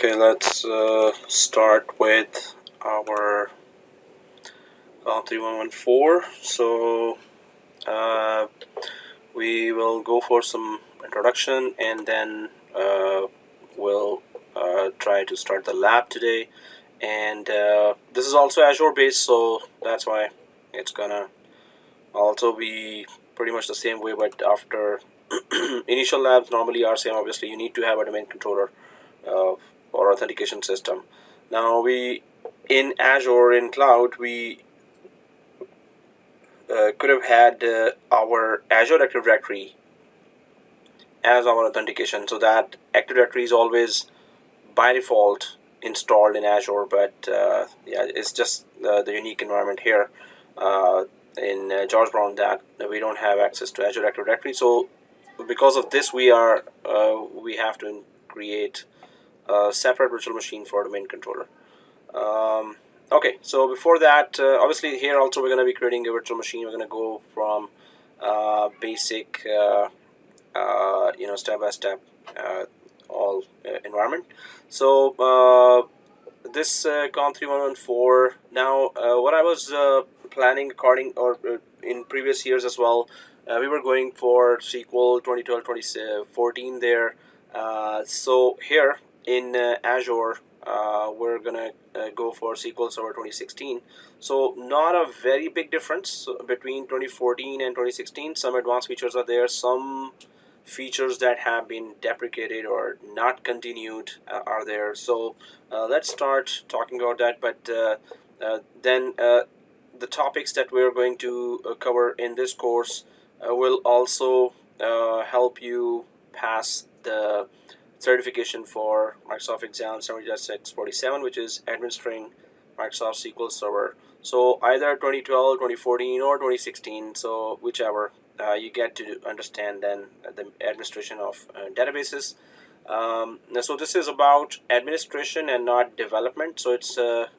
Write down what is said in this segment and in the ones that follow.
Okay, let's start with our COMP3114. So we will go for some introduction, and then we'll try to start the lab today. And this is also Azure based, so that's why it's gonna also be pretty much the same way, but after initial labs normally are same. Obviously you need to have a domain controller or authentication system. Now we in Azure, in cloud, we could have had our Azure Active Directory as our authentication, so that Active Directory is always by default installed in Azure, but yeah, it's just the unique environment here in George Brown that we don't have access to Azure Active Directory. So because of this, we have to create a separate virtual machine for domain controller. Okay, so before that, obviously here also we're going to be creating a virtual machine. We're going to go from basic, step by step, all environment. So this COMP3114. Now, what I was planning, according or in previous years as well, we were going for Sql 2012, 2014 there. So here in Azure, we're gonna go for Sql Server 2016. So not a very big difference between 2014 and 2016. Some advanced features are there. Some features that have been deprecated or not continued are there. So let's start talking about that. But then the topics that we're going to cover in this course will also help you pass the certification for Microsoft Exam 17Sept2020, which is administering Microsoft SQL Server. So either 2012, 2014, or 2016, so whichever, you get to understand then the administration of databases. So this is about administration and not development. So it's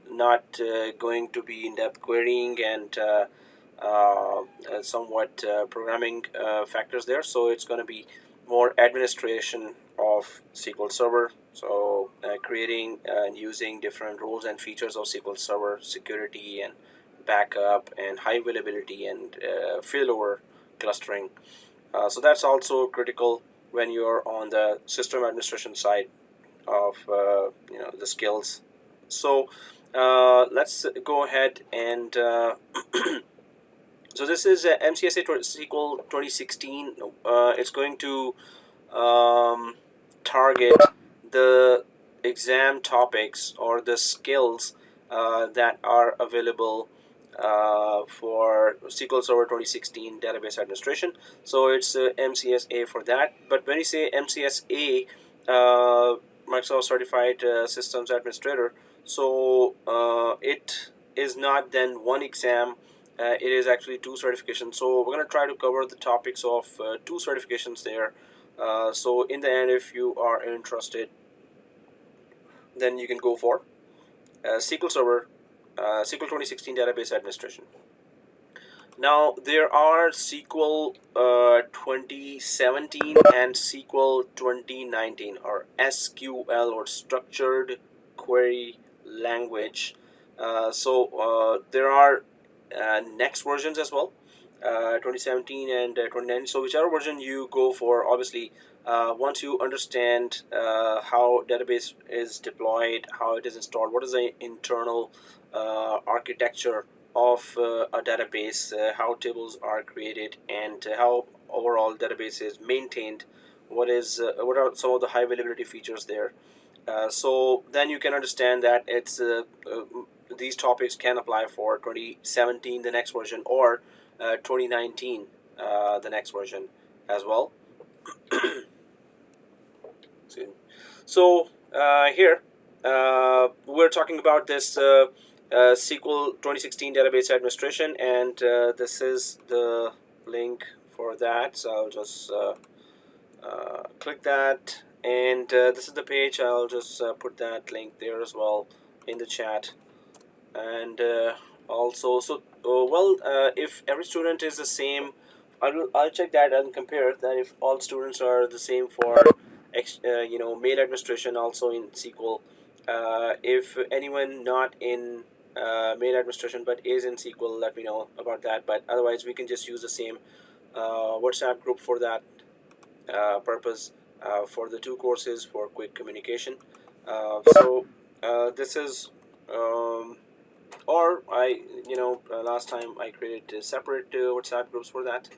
not going to be in-depth querying and somewhat programming factors there. So it's going to be more administration of SQL Server. So creating and using different roles and features of SQL Server, security and backup and high availability and failover clustering. So that's also critical when you're on the system administration side of the skills. So let's go ahead and so this is MCSA SQL 2016. It's going to target the exam topics or the skills that are available for SQL Server 2016 database administration. So it's MCSA for that. But when you say MCSA, Microsoft Certified Systems Administrator, so it is not then one exam. It is actually two certifications. So we're going to try to cover the topics of two certifications there. So in the end, if you are interested, then you can go for SQL Server, SQL 2016 database administration. Now there are SQL 2017 and SQL 2019, or SQL, or Structured Query Language. So there are next versions as well, 2017 and 2019. So whichever version you go for, obviously once you understand how database is deployed, how it is installed, what is the internal architecture of a database, how tables are created, and how overall database is maintained, what are some of the high availability features there. So then you can understand that it's these topics can apply for 2017, the next version, or 2019, the next version as well. So here we're talking about this SQL 2016 database administration, and this is the link for that. So I'll just click that, and this is the page. I'll just put that link there as well in the chat. And also, so if every student is the same, I'll check that and compare that if all students are the same for mail administration also in SQL. If anyone not in mail administration but is in SQL, let me know about that. But otherwise, we can just use the same WhatsApp group for that purpose for the two courses for quick communication. This is or I last time I created separate WhatsApp groups for that,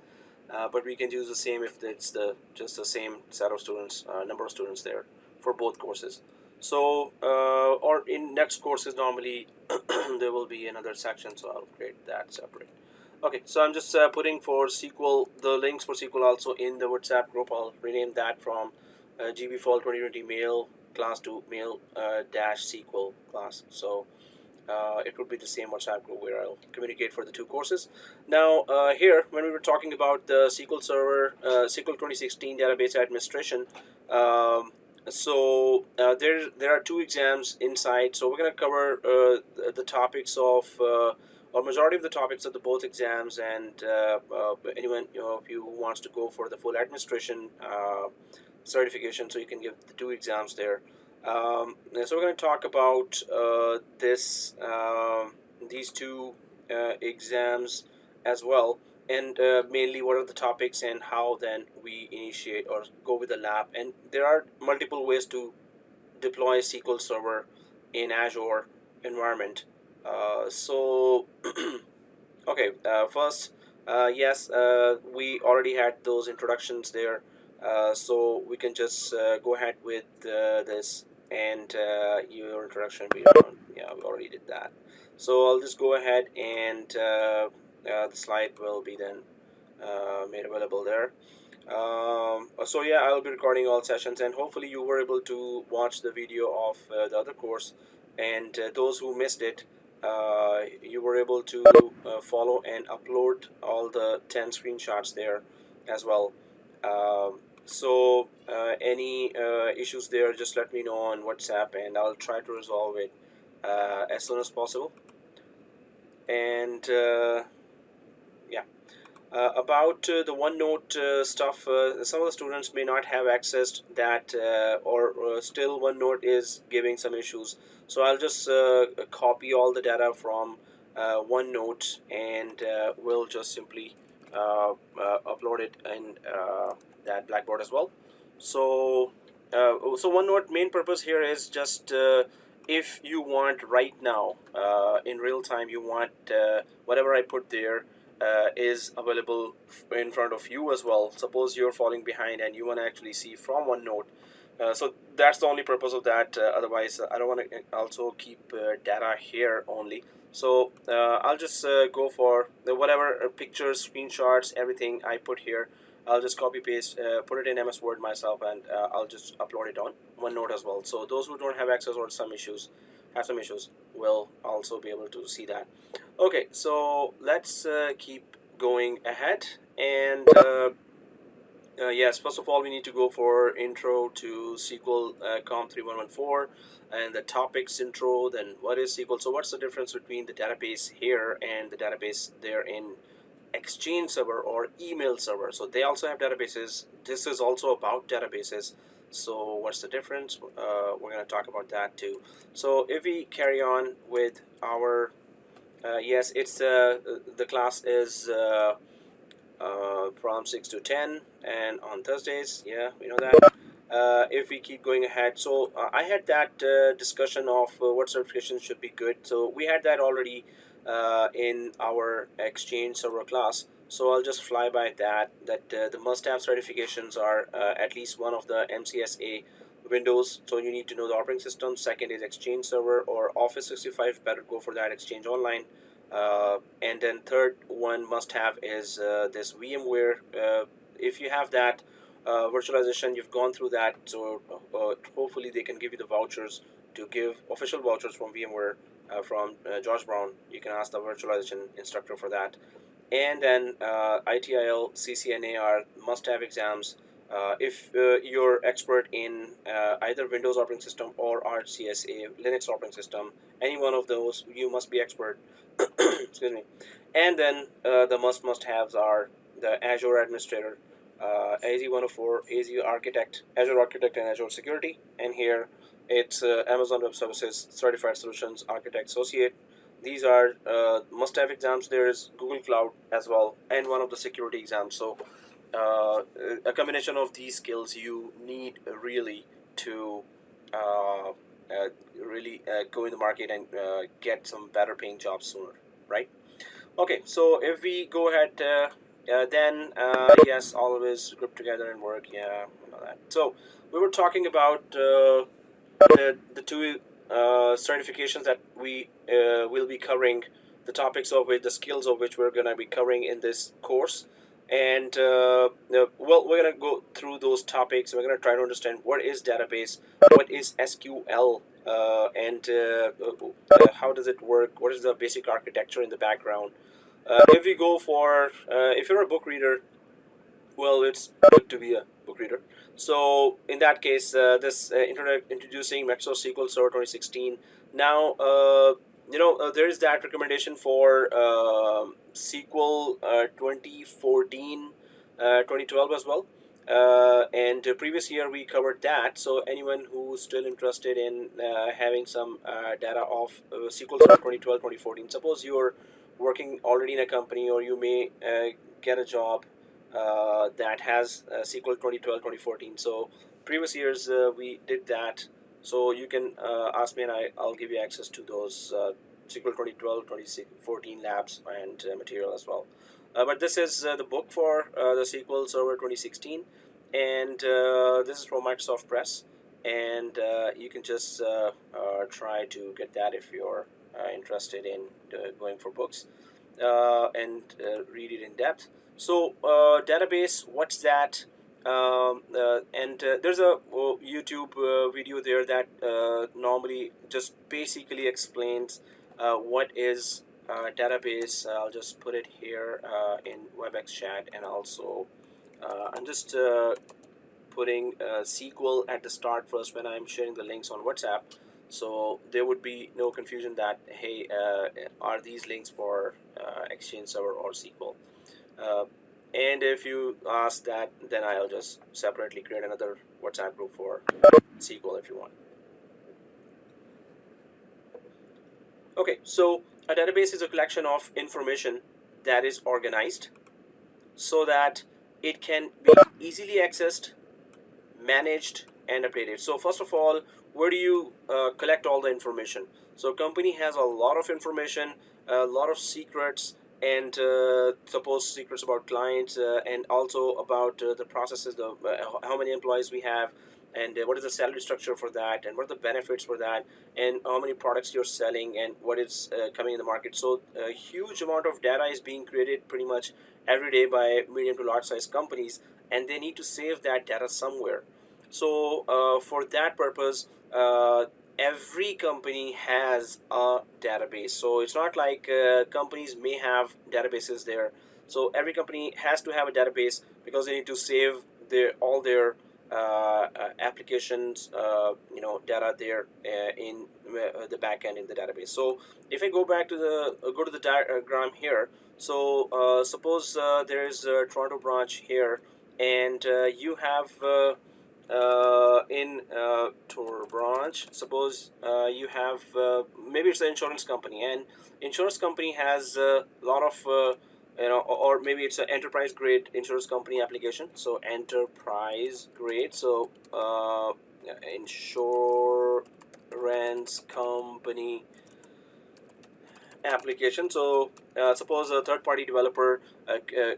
but we can use the same if it's just the same set of students, number of students there for both courses. So or in next courses normally there will be another section, so I'll create that separate. Okay, so I'm just putting for SQL the links for SQL also in the WhatsApp group. I'll rename that from GBFall2020 mail class to mail dash SQL class. So it would be the same WhatsApp group where I'll communicate for the two courses. Now here, when we were talking about the SQL Server, SQL 2016 database administration, there are two exams inside. So we're going to cover the topics of or majority of the topics of the both exams, and anyone if you wants to go for the full administration certification, so you can give the two exams there. So we're going to talk about these two exams as well, and mainly what are the topics and how then we initiate or go with the lab. And there are multiple ways to deploy SQL Server in Azure environment. Okay, first, yes, we already had those introductions there, so we can just go ahead with this, and your introduction we on. Yeah, we already did that. So I'll just go ahead, and the slide will be then made available there. So yeah, I'll be recording all sessions, and hopefully you were able to watch the video of the other course, and those who missed it, you were able to follow and upload all the 10 screenshots there as well. Any issues there, just let me know on WhatsApp, and I'll try to resolve it as soon as possible. And yeah, about the OneNote stuff, some of the students may not have accessed that, or still OneNote is giving some issues. So I'll just copy all the data from OneNote, and we'll just simply upload it in that Blackboard as well. So OneNote main purpose here is just if you want right now in real time, you want whatever I put there is available in front of you as well. Suppose you're falling behind and you want to actually see from OneNote. So that's the only purpose of that. Otherwise, I don't want to also keep data here only. So I'll just go for whatever pictures, screenshots, everything I put here. I'll just copy paste, put it in MS Word myself, and I'll just upload it on OneNote as well. So those who don't have access or have some issues will also be able to see that. Okay, so let's keep going ahead, and yes, first of all, we need to go for intro to SQL COMP3114 and the topics intro. Then what is SQL? So what's the difference between the database here and the database there in Exchange server or email server? So they also have databases. This is also about databases. So what's the difference? We're going to talk about that too. So if we carry on with our yes, it's the class is from 6 to 10 and on Thursdays. Yeah, we know that. If we keep going ahead, so I had that discussion of what certifications should be good. So we had that already in our Exchange server class. So I'll just fly by that the must-have certifications are at least one of the MCSA Windows. So you need to know the operating system. Second is Exchange server or Office 65. Better go for that, Exchange Online. And then third one must have is this VMware. If you have that virtualization, you've gone through that, so hopefully they can give you the vouchers to give official vouchers from VMware from Josh Brown. You can ask the virtualization instructor for that. And then ITIL, CCNA are must-have exams. If you're expert in either Windows operating system or RCSA, Linux operating system, any one of those, you must be expert. Excuse me. And then the must-haves are the Azure Administrator, AZ104, Azure Architect, Azure Architect and Azure Security, and here it's Amazon Web Services Certified Solutions Architect Associate. These are must-have exams. There is Google Cloud as well, and one of the security exams. So a combination of these skills you need really to uh, go in the market and get some better paying jobs sooner, right? Okay, so if we go ahead, then yes, always group together and work. Yeah, and all that. So we were talking about the two certifications that we will be covering, the topics of which, the skills of which we're going to be covering in this course. And well, we're going to go through those topics. We're going to try to understand what is database, what is SQL, and how does it work, what is the basic architecture in the background. If we go for, if you're a book reader, well, it's good to be a book reader. So in that case, this introducing Microsoft SQL Server 2016. Now, there is that recommendation for SQL 2014, 2012 as well. And previous year we covered that. So anyone who's still interested in having some data of SQL Server 2012, 2014, suppose you're working already in a company, or you may get a job that has SQL 2012, 2014. So previous years we did that. So you can ask me, and I'll give you access to those SQL 2012, 2014 labs and material as well. But this is the book for the SQL Server 2016, and this is from Microsoft Press, and you can just try to get that if you're interested in going for books and read it in depth. So database, what's that? And there's a YouTube video there that normally just basically explains what is database. I'll just put it here in WebEx chat, and also I'm just putting SQL at the start first when I'm sharing the links on WhatsApp, so there would be no confusion that, hey, are these links for Exchange Server or SQL? And if you ask that, then I'll just separately create another WhatsApp group for SQL if you want. Okay, so a database is a collection of information that is organized so that it can be easily accessed, managed, and updated. So first of all, where do you collect all the information? So company has a lot of information, a lot of secrets, and suppose secrets about clients, and also about the processes, the how many employees we have, and what is the salary structure for that, and what are the benefits for that, and how many products you're selling, and what is coming in the market. So a huge amount of data is being created pretty much every day by medium to large size companies, and they need to save that data somewhere. So for that purpose, every company has a database. So it's not like companies may have databases there. So every company has to have a database because they need to save all their applications, data there in the backend in the database. So if I go back to go to the diagram here, so suppose there is a Toronto branch here, and you have in Tor branch, suppose you have maybe it's an insurance company, and insurance company has a lot of or maybe it's an enterprise grade insurance company application. So enterprise grade, so insurance company application. So suppose a third-party developer,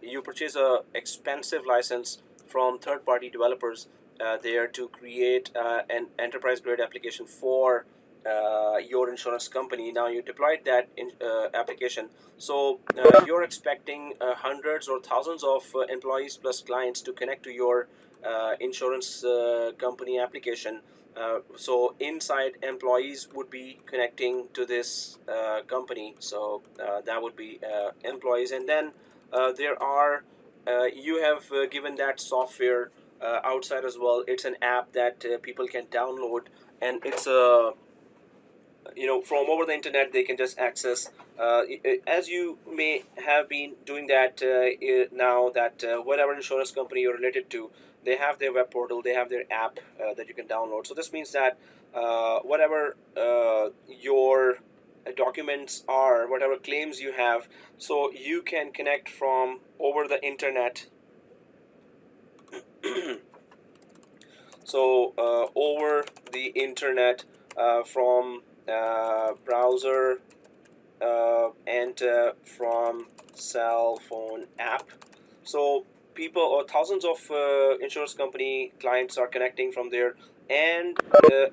you purchase a expensive license from third-party developers there to create an enterprise-grade application for your insurance company. Now you deployed that application, so you're expecting hundreds or thousands of employees plus clients to connect to your insurance company application. So inside, employees would be connecting to this company, so that would be employees. And then there are you have given that software outside as well. It's an app that people can download, and it's a from over the internet, they can just access, as you may have been doing that now, that whatever insurance company you're related to, they have their web portal, they have their app that you can download. So this means that whatever your documents are, whatever claims you have, so you can connect from over the internet. So over the internet, from browser and from cell phone app. So people, or thousands of insurance company clients are connecting from there, and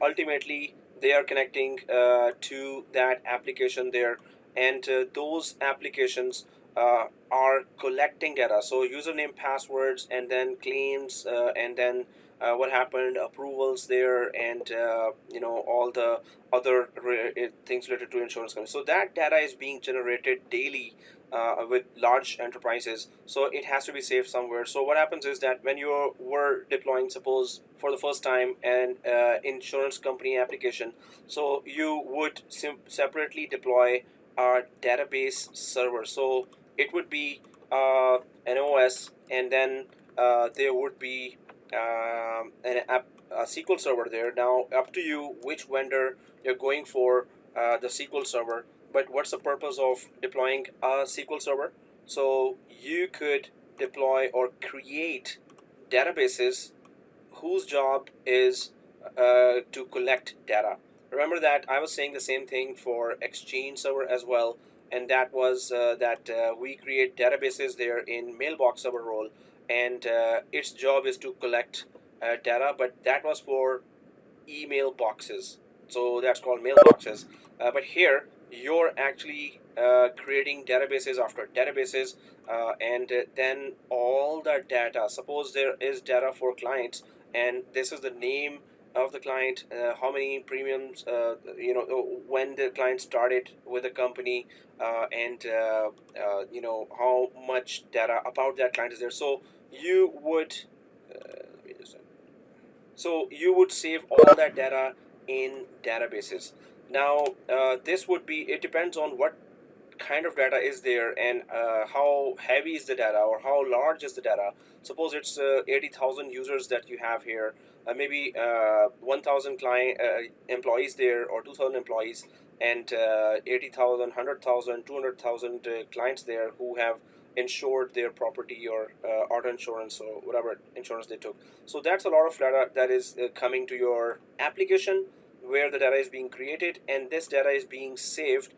ultimately they are connecting to that application there, and those applications are collecting data, so username, passwords, and then claims, and then what happened, approvals there, and all the other things related to insurance companies. So that data is being generated daily with large enterprises, so it has to be saved somewhere. So what happens is that when you were deploying, suppose for the first time, an insurance company application, so you would separately deploy a database server. So it would be an OS, and then there would be a SQL server there. Now, up to you which vendor you're going for the SQL server. But what's the purpose of deploying a SQL server? So you could deploy or create databases whose job is to collect data. Remember that I was saying the same thing for Exchange server as well, and that was that we create databases there in mailbox server role, and its job is to collect data, but that was for email boxes. So that's called mailboxes. But here you're actually creating databases after databases, and then all the data. Suppose there is data for clients, and this is the name of the client, how many premiums, when the client started with the company, and how much data about that client is there. So you would wait a second. So you would save all that data in databases. Now, this would be, it depends on what kind of data is there, and how heavy is the data, or how large is the data. Suppose it's 80,000 users that you have here, maybe 1,000 client employees there, or 2,000 employees, and 80,000, 100,000, 200,000 clients there who have insured their property, or auto insurance, or whatever insurance they took. So that's a lot of data that is coming to your application, where the data is being created, and this data is being saved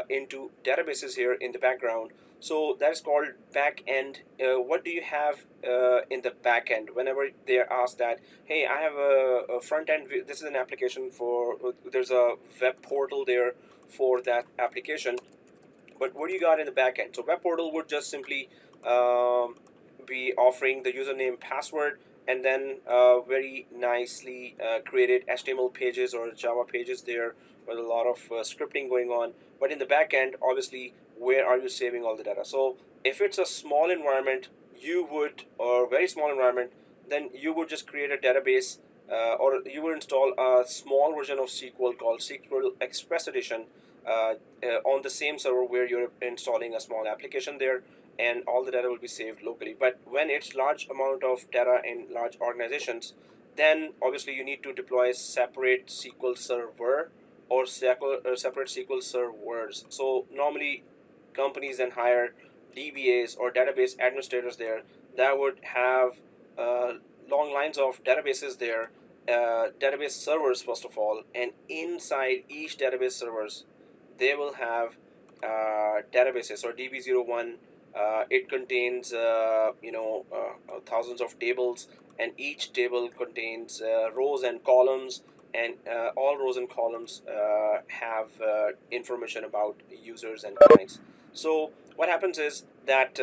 into databases here in the background. So that is called back end. What do you have in the back end? Whenever they are asked that, hey, I have a front end, this is an application for, there's a web portal there for that application, but what do you got in the back end? So web portal would just simply be offering the username, password, and then very nicely created HTML pages or Java pages there with a lot of scripting going on. But in the back end, obviously, where are you saving all the data? So if it's a small environment, you would, or very small environment, then you would just create a database, or you would install a small version of SQL called SQL Express Edition on the same server where you're installing a small application there, and all the data will be saved locally. But when it's large amount of data in large organizations, then obviously you need to deploy separate SQL server, or separate SQL servers. So normally companies then hire DBAs, or database administrators there, that would have uh, long lines of databases there, database servers first of all, and inside each database servers they will have databases, or DB01. It contains thousands of tables, and each table contains rows and columns, and all rows and columns have information about users and clients. So what happens is that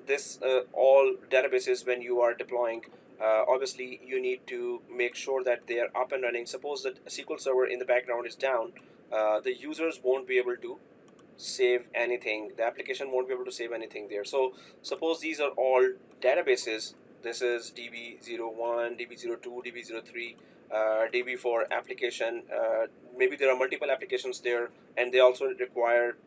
this all databases, when you are deploying, obviously you need to make sure that they are up and running. Suppose that a SQL server in the background is down, the users won't be able to save anything, the application won't be able to save anything there. So suppose these are all databases, this is DB01, DB02, DB03, DB for application. Maybe there are multiple applications there, and they also require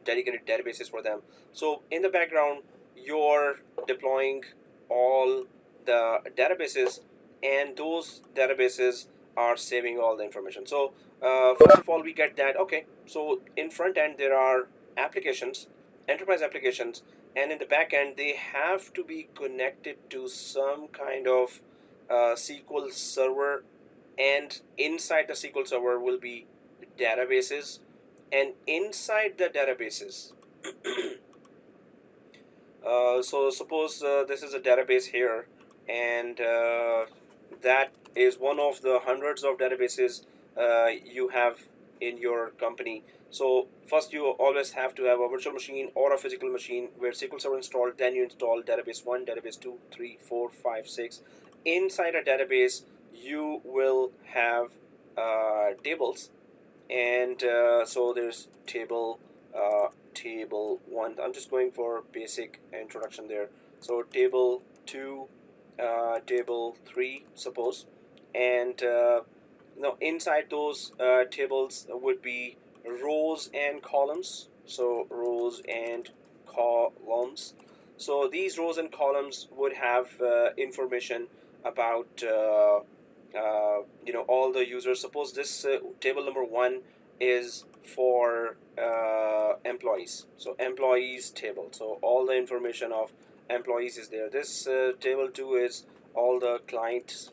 dedicated databases for them. So in the background, you're deploying all the databases, and those databases are saving all the information. So first of all, we get that, okay, so in front end there are applications, enterprise applications, and in the back end they have to be connected to some kind of SQL server, and inside the SQL server will be databases, and inside the databases so suppose this is a database here, and that is one of the hundreds of databases you have in your company. So first you always have to have a virtual machine or a physical machine where SQL Server installed. Then you install database 1, database 2, 3, 4, 5, 6. Inside a database you will have tables, and so there's table 1. I'm just going for basic introduction there. So table 2, table 3, suppose, and now inside those tables would be rows and columns. So rows and columns. So these rows and columns would have information about all the users. Suppose this table number 1 is for employees, so employees table, so all the information of employees is there. This table 2 is all the clients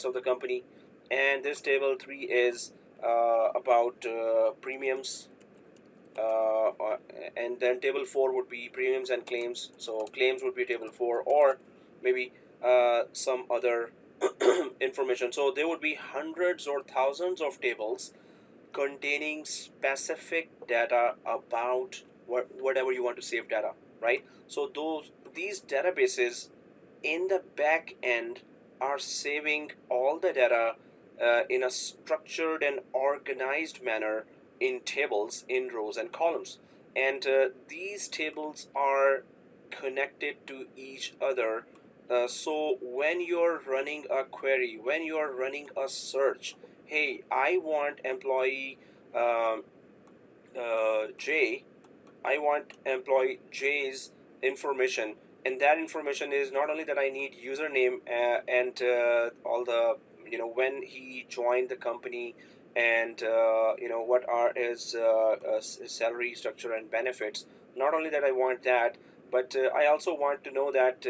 of the company, and this table 3 is about premiums, and then table 4 would be premiums and claims. So claims would be table 4, or maybe some other information. So there would be hundreds or thousands of tables containing specific data about whatever you want to save data, right? So these databases in the back end are saving all the data in a structured and organized manner in tables, in rows and columns, and these tables are connected to each other. So when you're running a query, when you're running a search, hey, I want employee J, I want employee J's information, and that information is not only that I need username and all the, when he joined the company, and what are his salary structure and benefits. Not only that I want that, but I also want to know that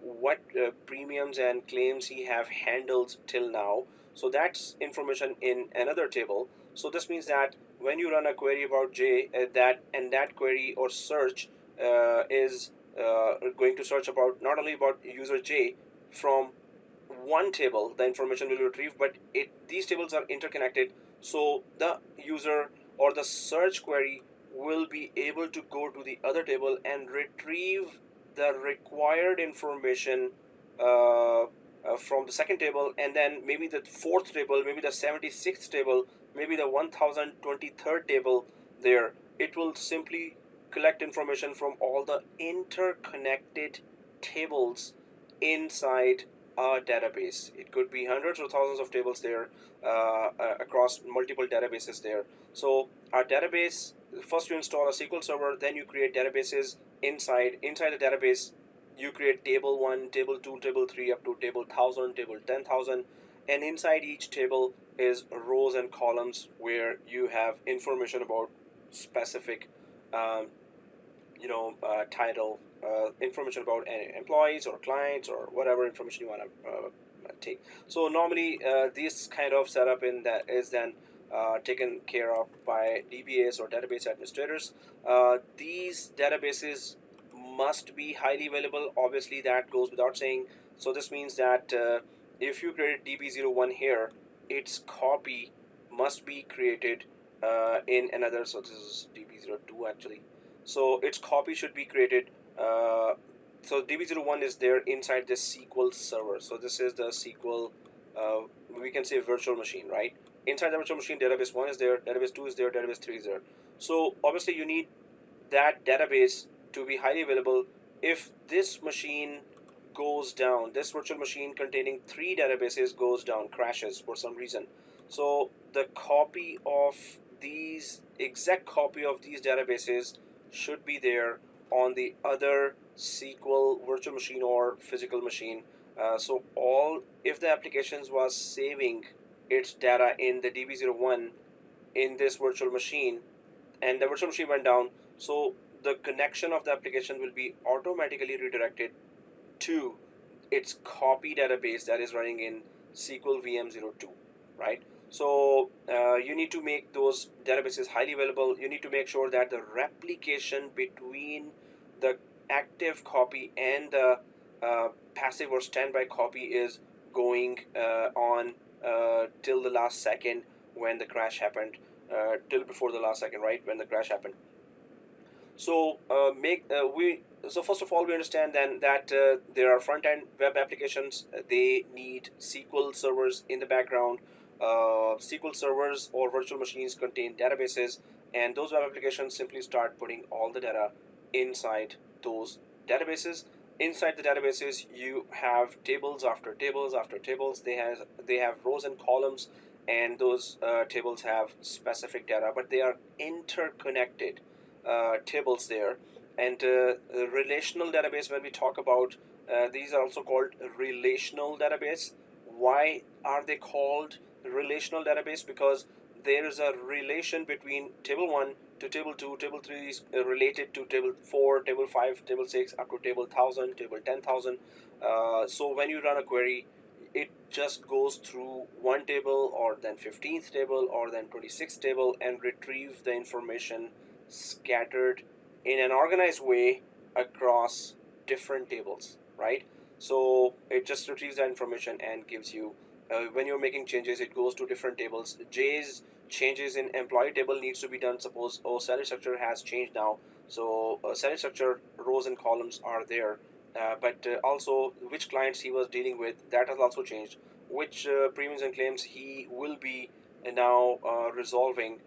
what premiums and claims he have handled till now. So that's information in another table. So this means that when you run a query about J, that query or search is going to search about not only about user J from one table, the information will retrieve, but these tables are interconnected. So the user or the search query will be able to go to the other table and retrieve the required information from the second table, and then maybe the fourth table, maybe the 76th table, maybe the 1023rd table there. It will simply collect information from all the interconnected tables inside a database. It could be hundreds or thousands of tables there across multiple databases there. So our database, first you install a SQL server, then you create databases inside the database. You create table 1, table 2, table 3 up to table 1000, table 10,000, and inside each table is rows and columns where you have information about specific title, information about employees or clients or whatever information you want to take. So normally this kind of setup in that is then taken care of by DBAs or database administrators. These databases must be highly available. Obviously, that goes without saying. So this means that if you created DB01 here, its copy must be created in another. So this is DB02 actually. So its copy should be created. So DB01 is there inside this SQL server. So this is the SQL, we can say virtual machine, right? Inside the virtual machine, database 1 is there, database 2 is there, database 3 is there. So obviously you need that database to be highly available. If this machine goes down. This virtual machine containing 3 databases goes down, crashes for some reason. So the copy of these, exact copy of these databases should be there on the other SQL virtual machine or physical machine. So all, if the applications was saving its data in the DB01 in this virtual machine, and the virtual machine went down, so the connection of the application will be automatically redirected to its copy database that is running in SQL VM02, right? So you need to make those databases highly available. You need to make sure that the replication between the active copy and the passive or standby copy is going on till the last second when the crash happened, till before the last second, right, when the crash happened. So so first of all, we understand then that there are front-end web applications. They need SQL servers in the background. SQL servers or virtual machines contain databases, and those web applications simply start putting all the data inside those databases. Inside the databases, you have tables after tables after tables. They have rows and columns, and those tables have specific data, but they are interconnected tables there. And relational database, when we talk about these are also called relational database. Why are they called relational database? Because there is a relation between table 1 to table 2. Table 3 is related to table 4, table 5, table 6, up to table 1000, table 10,000. So when you run a query, it just goes through one table, or then 15th table, or then 26th table, and retrieve the information scattered in an organized way across different tables, right? So it just retrieves that information and gives you, when you're making changes, it goes to different tables. J's changes in employee table needs to be done. Suppose, oh, salary structure has changed now, so salary structure rows and columns are there, but also which clients he was dealing with, that has also changed. Which premiums and claims he will be now resolving,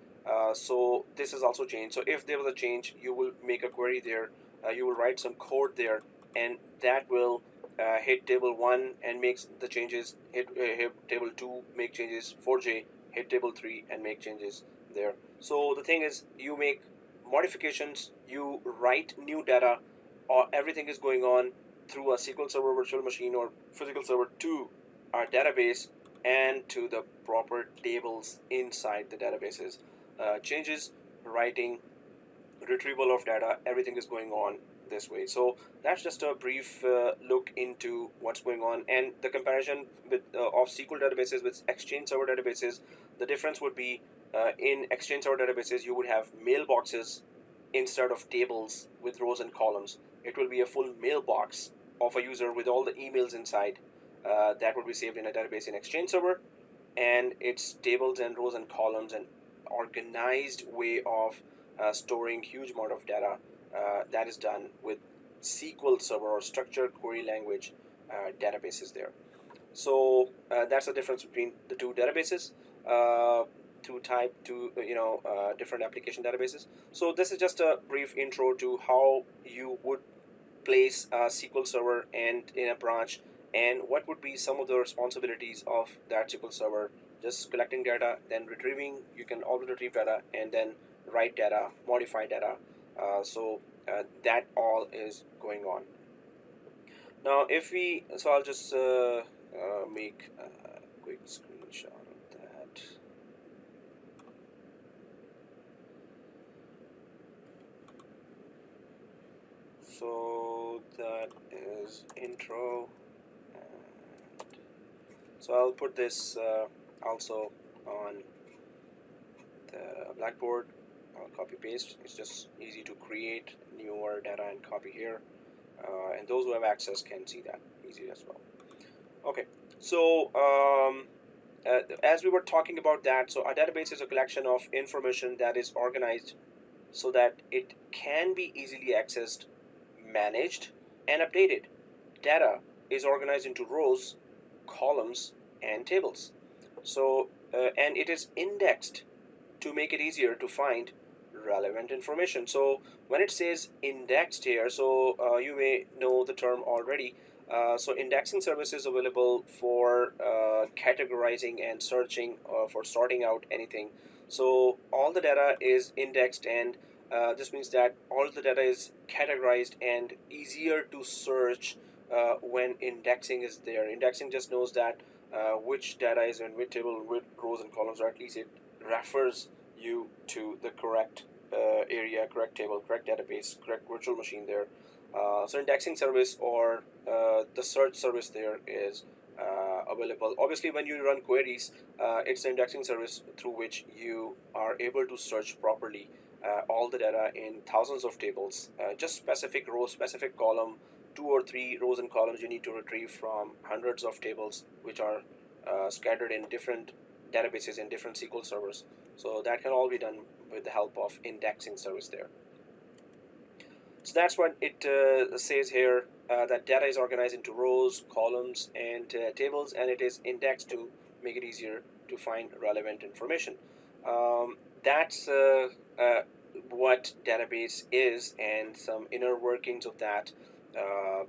so this has also changed. So if there was a change, you will make a query there, you will write some code there, and that will hit table 1 and makes the changes, hit table 2, make changes, 4J, hit table 3 and make changes there. So the thing is, you make modifications, you write new data, or everything is going on through a SQL Server virtual machine or physical server to our database and to the proper tables inside the databases. Changes, writing, retrieval of data, everything is going on this way. So that's just a brief look into what's going on, and the comparison with of SQL databases with Exchange Server databases. The difference would be, in Exchange Server databases you would have mailboxes instead of tables with rows and columns. It will be a full mailbox of a user with all the emails inside, that would be saved in a database in Exchange Server, and it's tables and rows and columns, and organized way of storing huge amount of data that is done with SQL Server or structured query language databases there. So that's the difference between the two databases, different application databases. So this is just a brief intro to how you would place a SQL Server and in a branch, and what would be some of the responsibilities of that SQL Server. Just collecting data, then retrieving. You can always retrieve data and then write data, modify data. So that all is going on. Now so I'll just make a quick screenshot of that. So that is intro, and so I'll put this also on the Blackboard. I'll copy paste. It's just easy to create newer data and copy here, and those who have access can see that easy as well. Okay, so as we were talking about that, so a database is a collection of information that is organized so that it can be easily accessed, managed, and updated. Data is organized into rows, columns, and tables. So and it is indexed to make it easier to find relevant information. So when it says indexed here, so you may know the term already. So indexing service is available for categorizing and searching, for sorting out anything. So all the data is indexed, and this means that all the data is categorized and easier to search when indexing is there. Indexing just knows that which data is in which table, which rows and columns, or at least it refers you to the correct area, correct table, correct database, correct virtual machine there. So indexing service or the search service there is available. Obviously, when you run queries, it's the indexing service through which you are able to search properly all the data in thousands of tables. Just specific row, specific column, 2 or 3 rows and columns you need to retrieve from hundreds of tables which are scattered in different databases in different SQL servers. So that can all be done with the help of indexing service there. So that's what it says here, that data is organized into rows, columns, and tables, and it is indexed to make it easier to find relevant information. That's what database is, and some inner workings of that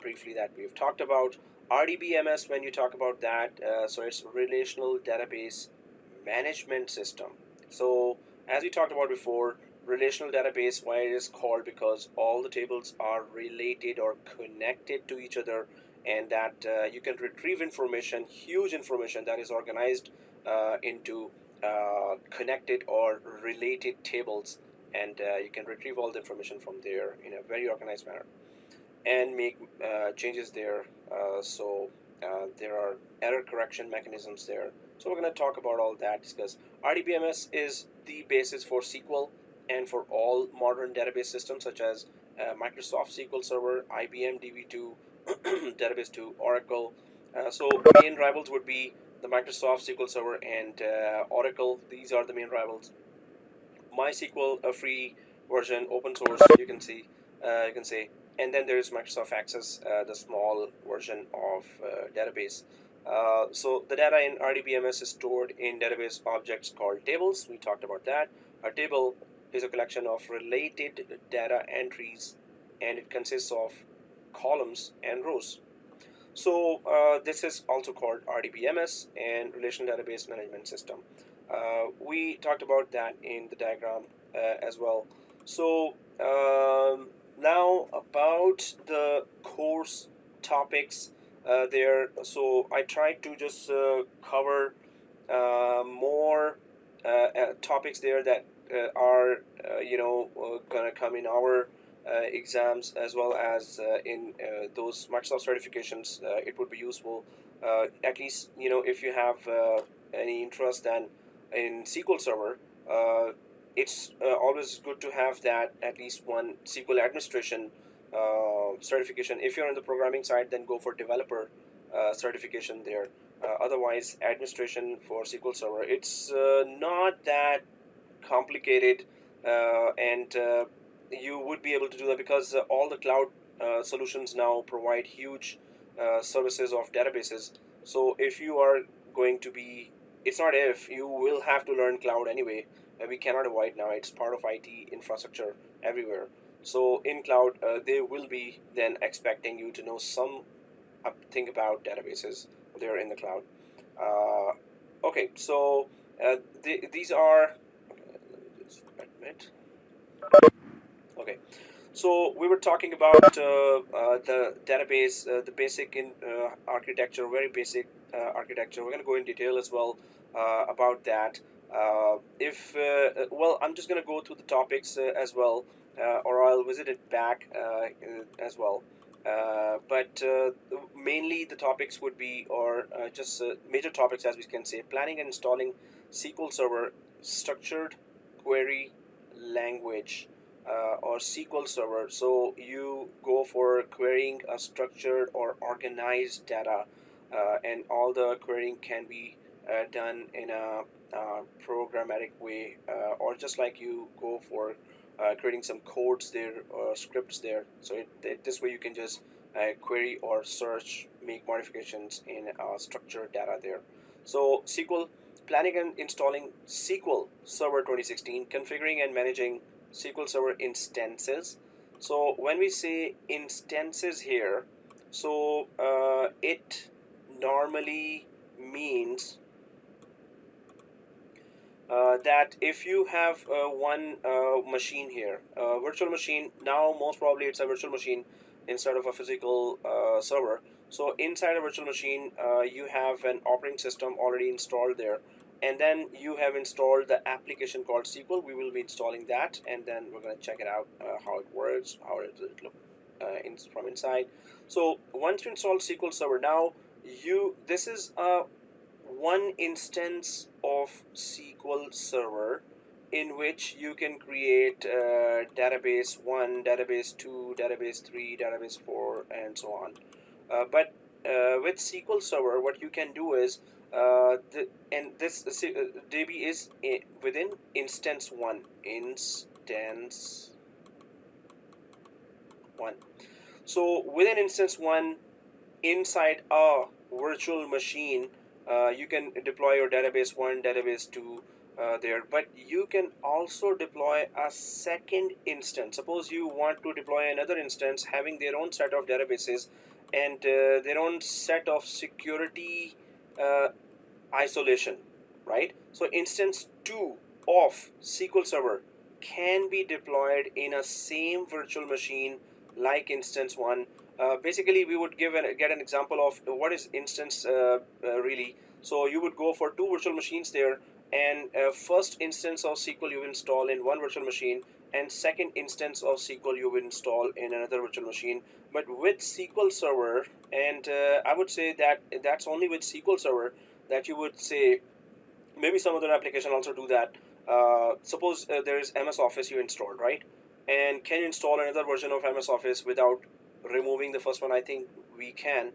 briefly that we've talked about. RDBMS, when you talk about that, so it's Relational Database Management System. So as we talked about before, relational database, why it is called, because all the tables are related or connected to each other, and that you can retrieve information, huge information that is organized into connected or related tables, and you can retrieve all the information from there in a very organized manner and make changes there. So there are error correction mechanisms there. So we're going to talk about all that, discuss. RDBMS is the basis for SQL and for all modern database systems such as Microsoft SQL Server, IBM DB2, Database 2, Oracle. So main rivals would be the Microsoft SQL Server and Oracle. These are the main rivals. MySQL, a free version, open source, you can see, you can say. And then there is Microsoft Access, the small version of database. So the data in RDBMS is stored in database objects called tables. We talked about that. A table is a collection of related data entries, and it consists of columns and rows. So this is also called RDBMS and Relational Database Management System. We talked about that in the diagram as well. So now about the course topics there. So I tried to just cover more topics there that are gonna come in our exams, as well as in those Microsoft certifications. It would be useful, at least if you have any interest in SQL Server. It's always good to have that at least one SQL administration certification. If you're on the programming side, then go for developer certification there. Otherwise, administration for SQL Server, it's not that complicated, and you would be able to do that because all the cloud solutions now provide huge services of databases. So if you are going to be, it's not if, you will have to learn cloud anyway. We cannot avoid now, it's part of IT infrastructure everywhere. So in cloud, they will be then expecting you to know some thing about databases there in the cloud. Okay, so these are, just admit. Okay, so we were talking about the database, the basic in architecture, very basic architecture. We're going to go in detail as well about that. Well, I'm just going to go through the topics as well, or I'll visit it back as well. But mainly the topics would be, or just major topics as we can say: planning and installing SQL Server, structured query language, or SQL Server. So you go for querying a structured or organized data, and all the querying can be done in a programmatic way, or just like you go for creating some codes there or scripts there. So this way you can just query or search, make modifications in structured data there. So SQL, planning and installing SQL Server 2016, configuring and managing SQL Server instances. So when we say instances here, So it normally means that if you have one machine here, virtual machine, now most probably it's a virtual machine instead of a physical server. So inside a virtual machine, you have an operating system already installed there, and then you have installed the application called SQL. We will be installing that, and then we're going to check it out, how it works, how it look from inside. So once you install SQL Server, now this is a one instance of SQL Server in which you can create database 1, database 2, database 3, database 4, and so on. But with SQL Server, what you can do is, this DB is within instance 1. Instance 1. So within instance 1, inside a virtual machine, you can deploy your database 1, database 2 there, but you can also deploy a second instance. Suppose you want to deploy another instance having their own set of databases and their own set of security isolation, right? So instance 2 of SQL Server can be deployed in a same virtual machine like instance 1. Basically, we would get an example of what is instance really. So you would go for two virtual machines there, and first instance of SQL you install in one virtual machine, and second instance of SQL you will install in another virtual machine. But with SQL Server, and I would say that that's only with SQL Server that you would say, maybe some other application also do that. Suppose there is MS Office you installed, right? And can you install another version of MS Office without removing the first one? I think we can.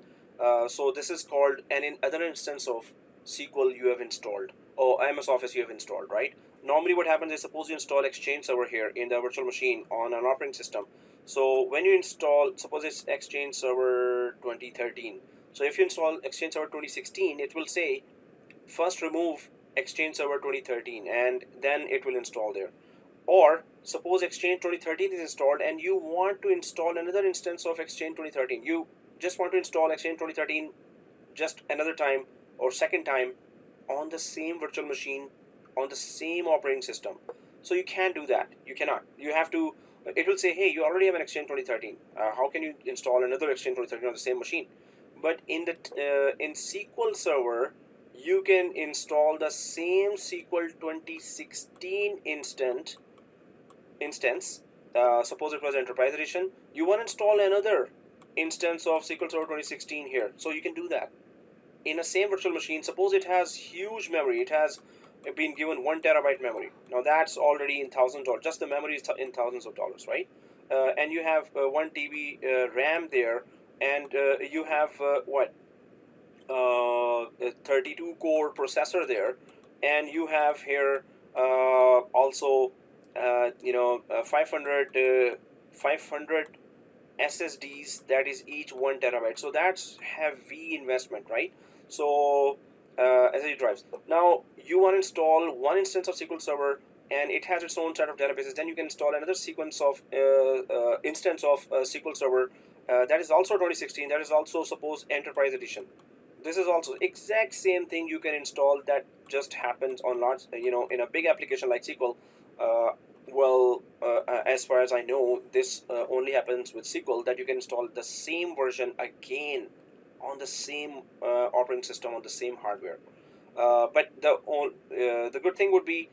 So this is called an other instance of SQL you have installed, or MS Office you have installed, right? Normally what happens is, suppose you install Exchange Server here in the virtual machine on an operating system. So when you install, suppose it's Exchange Server 2013. So if you install Exchange Server 2016, it will say first remove Exchange Server 2013 and then it will install there. Or suppose Exchange 2013 is installed and you want to install another instance of Exchange 2013. You just want to install Exchange 2013 just another time or second time on the same virtual machine on the same operating system. So you can't do that. You cannot. You have to. It will say, hey, you already have an Exchange 2013. How can you install another Exchange 2013 on the same machine? But in SQL Server, you can install the same SQL 2016 instance. Suppose it was Enterprise Edition. You want to install another instance of SQL Server 2016 here. So you can do that in a same virtual machine. Suppose it has huge memory. It has been given 1 terabyte memory. Now that's already in thousands of dollars. Just the memory is in thousands of dollars, right? And you have 1 TB RAM there, and you have a 32 core processor there, and you have here also 500 SSDs, that is each 1 terabyte. So that's heavy investment, right? So SSD drives. Now you want to install one instance of SQL Server and it has its own set of databases. Then you can install another sequence of instance of SQL Server that is also 2016. That is also, suppose, Enterprise Edition. This is also exact same thing you can install. That just happens on large, in a big application like SQL. As far as I know, this only happens with SQL, that you can install the same version again on the same operating system on the same hardware. But the good thing would be,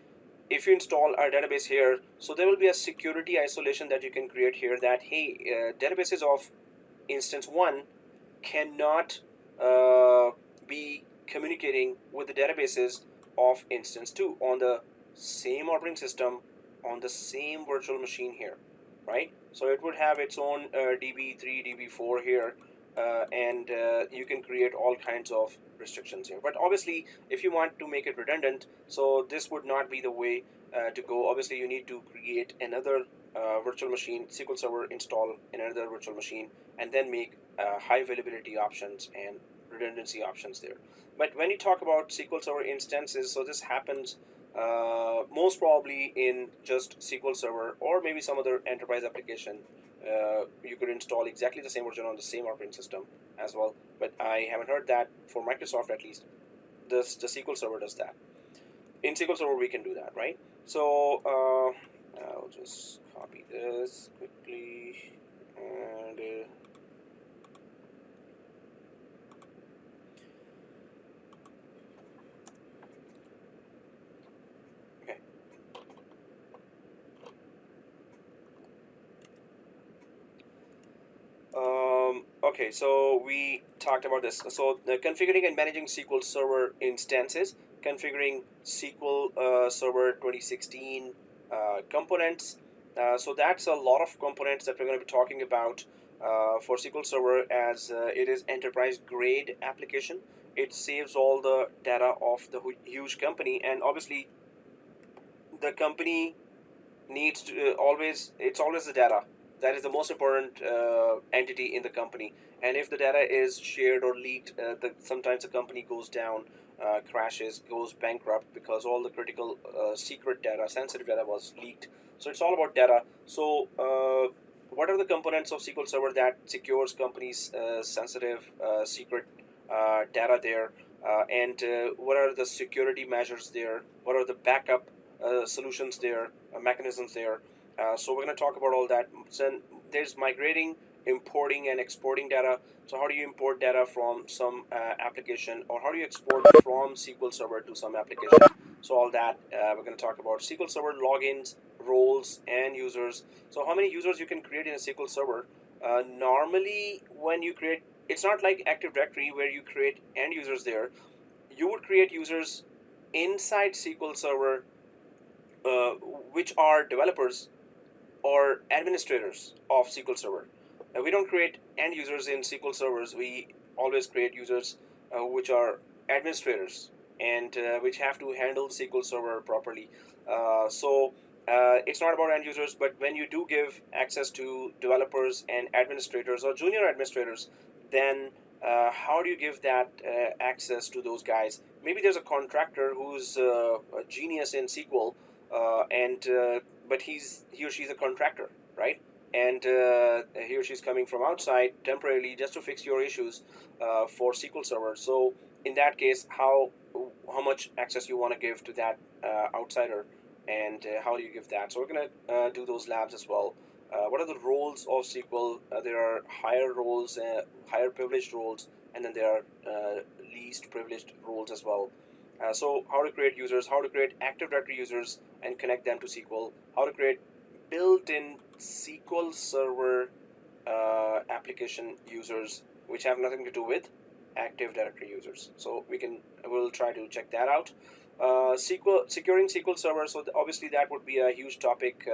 if you install our database here, so there will be a security isolation that you can create here, that hey, databases of instance 1 cannot be communicating with the databases of instance 2 on the same operating system on the same virtual machine here, right? So it would have its own DB3, DB4 here, and you can create all kinds of restrictions here. But obviously, if you want to make it redundant, so this would not be the way to go. Obviously, you need to create another virtual machine, SQL Server, install in another virtual machine, and then make high availability options and redundancy options there. But when you talk about SQL Server instances, so this happens most probably in just SQL Server or maybe some other enterprise application you could install exactly the same version on the same operating system as well, but I haven't heard that for Microsoft at least. The SQL Server does that. In SQL Server we can do that, right? So I'll just copy this quickly and okay. Okay, so we talked about this. So configuring and managing SQL Server instances, configuring SQL Server 2016 components. So that's a lot of components that we're going to be talking about for SQL Server, as it is enterprise grade application. It saves all the data of the huge company, and obviously the company needs to it's always the data that is the most important entity in the company. And if the data is shared or leaked, sometimes the company goes down, crashes, goes bankrupt, because all the critical secret data, sensitive data was leaked. So it's all about data. So what are the components of SQL Server that secures companies sensitive secret data there, and what are the security measures there, what are the backup solutions there, mechanisms there. So we're going to talk about all that. So there's migrating, importing, and exporting data. So how do you import data from some application, or how do you export from SQL Server to some application? So all that we're going to talk about. SQL Server logins, roles, and users. So how many users you can create in a SQL Server? Normally, when you create, it's not like Active Directory where you create end users there. You would create users inside SQL Server, uh, which are developers or administrators of SQL Server. We don't create end users in SQL servers. We always create users which are administrators, and which have to handle SQL Server properly. So it's not about end users, but when you do give access to developers and administrators or junior administrators, then how do you give that access to those guys? Maybe there's a contractor who's a genius in SQL, and but he or she's a contractor, right? And he or she's coming from outside temporarily just to fix your issues for SQL Server. So in that case, how much access you want to give to that outsider, and how do you give that? So we're gonna do those labs as well. What are the roles of SQL? There are higher roles, higher privileged roles, and then there are least privileged roles as well. So how to create users, how to create Active Directory users and connect them to SQL, how to create built-in SQL Server application users which have nothing to do with Active Directory users. So we'll try to check that out. Securing SQL Server. So obviously that would be a huge topic,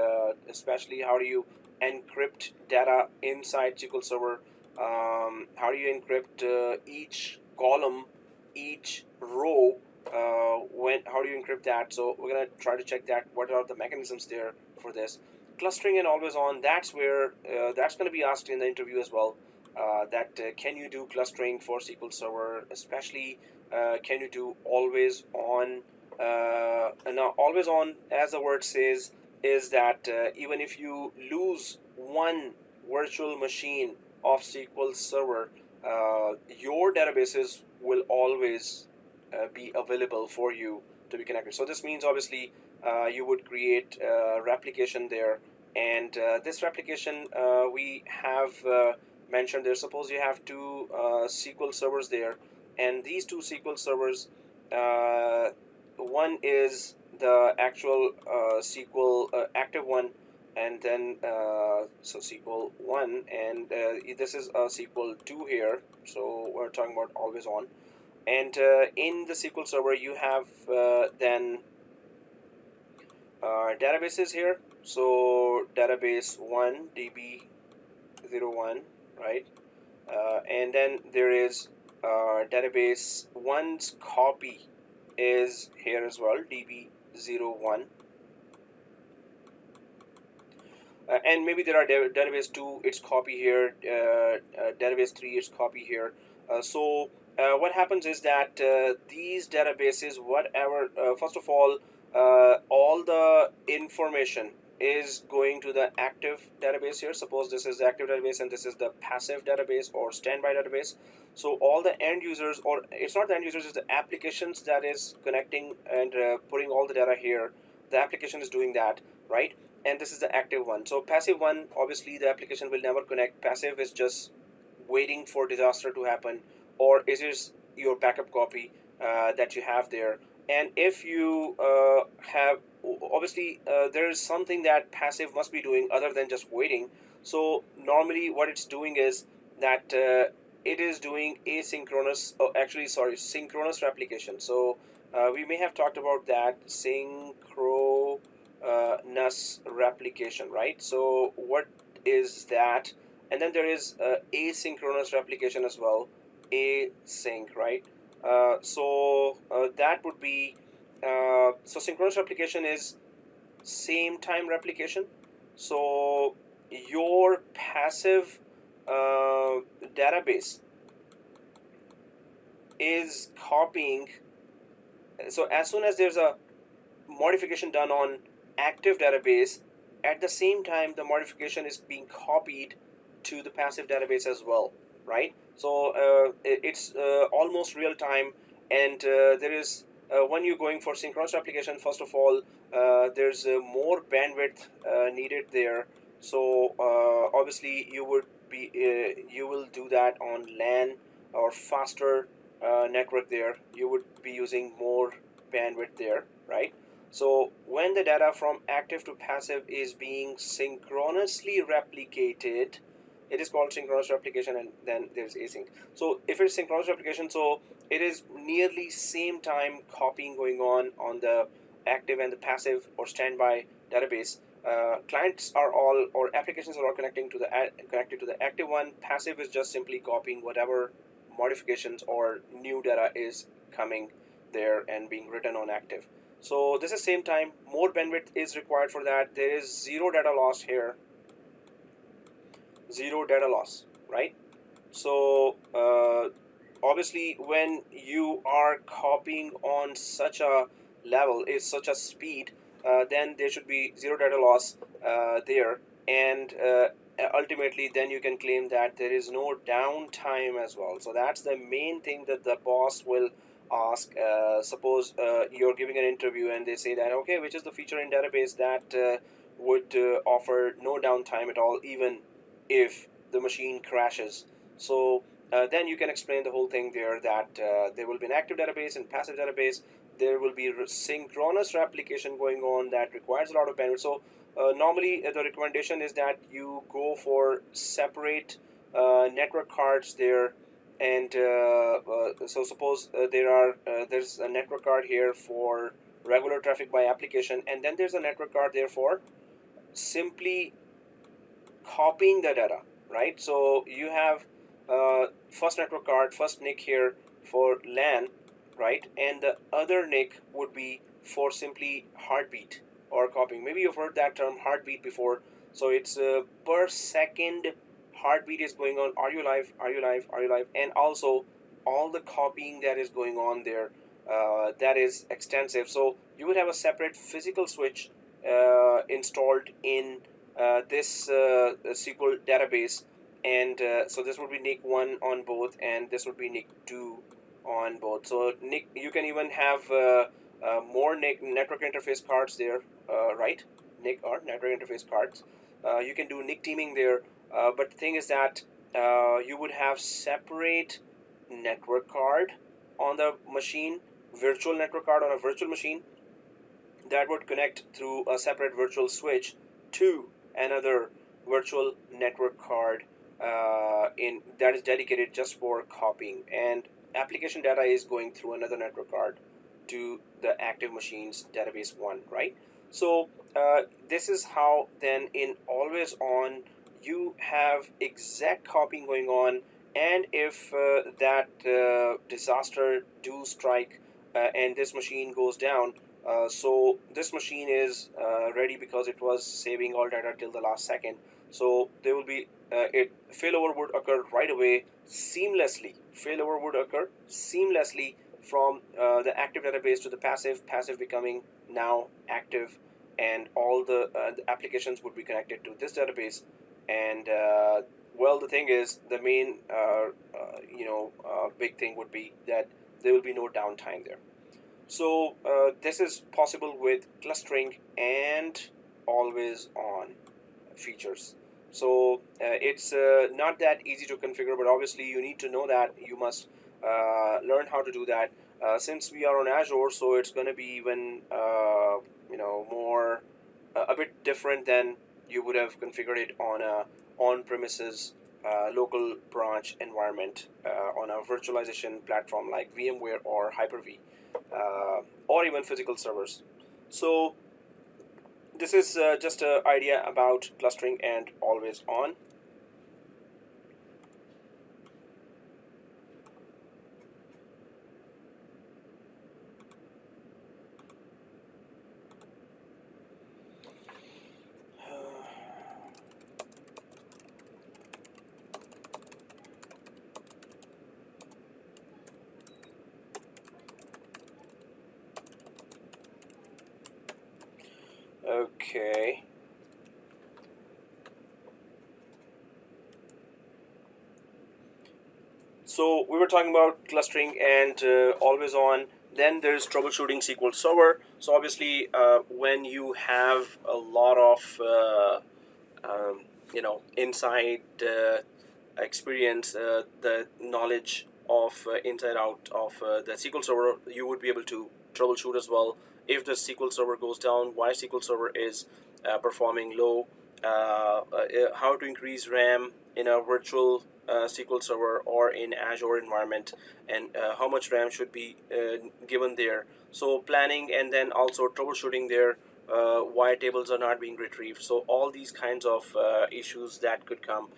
especially how do you encrypt data inside SQL Server. How do you encrypt each column, each row? How do you encrypt that? So we're gonna try to check that. What are the mechanisms there for this? Clustering and always on. That's where that's going to be asked in the interview as well. Can you do clustering for SQL Server? Especially, can you do always on? And now always on, as the word says, is that even if you lose one virtual machine of SQL Server, your databases will always be available for you to be connected. So this means obviously you would create replication there, and this replication we have mentioned there. Suppose you have two SQL servers there, and these two SQL servers, one is the actual SQL active one, and then so SQL 1, and this is a SQL 2 here. So we're talking about always on. And in the SQL Server, you have then databases here. So database 1, DB01, right? And then there is database 1's copy is here as well, DB01. And maybe there are database 2, its copy here, database 3, its copy here. So what happens is that these databases, whatever, first of all, all the information is going to the active database here. Suppose this is the active database and this is the passive database or standby database. So all the end users, or it's not the end users, it's the applications that is connecting and putting all the data here. The application is doing that, right? And this is the active one. So passive one, obviously the application will never connect. Passive is just waiting for disaster to happen, or it is your backup copy that you have there. And if you have, obviously there is something that passive must be doing other than just waiting. So normally what it's doing is that it is doing asynchronous, oh, actually sorry, synchronous replication. So we may have talked about that, synchronous replication, right? So what is that? And then there is asynchronous replication as well, async, right? That would be so synchronous replication is same time replication. So your passive database is copying. So as soon as there's a modification done on active database, at the same time the modification is being copied to the passive database as well, right? So it's almost real time. And there is when you're going for synchronous replication, first of all there's more bandwidth needed there. So obviously you will do that on LAN or faster network there. You would be using more bandwidth there, right? So when the data from active to passive is being synchronously replicated, it is called synchronous replication. And then there's async. So if it's synchronous replication, so it is nearly same time copying going on the active and the passive or standby database. Clients are all, or applications are all connected to the active one. Passive is just simply copying whatever modifications or new data is coming there and being written on active. So this is same time, more bandwidth is required for that. There is zero data loss here, zero data loss, right? So obviously when you are copying on such a level, is such a speed, then there should be zero data loss there. And ultimately then you can claim that there is no downtime as well. So that's the main thing that the boss will ask. Suppose you're giving an interview and they say that, okay, which is the feature in database that would offer no downtime at all, even if the machine crashes. So then you can explain the whole thing there, that there will be an active database and passive database. There will be synchronous replication going on that requires a lot of bandwidth. So normally the recommendation is that you go for separate network cards there. And so suppose there's a network card here for regular traffic by application, and then there's a network card there for simply copying the data, right? So you have first network card, first NIC here for LAN, right? And the other NIC would be for simply heartbeat or copying. Maybe you've heard that term heartbeat before. So it's per second heartbeat is going on. Are you live? Are you live? Are you live? And also all the copying that is going on there, that is extensive. So you would have a separate physical switch installed in this SQL database. And so this would be NIC 1 on both, and this would be NIC 2 on both. So NIC, you can even have more NIC network interface cards there, right? NIC or network interface cards. You can do NIC teaming there, but the thing is that you would have separate network card on the machine, virtual network card on a virtual machine, that would connect through a separate virtual switch to another virtual network card in that is dedicated just for copying, and application data is going through another network card to the active machines database one, right? So this is how then in always on you have exact copying going on. And if that disaster do strike and this machine goes down, so this machine is ready because it was saving all data till the last second. So there will be failover would occur right away seamlessly. Failover would occur seamlessly from the active database to the passive, passive becoming now active, and all the applications would be connected to this database. And well, the thing is, the main big thing would be that there will be no downtime there. So this is possible with clustering and always on features. So it's not that easy to configure, but obviously you need to know that. You must learn how to do that. Since we are on Azure, so it's going to be even more a bit different than you would have configured it on a on-premises local branch environment on a virtualization platform like VMware or Hyper-V, or even physical servers. So this is just an idea about clustering and always on. Okay. So we were talking about clustering and always on. Then there's troubleshooting SQL Server. So obviously, when you have a lot of inside experience, the knowledge of inside out of the SQL Server, you would be able to troubleshoot as well. If the SQL Server goes down, why SQL Server is performing low, how to increase RAM in a virtual SQL Server or in Azure environment, and how much RAM should be given there. So planning and then also troubleshooting there, why tables are not being retrieved. So all these kinds of issues that could come.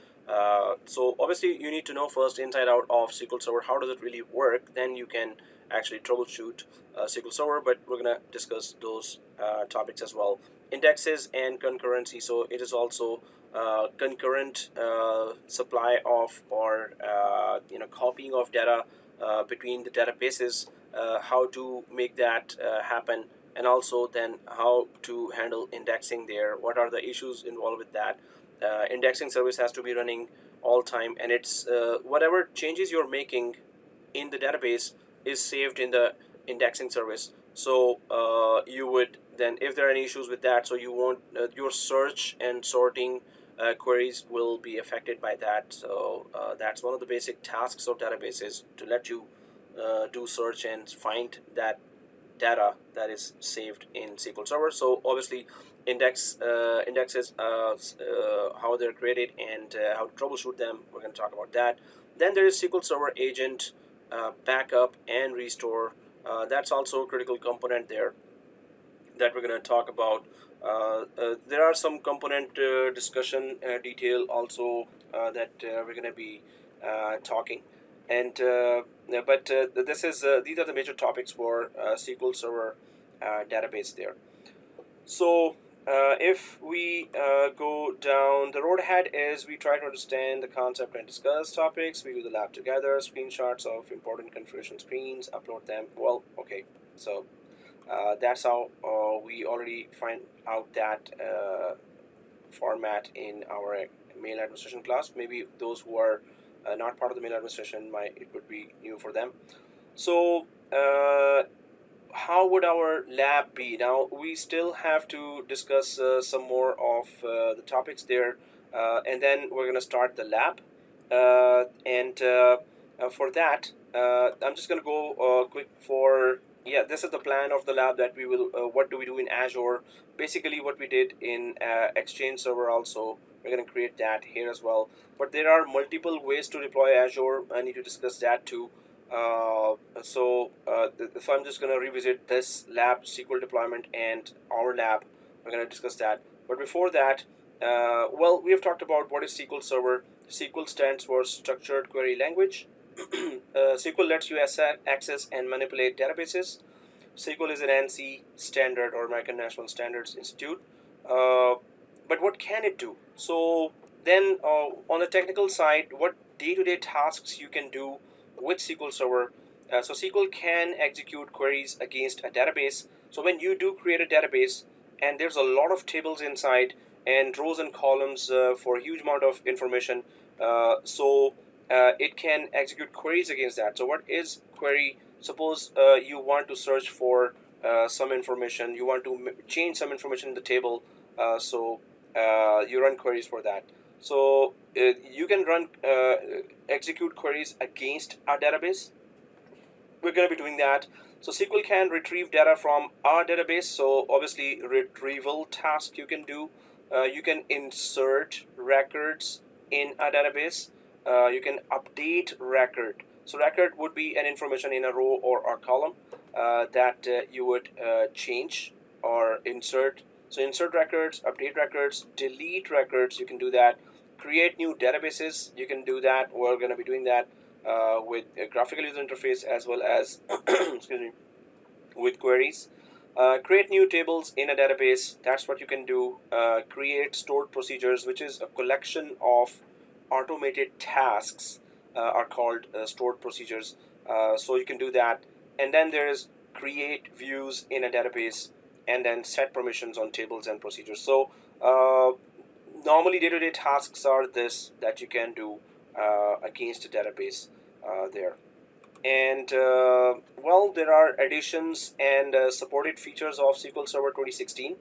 So obviously you need to know first inside out of SQL Server, how does it really work, then you can actually troubleshoot SQL Server, but we're going to discuss those topics as well. Indexes and concurrency. So it is also concurrent supply of or copying of data between the databases, how to make that happen, and also then how to handle indexing there. What are the issues involved with that? Indexing service has to be running all time, and it's whatever changes you're making in the database is saved in the indexing service. So you would then, if there are any issues with that, so you won't your search and sorting queries will be affected by that. So that's one of the basic tasks of databases, to let you do search and find that data that is saved in SQL Server. So obviously indexes, how they're created and how to troubleshoot them, we're going to talk about that. Then there is SQL Server agent, backup and restore. That's also a critical component there that we're going to talk about. There are some component discussion detail also that we're going to be talking, and but this is these are the major topics for SQL Server database there. So if we go down the road ahead, is we try to understand the concept and discuss topics. We do the lab together, screenshots of important configuration screens, upload them. Well, okay, so that's how we already find out that format in our mail administration class. Maybe those who are not part of the mail administration, it would be new for them. So how would our lab be? Now we still have to discuss some more of the topics there, and then we're going to start the lab. And for that, I'm just going to go quick for, yeah, this is the plan of the lab that we will, what do we do in Azure? Basically what we did in Exchange Server also, we're going to create that here as well. But there are multiple ways to deploy Azure. I need to discuss that too. So I'm just going to revisit this lab, SQL deployment, and our lab. We're going to discuss that. But before that, well, we have talked about what is SQL Server. SQL stands for Structured Query Language. SQL lets you access and manipulate databases. SQL is an ANSI standard, or American National Standards Institute. But what can it do? So then on the technical side, what day-to-day tasks you can do with SQL Server. So SQL can execute queries against a database. So when you do create a database and there's a lot of tables inside and rows and columns for a huge amount of information, it can execute queries against that. So what is query? Suppose you want to search for some information, you want to change some information in the table, you run queries for that. So you can run execute queries against our database. We're going to be doing that. So SQL can retrieve data from our database. So obviously retrieval task you can do. You can insert records in a database. You can update record. So record would be an information in a row or a column that you would change or insert. So insert records, update records, delete records, you can do that. Create new databases, you can do that. We're going to be doing that with a graphical user interface as well as excuse me, with queries. Create new tables in a database, that's what you can do. Create stored procedures, which is a collection of automated tasks are called stored procedures. So you can do that. And then there is create views in a database, and then set permissions on tables and procedures. So normally day-to-day tasks are this that you can do against a database there. And well, there are additions and supported features of SQL Server 2016.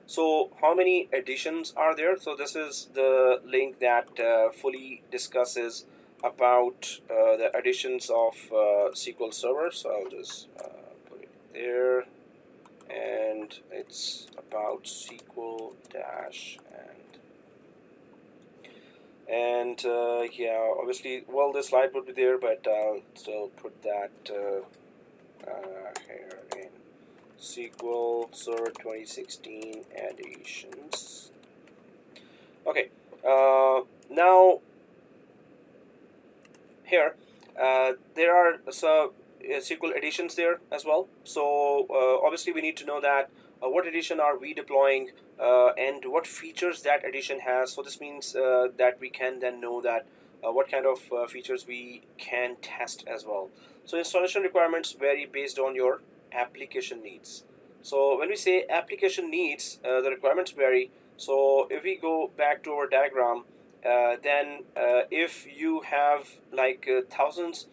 So how many additions are there? So this is the link that fully discusses about the additions of SQL Server. So I'll just put it there, and it's about SQL dash and yeah, obviously, well, the slide would be there, but I'll still put that here in SQL Server 2016 additions. Okay, now here there are some SQL additions there as well. So obviously we need to know that what addition are we deploying and what features that addition has. So this means that we can then know that what kind of features we can test as well. So installation requirements vary based on your application needs. So when we say application needs, the requirements vary. So if we go back to our diagram, then if you have like thousands,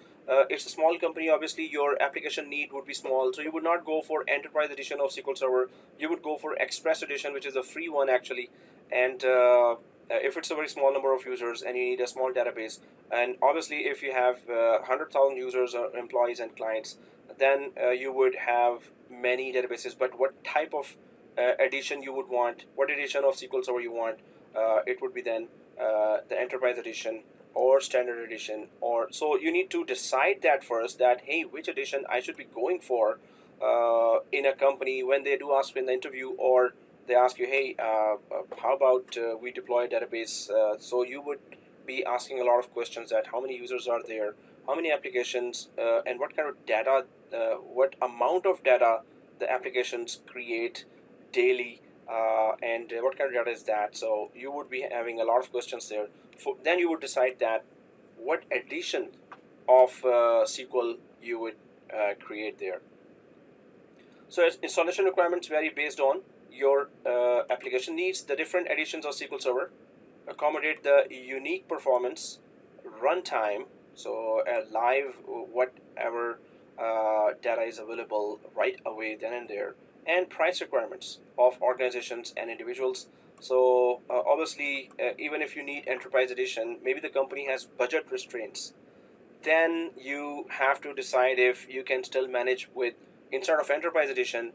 it's a small company, obviously your application need would be small, so you would not go for enterprise edition of SQL Server. You would go for express edition, which is a free one actually. And if it's a very small number of users and you need a small database, and obviously if you have 100,000 users or employees and clients, then you would have many databases. But what type of edition you would want, what edition of SQL Server you want, it would be then the enterprise edition or standard edition. Or so you need to decide that first, that hey, which edition I should be going for in a company when they do ask in the interview, or they ask you, hey, how about we deploy a database. So you would be asking a lot of questions, that how many users are there, how many applications, and what kind of data, what amount of data the applications create daily, and what kind of data is that. So you would be having a lot of questions there. Then you would decide that what edition of SQL you would create there. So installation requirements vary based on your application needs. The different editions of SQL Server accommodate the unique performance, runtime, so live, whatever data is available right away then and there, and price requirements of organizations and individuals. So obviously, even if you need enterprise edition, maybe the company has budget restraints, then you have to decide if you can still manage with, instead of enterprise edition,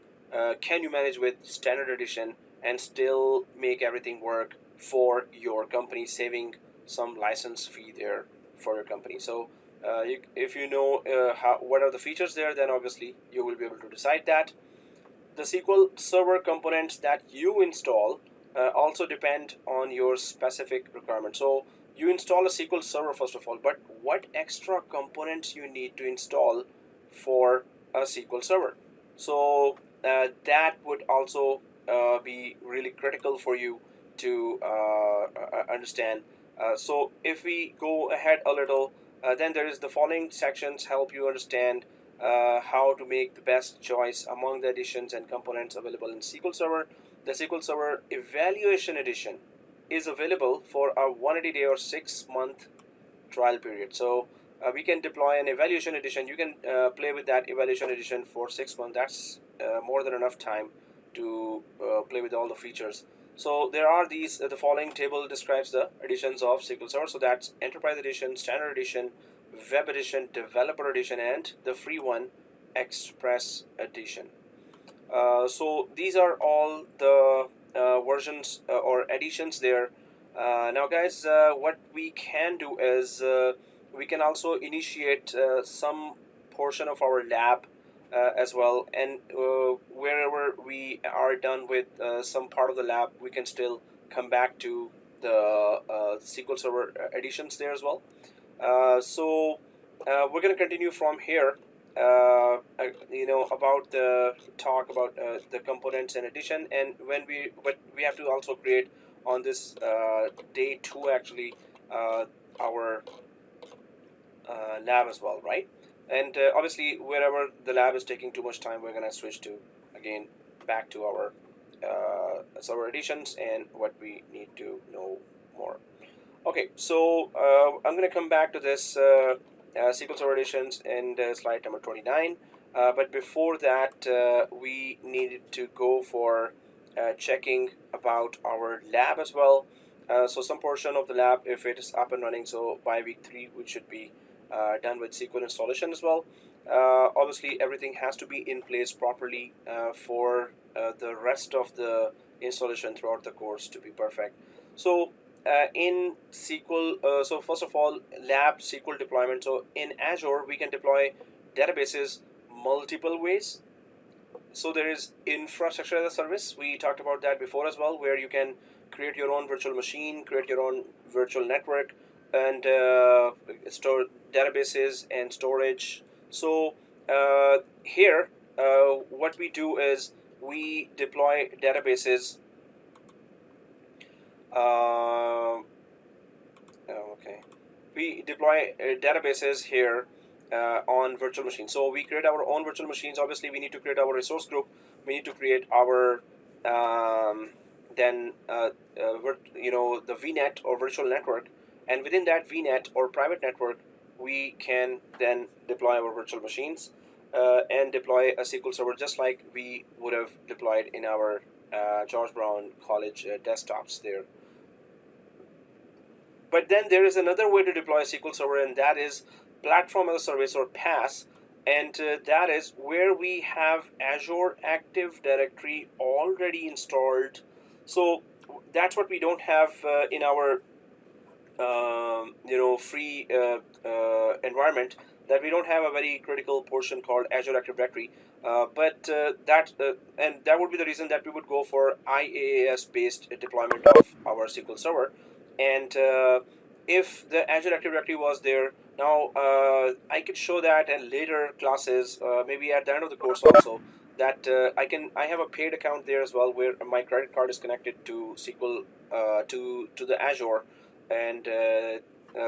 can you manage with standard edition and still make everything work for your company, saving some license fee there for your company. So if you know what are the features there, then obviously you will be able to decide that. The SQL Server components that you install also depend on your specific requirement. So you install a SQL Server first of all, but what extra components you need to install for a SQL Server? So that would also be really critical for you to understand. So if we go ahead a little, then there is the following sections help you understand how to make the best choice among the editions and components available in SQL Server. The SQL Server Evaluation Edition is available for a 180-day or 6-month trial period. So we can deploy an evaluation edition. You can play with that evaluation edition for 6 months. That's more than enough time to play with all the features. So there are these, the following table describes the editions of SQL Server. So that's Enterprise Edition, Standard Edition, Web Edition, Developer Edition, and the free one, Express Edition. So these are all the versions or editions there. Now guys, what we can do is we can also initiate some portion of our lab as well, and wherever we are done with some part of the lab, we can still come back to the SQL Server editions there as well. So we're going to continue from here. About the talk about the components and addition, and but we have to also create on this day 2 actually our lab as well, right? And obviously wherever the lab is taking too much time, we're gonna switch to again back to our server editions and what we need to know more. Okay, so I'm going to come back to this SQL Server Editions in slide number 29. But before that, we needed to go for checking about our lab as well. So some portion of the lab, if it is up and running, so by week 3, we should be done with SQL installation as well. Obviously, everything has to be in place properly for the rest of the installation throughout the course to be perfect. So in SQL, so first of all, lab SQL deployment. So in Azure, we can deploy databases multiple ways. So there is infrastructure as a service. We talked about that before as well, where you can create your own virtual machine, create your own virtual network, and store databases and storage. So here, what we do is we deploy databases. Okay, we deploy databases here on virtual machines. So we create our own virtual machines. Obviously, we need to create our resource group. We need to create our the VNet or virtual network, and within that VNet or private network, we can then deploy our virtual machines and deploy a SQL Server just like we would have deployed in our George Brown College desktops there. But then there is another way to deploy a SQL Server, and that is Platform as a Service or PaaS, and that is where we have Azure Active Directory already installed. So that's what we don't have in our free environment, that we don't have a very critical portion called Azure Active Directory. And that would be the reason that we would go for IaaS based deployment of our SQL Server. And if the Azure Active Directory was there, now I could show that in later classes, maybe at the end of the course also, that I have a paid account there as well, where my credit card is connected to SQL to the Azure, and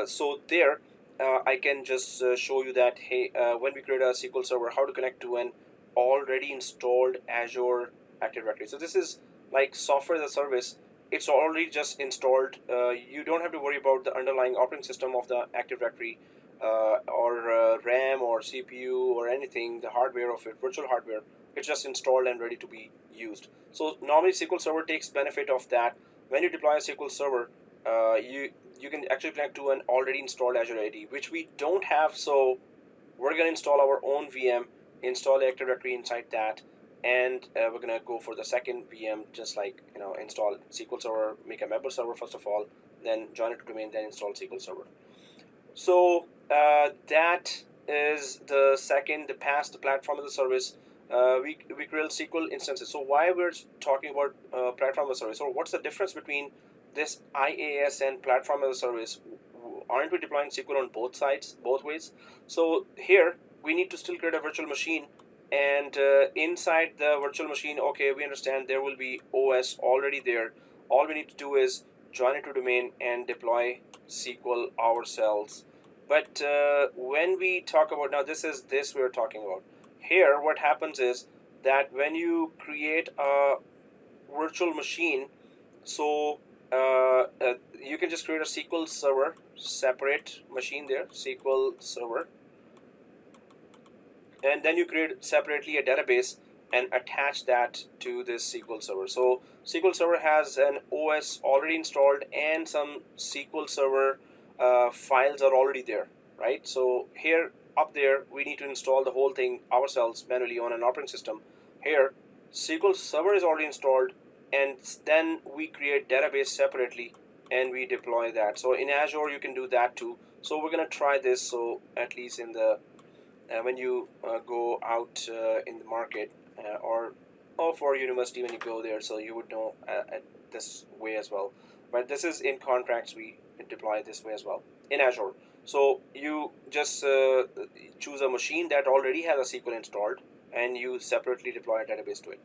so there I can just show you that, hey, when we create a SQL Server, how to connect to an already installed Azure Active Directory. So this is like software as a service. It's already just installed. You don't have to worry about the underlying operating system of the Active Directory or RAM or CPU or anything, the hardware of it, virtual hardware. It's just installed and ready to be used. So normally SQL Server takes benefit of that. When you deploy a SQL Server, you can actually connect to an already installed Azure AD, which we don't have. So we're going to install our own VM, install the Active Directory inside that, and we're going to go for the second VM, just like, install SQL Server, make a member server first of all, then join it to domain, then install SQL Server. So that is the second, the PaaS, the platform as a service. We create SQL instances. So why we're talking about platform as a service, or what's the difference between this IaaS and platform as a service? Aren't we deploying SQL on both sides, both ways? So here we need to still create a virtual machine, and inside the virtual machine, okay, we understand there will be OS already there. All we need to do is join it to domain and deploy SQL ourselves. But when we talk about, now this is this we're talking about here, what happens is that when you create a virtual machine, so you can just create a SQL server, separate machine there, SQL server, and then you create separately a database and attach that to this SQL server. So SQL server has an OS already installed and some SQL server files are already there, right? So here up there we need to install the whole thing ourselves manually on an operating system. Here SQL server is already installed, and then we create database separately and we deploy that. So in Azure you can do that too. So we're gonna try this. So at least in the when you go out in the market or for university when you go there, so you would know this way as well. But this is in contracts, we deploy this way as well in Azure. So you just choose a machine that already has a SQL installed and you separately deploy a database to it.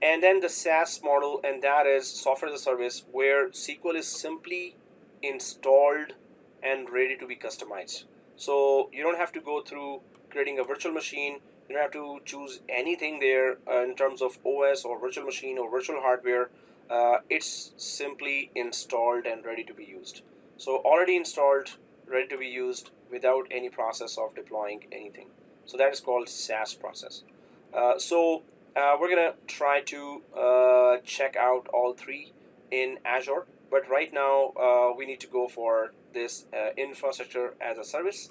And then the SaaS model, and that is software as a service, where SQL is simply installed and ready to be customized. So you don't have to go through creating a virtual machine. You don't have to choose anything there in terms of OS or virtual machine or virtual hardware. It's simply installed and ready to be used. So already installed, ready to be used without any process of deploying anything. So that is called SaaS process. We're gonna try to check out all three in Azure, but right now we need to go for this infrastructure as a service.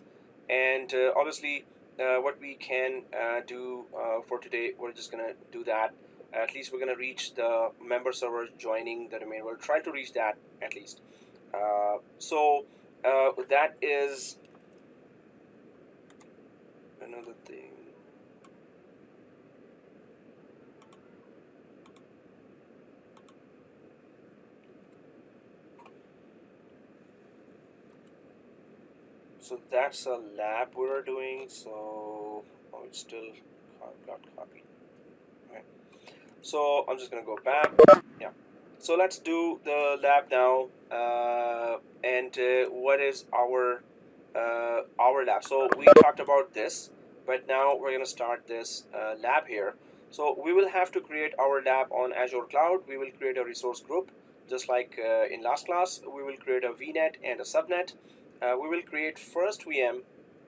And obviously what we can do for today, we're just gonna do that. At least we're gonna reach the member server joining the domain. We'll try to reach that at least. That is another thing. So that's a lab we're doing. So it still got copied. Right. So I'm just gonna go back. Yeah. So let's do the lab now. And what is our lab? So we talked about this, but now we're gonna start this lab here. So we will have to create our lab on Azure Cloud. We will create a resource group, just like in last class. We will create a VNet and a subnet. We will create first VM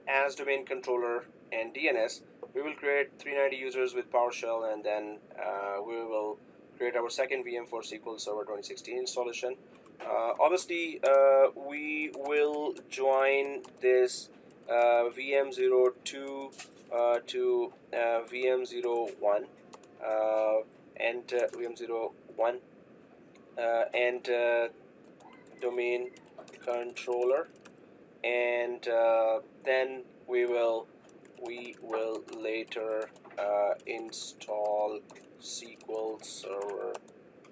as domain controller and DNS. We will create 390 users with PowerShell, and then we will create our second VM for SQL Server 2016 installation. Obviously, we will join this VM02 to VM01 and VM01 and domain controller, and then we will later install SQL Server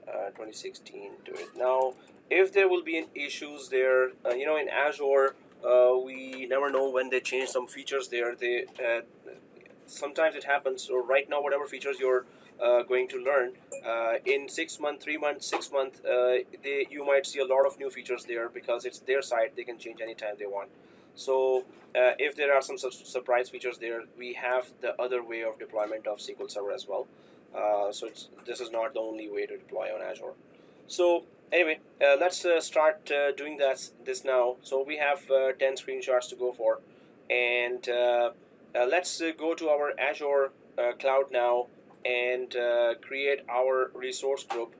2016 to it. Now, if there will be an issues there, in Azure, we never know when they change some features there. They sometimes it happens. So right now, whatever features you're going to learn in 6 months, 3 months, 6 months, you might see a lot of new features there because it's their site. They can change anytime they want. So if there are some surprise features there, we have the other way of deployment of SQL Server as well. This is not the only way to deploy on Azure. So anyway, let's start doing this now. So we have 10 screenshots to go for, and let's go to our Azure cloud now and create our resource group.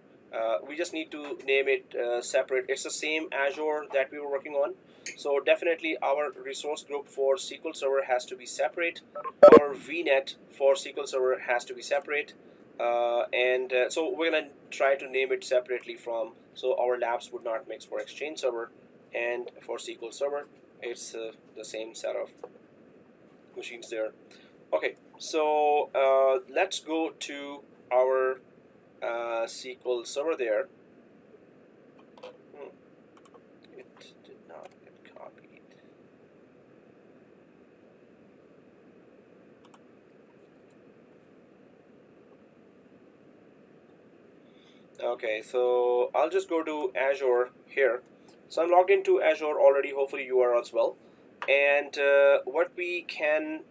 We just need to name it separate. It's the same Azure that we were working on. So definitely our resource group for SQL Server has to be separate. Our VNet for SQL Server has to be separate. So we're going to try to name it separately from, so our labs would not mix for Exchange Server and for SQL Server. It's the same set of machines there. Okay, so let's go to our SQL Server there. It did not get copied. Okay, so I'll just go to Azure here. So I'm logged into Azure already. Hopefully you are as well. And what we can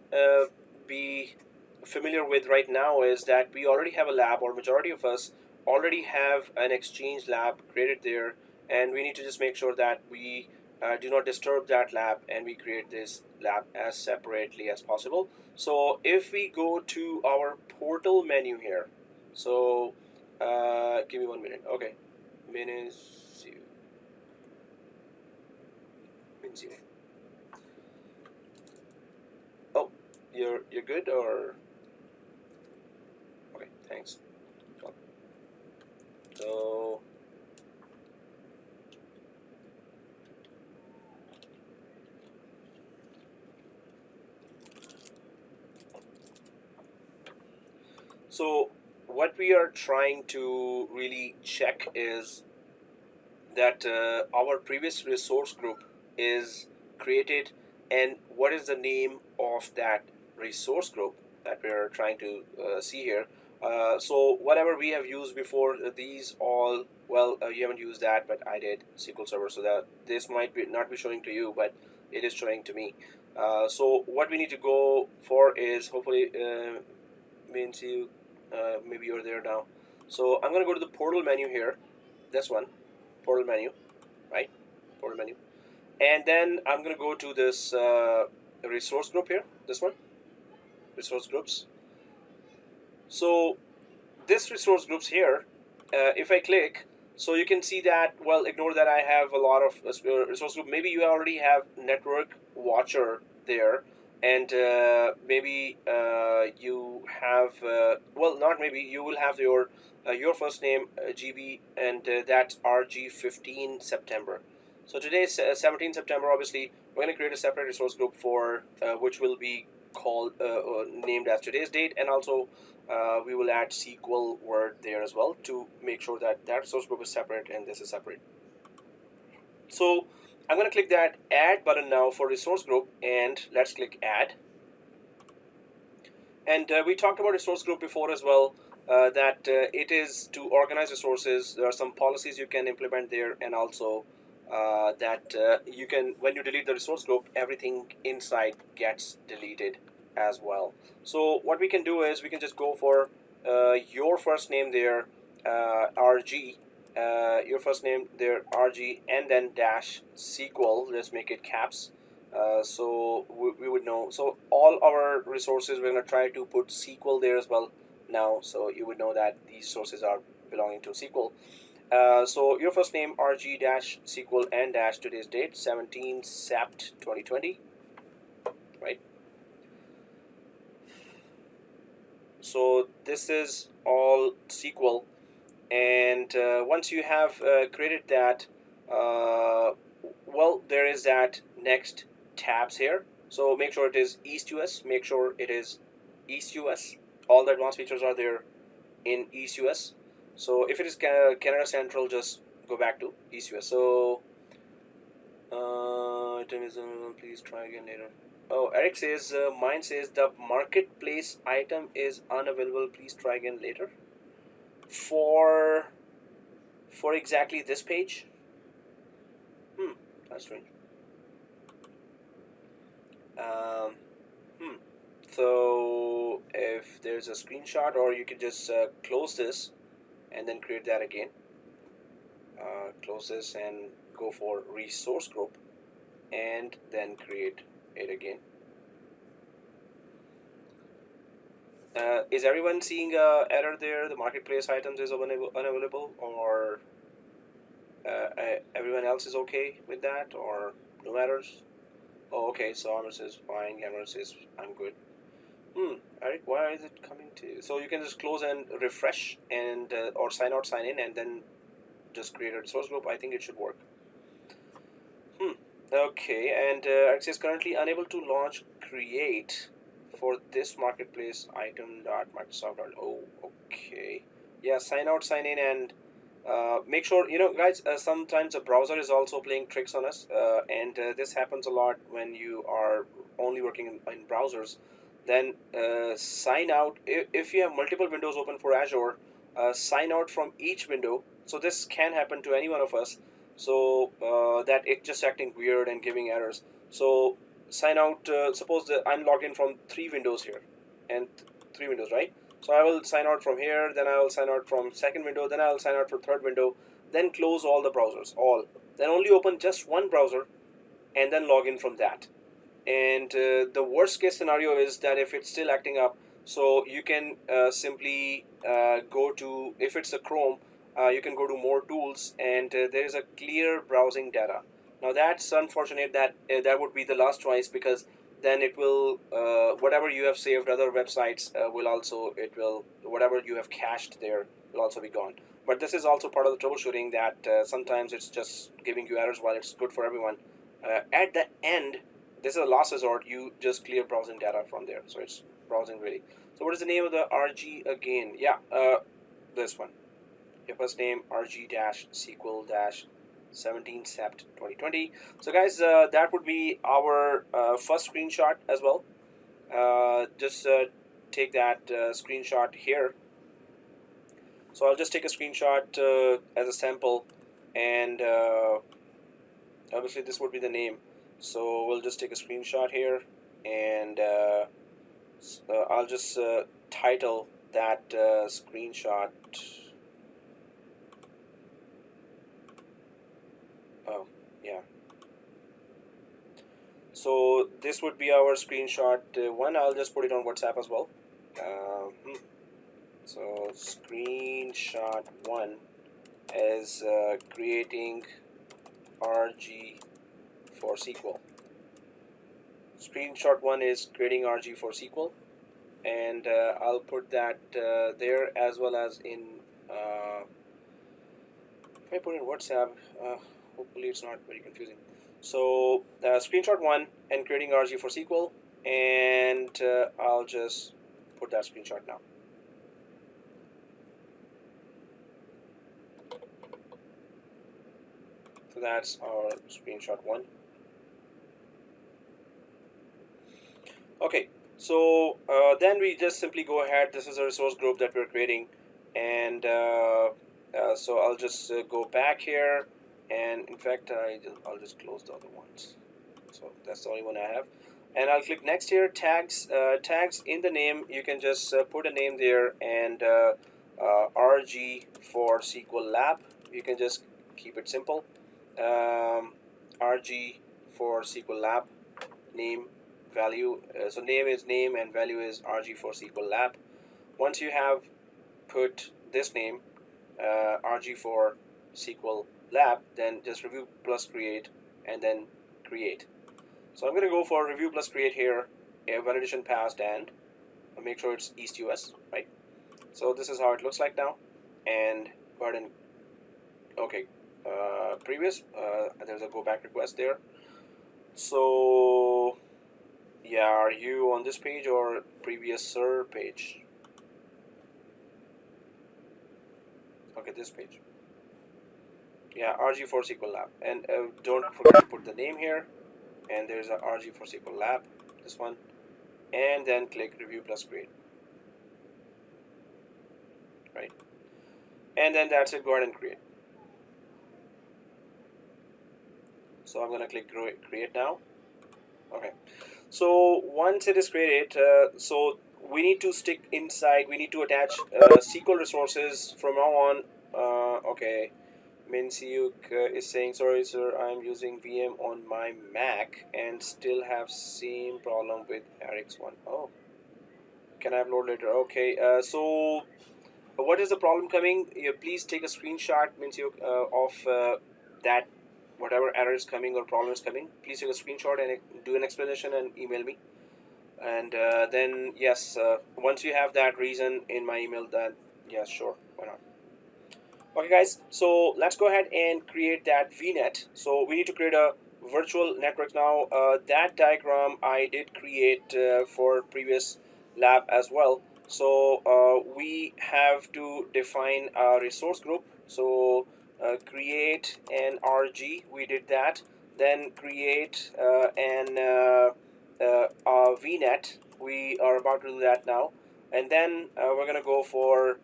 be familiar with right now is that we already have a lab, or majority of us already have an Exchange lab created there, and we need to just make sure that we do not disturb that lab, and we create this lab as separately as possible. So if we go to our portal menu here, so give me 1 minute. Okay, minutes, oh, you're good, or okay, thanks. So so what we are trying to really check is that our previous resource group is created, and what is the name of that resource group that we are trying to see here. So whatever we have used before, these all, well, you haven't used that, but I did SQL Server, so that this might be not be showing to you, but it is showing to me. So what we need to go for is, hopefully means you maybe you're there now. So I'm going to go to the portal menu here, this one, portal menu, right? Portal menu. And then I'm going to go to this resource group here, this one, resource groups. So this resource groups here, if I click, so you can see that, well, ignore that I have a lot of resource group. Maybe you already have network watcher there, and maybe you have, well, not maybe, you will have your first name GB, and that's RG15 September. So today is 17 September. Obviously, we're going to create a separate resource group for which will be called named as today's date, and also we will add SQL word there as well to make sure that that resource group is separate and this is separate. So I'm going to click that add button now for resource group, and let's click add. And we talked about resource group before as well, that it is to organize resources. There are some policies you can implement there, and also that you can, when you delete the resource group, everything inside gets deleted as well. So what we can do is we can just go for your first name there, RG, your first name there, RG, and then dash SQL. Let's make it caps. So we would know. So all our resources, we're going to try to put SQL there as well now, so you would know that these sources are belonging to SQL. So your first name, RG dash SQL and dash today's date, 17Sept2020, right? So this is all SQL, and once you have created that, well, there is that next tabs here. So make sure it is East US, make sure it is East US. All the advanced features are there in East US. So if it is Canada Central, just go back to East US. So item is please try again later. Oh, Eric says mine says the marketplace item is unavailable, please try again later. For exactly this page. That's strange. So if there's a screenshot, or you can just close this and then create that again. Close this and go for resource group, and then create it again. Is everyone seeing a error there? The marketplace items is unavailable, or everyone else is okay with that, or no errors? Oh, okay. So Amir says fine. Amir says I'm good. Eric, why is it coming to? So you can just close and refresh, and or sign out, sign in, and then just create a resource group. I think it should work. Okay, and Eric says currently unable to launch create for this marketplace item dot Microsoft. Oh, okay. Yeah, sign out, sign in, and make sure, guys, sometimes the browser is also playing tricks on us, and this happens a lot when you are only working in browsers. Then sign out. If you have multiple windows open for Azure, sign out from each window. So this can happen to any one of us, so that it's just acting weird and giving errors. So sign out. Suppose that I'm logged in from 3 windows here, and 3 windows, right? So I will sign out from here, then I will sign out from second window, then I will sign out from third window, then close all the browsers, all. Then only open just one browser, and then log in from that. And the worst case scenario is that if it's still acting up, so you can simply go to, if it's a Chrome, you can go to more tools, and there is a clear browsing data. Now that's unfortunate that that would be the last choice, because then it will whatever you have saved other websites will also, it will, whatever you have cached there will also be gone. But this is also part of the troubleshooting, that sometimes it's just giving you errors while it's good for everyone. At the end, this is a last resort, you just clear browsing data from there, so it's browsing really. So what is the name of the RG again? Yeah, this one. Your first name, RG-SQL 17Sept2020. So guys, that would be our first screenshot as well. Just take that screenshot here. So I'll just take a screenshot as a sample, and obviously this would be the name. So we'll just take a screenshot here, and I'll just title that screenshot. Oh, yeah. So this would be our screenshot one. I'll just put it on WhatsApp as well. So screenshot one is creating RG for SQL. Screenshot one is creating RG for SQL, and I'll put that there, as well as in if I put in WhatsApp, hopefully it's not very confusing. So screenshot one and creating RG for SQL, and I'll just put that screenshot now. So that's our screenshot one. Okay, so then we just simply go ahead. This is a resource group that we're creating, and so I'll just go back here, and in fact I'll just close the other ones. So that's the only one I have, and I'll click next here. Tags, tags in the name, you can just put a name there, and RG for SQL Lab. You can just keep it simple. RG for SQL Lab, name, value. So name is name and value is RG for SQL Lab. Once you have put this name, RG for SQL Lab, then just review plus create, and then create. So I'm going to go for review plus create here, validation passed, and make sure it's East US, right? So this is how it looks like now, and go ahead and okay, previous, there's a go back request there. So yeah, are you on this page or previous sir page? Okay, this page. Yeah, RG for SQL Lab, and don't forget to put the name here, and there's a RG for SQL Lab, this one, and then click review plus create, right? And then that's it, go ahead and create. So I'm going to click create now. Okay, so once it is created, so we need to stick inside, we need to attach SQL resources from now on. Okay, Minsiuk is saying, sorry sir, I'm using VM on my Mac and still have same problem with Eric's one. Oh, can I upload later? Okay, so what is the problem coming? Please take a screenshot, Minsiuk, of that, whatever error is coming or problem is coming. Please take a screenshot and do an explanation and email me. And then yes, once you have that reason in my email, then yes, sure, why not. Okay guys, so let's go ahead and create that VNet. So we need to create a virtual network now. That diagram I did create for previous lab as well. So we have to define a resource group. So create an RG, we did that. Then create a VNet, we are about to do that now. And then we're gonna go for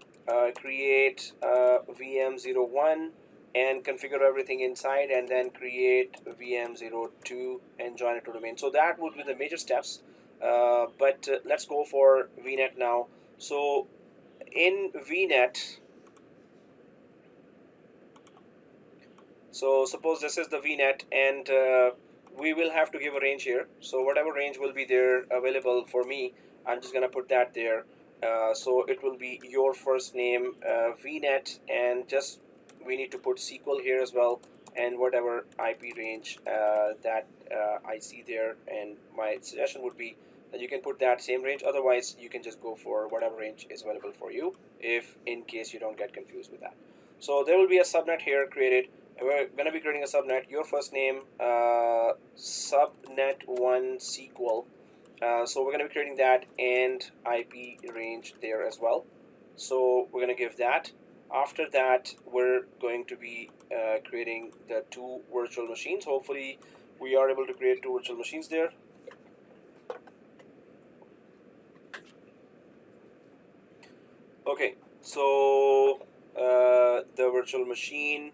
create VM01 and configure everything inside, and then create VM02 and join it to domain. So that would be the major steps. But let's go for VNet now. So in VNet, so suppose this is the VNet, and we will have to give a range here. So whatever range will be there available for me, I'm just gonna put that there. So it will be your first name, VNet, and just we need to put SQL here as well, and whatever IP range that I see there. And my suggestion would be that you can put that same range. Otherwise, you can just go for whatever range is available for you, if in case you don't get confused with that. So there will be a subnet here created. We're going to be creating a subnet. Your first name, subnet1 SQL. So we're going to be creating that, and IP range there as well. So we're going to give that. After that, we're going to be creating the 2 virtual machines. Hopefully we are able to create 2 virtual machines there. Okay, so the virtual machine,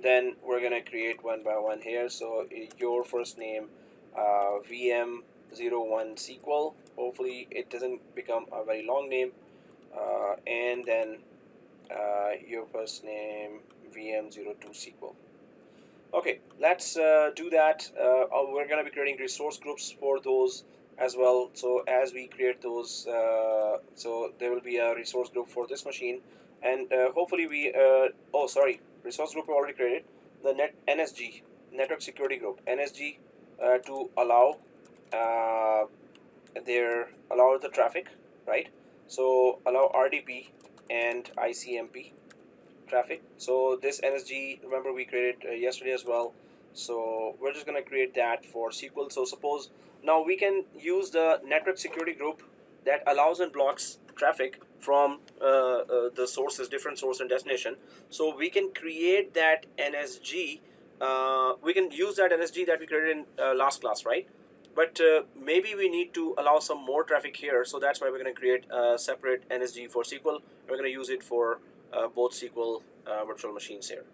then we're gonna create one by one here. So your first name, VM01 SQL. Hopefully it doesn't become a very long name. And then your first name, VM02 SQL. Okay, let's do that. We're going to be creating resource groups for those as well. So as we create those, so there will be a resource group for this machine, and hopefully we oh sorry, resource group we already created. The NSG, network security group, NSG, to allow allow the traffic, right? So allow RDP and Icmp traffic. So this NSG, remember we created yesterday as well. So we're just going to create that for SQL. So suppose now we can use the network security group that allows and blocks traffic from the sources, different source and destination. So we can create that NSG. We can use that NSG that we created in last class, right? But maybe we need to allow some more traffic here. So that's why we're going to create a separate NSG for SQL. We're going to use it for both SQL virtual machines here.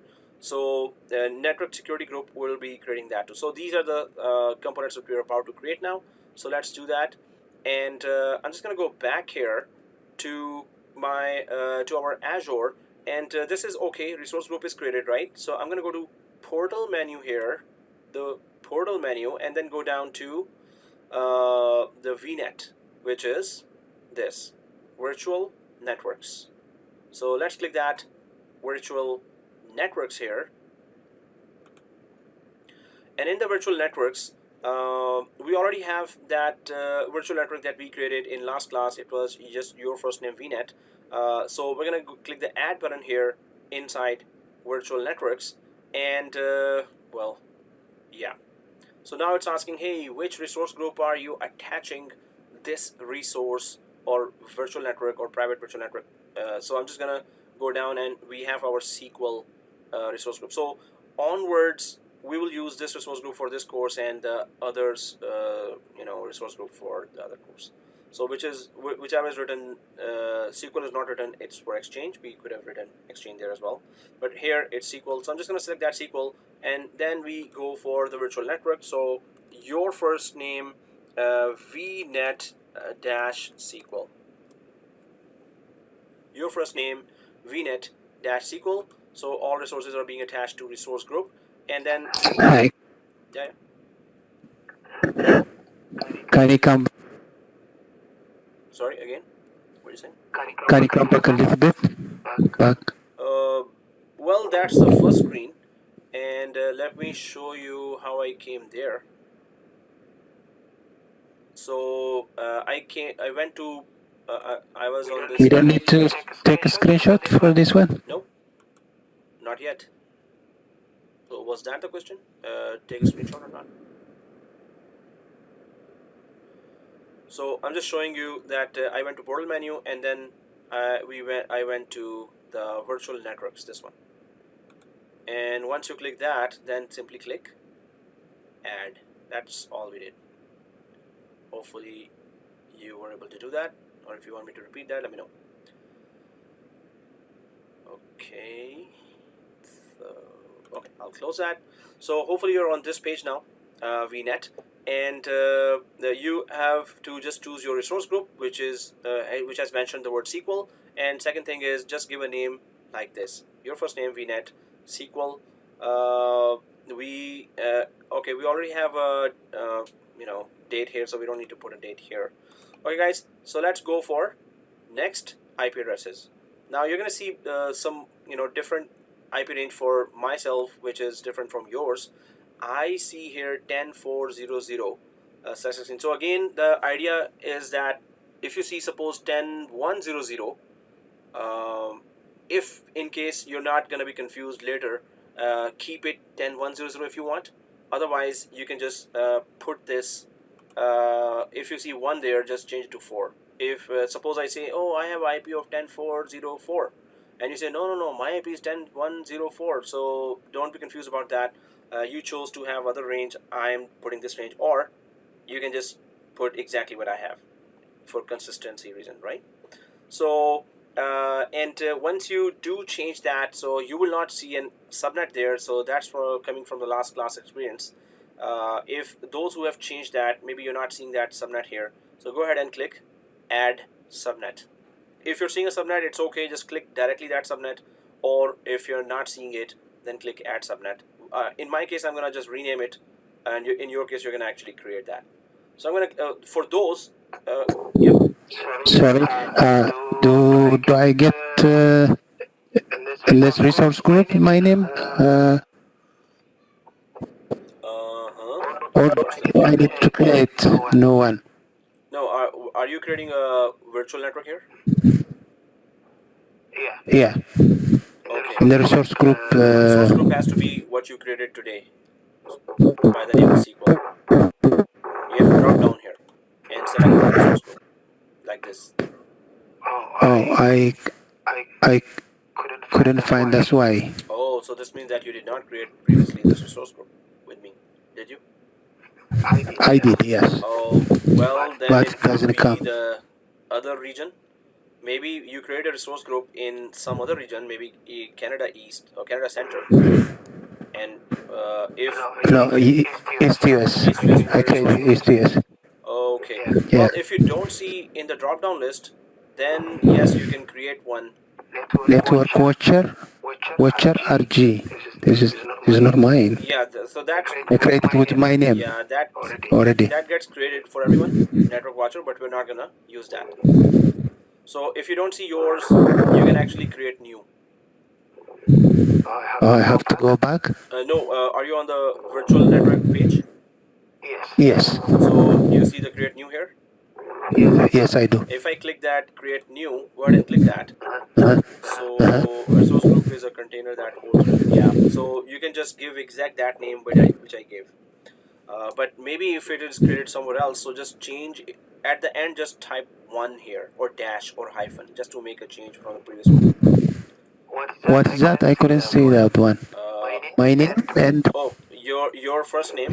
So the network security group will be creating that too. So these are the components that we're about to create now. So let's do that. And I'm just going to go back here to my to our Azure. And this is okay. Resource group is created, right? So I'm going to go to portal menu here, the portal menu, and then go down to the VNet, which is this virtual networks. So let's click that virtual networks here. And in the virtual networks, we already have that virtual network that we created in last class. It was just your first name VNet. So we're going to click the add button here inside virtual networks. And well, yeah. So now it's asking, hey, which resource group are you attaching this resource or virtual network or private virtual network? So I'm just going to go down, and we have our SQL resource group. So onwards, we will use this resource group for this course, and the others, resource group for the other course. So whichever is written, SQL is not written, it's for Exchange. We could have written Exchange there as well. But here it's SQL. So I'm just going to select that SQL, and then we go for the virtual network. So your first name, VNet dash SQL. Your first name, VNet dash SQL. So all resources are being attached to resource group. And then Hi. Yeah. Can you come? Sorry, again. What are you saying? Can you come back a little bit? Back. Well, that's the first screen, and let me show you how I came there. So I went to. I was on this. We don't need to take a screenshot for this one. Nope, not yet. So was that the question? Take a screenshot or not? So I'm just showing you that I went to portal menu, and then I went to the virtual networks, this one. And once you click that, then simply click add. That's all we did. Hopefully you were able to do that, or if you want me to repeat that, let me know. Okay, so Okay, I'll close that. So hopefully you're on this page now, VNet, and you have to just choose your resource group, which has mentioned the word SQL. And second thing is just give a name like this. Your first name VNet SQL. Okay, we already have a date here, so we don't need to put a date here. Okay, guys. So let's go for next IP addresses. Now you're gonna see some different IP range for myself, which is different from yours. I see here 10400 /16. So again, the idea is that if you see suppose 10100, if in case you're not gonna be confused later, keep it 10100 if you want. Otherwise, you can just put this. If you see 1 there, just change it to 4. If suppose I say, oh, I have IP of 10404, and you say, no, my IP is 10104, so don't be confused about that. You chose to have other range, I am putting this range, or you can just put exactly what I have for consistency reason, right? So once you do change that, so you will not see a subnet there. So that's coming from the last class experience. If those who have changed that, maybe you're not seeing that subnet here, so go ahead and click add subnet. If you're seeing a subnet, it's okay, just click directly that subnet, or if you're not seeing it, then click add subnet. In my case, I'm gonna just rename it, and in your case, you're gonna actually create that. So I'm gonna for those yep. Sorry, do I get in this resource group my name? Or do I need to create new one? No, are you creating a virtual network here? Yeah. Okay. In the resource group. Resource group has to be what you created today by the name of SQL. You have to drop down here and select the resource group like this. Oh, I couldn't find, that's why. Oh, so this means that you did not create previously this resource group with me, did you? I did, yes. Oh, well, then But it it could doesn't be come. the other region. Maybe you create a resource group in some other region, maybe Canada East or Canada Center. And if No, East US. East US I create a resource created group. East US. Okay. Yeah. Well, if you don't see in the drop down list, then yes, you can create one. Network Watcher RG. This is not mine. Yeah, so that I created with my name. yeah, that already. that gets created for everyone, Network Watcher, but we're not gonna use that. So if you don't see yours, you can actually create new. I have to go back? No, are you on the virtual network page? Yes. So you see the create new here? Yes, I do. If I click that create new, go ahead and click that. So resource group is a container that holds, yeah. So you can just give exact that name which I gave. But maybe if it is created somewhere else, so just change at the end, just type 1 here or dash or hyphen just to make a change from the previous one. What is that? I couldn't see that one. My name and oh, your first name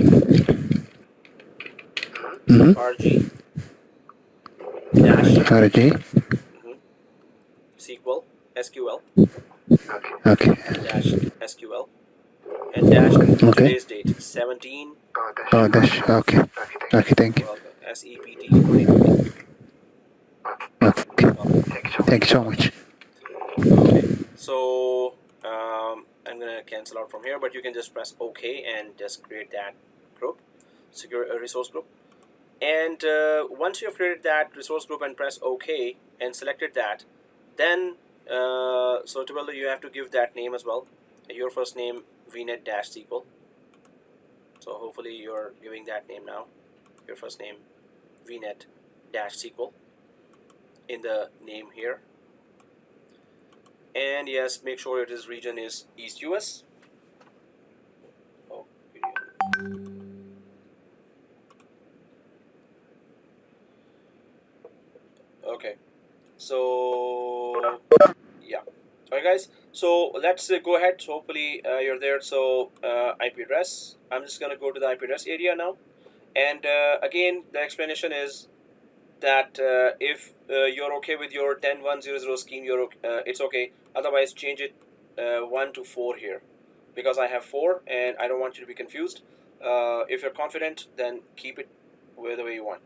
mm-hmm. RG dash RG. SQL SQL Okay. dash SQL and dash today's date 17. Oh, dash. Okay. Okay, thank you. SEPT 2020. Okay. Thank you so much. Okay, so I'm gonna cancel out from here, but you can just press OK and just create that group, secure a resource group. And once you've created that resource group and press OK and selected that, then so Tibelda, you have to give that name as well. Your first name vnet-SQL. So hopefully you're giving that name now. Your first name vnet-SQL in the name here. And yes, make sure this region is East US. Oh, okay, so yeah. Alright guys, so let's go ahead. So hopefully you're there. So IP address, I'm just gonna go to the IP address area now. And again, the explanation is that if you're okay with your 10100 scheme, it's okay. Otherwise, change it 1 to 4 here. because I have 4 and I don't want you to be confused. If you're confident, then keep it the way you want.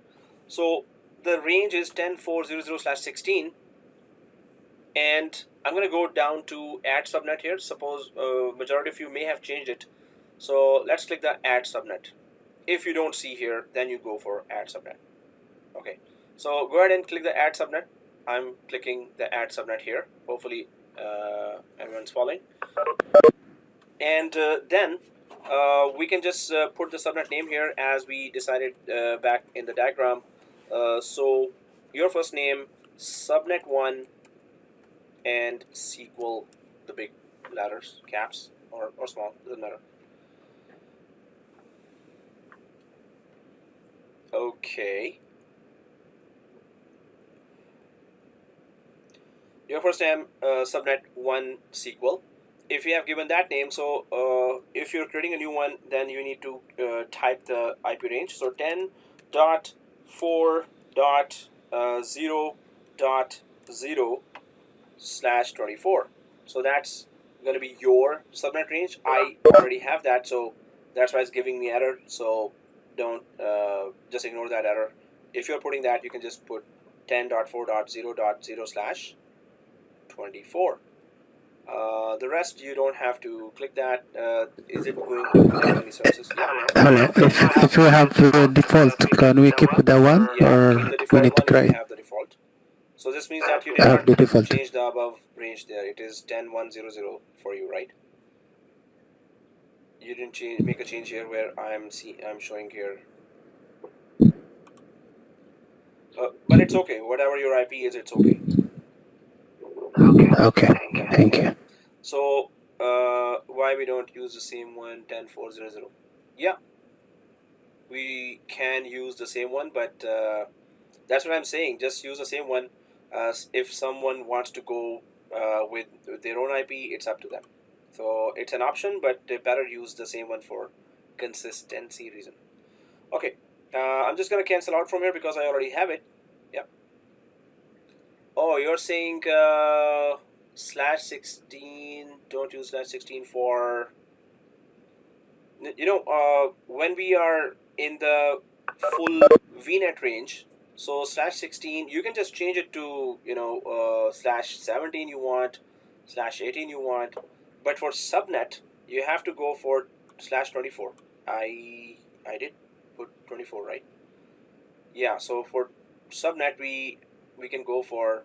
So the range is 10400/16, and I'm going to go down to add subnet here. Suppose majority of you may have changed it. So let's click the add subnet. If you don't see here, then you go for add subnet. Okay, so go ahead and click the add subnet. I'm clicking the add subnet here. Hopefully everyone's following. And then we can just put the subnet name here as we decided back in the diagram. So your first name, subnet1, and SQL, the big letters, caps or small, doesn't matter. Okay. Your first name, subnet1 SQL. If you have given that name, so if you're creating a new one, then you need to type the IP range. So 10.0.0/24. So that's going to be your subnet range. I already have that, so that's why it's giving me error. So don't just ignore that error. If you're putting that, you can just put 10.4.0.0/24. The rest you don't have to click that. Is it going to connect any services? Yeah. Hello. If we have the default, can we keep the one, Yeah, or keep the we default need to one if you create? have the default. So this means that you did Have not the default. change the above range there. It is 10.100 for you, right? You didn't make a change here where I'm showing here. But it's okay. Whatever your IP is, it's okay. Okay. Thank you. So why we don't use the same one, 10.4.0.0? Yeah, we can use the same one, but that's what I'm saying. Just use the same one. If someone wants to go with their own IP, it's up to them. So it's an option, but they better use the same one for consistency reason. Okay, I'm just gonna cancel out from here because I already have it. Yeah. Oh, you're saying /16. Don't use /16 for. When we are in the full VNet range, so /16, you can just change it to /17 you want, /18 you want, but for subnet you have to go for /24. I did put 24, right? Yeah, so for subnet we can go for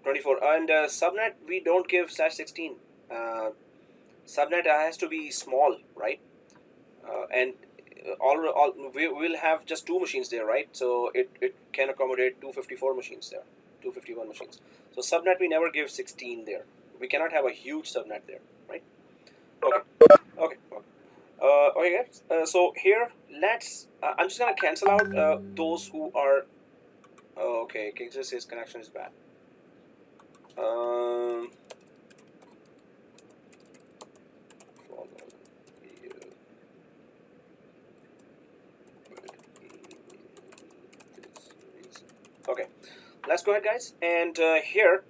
24, and subnet we don't give /16. Subnet has to be small, right? And all we will have just 2 machines there, right? So it can accommodate 254 machines there, 251 machines. So subnet we never give 16 there. We cannot have a huge subnet there, right? Okay. Okay guys, so here let's I'm just gonna cancel out those who are okay. Kingsley says connection is bad. Okay, let's go ahead guys, and here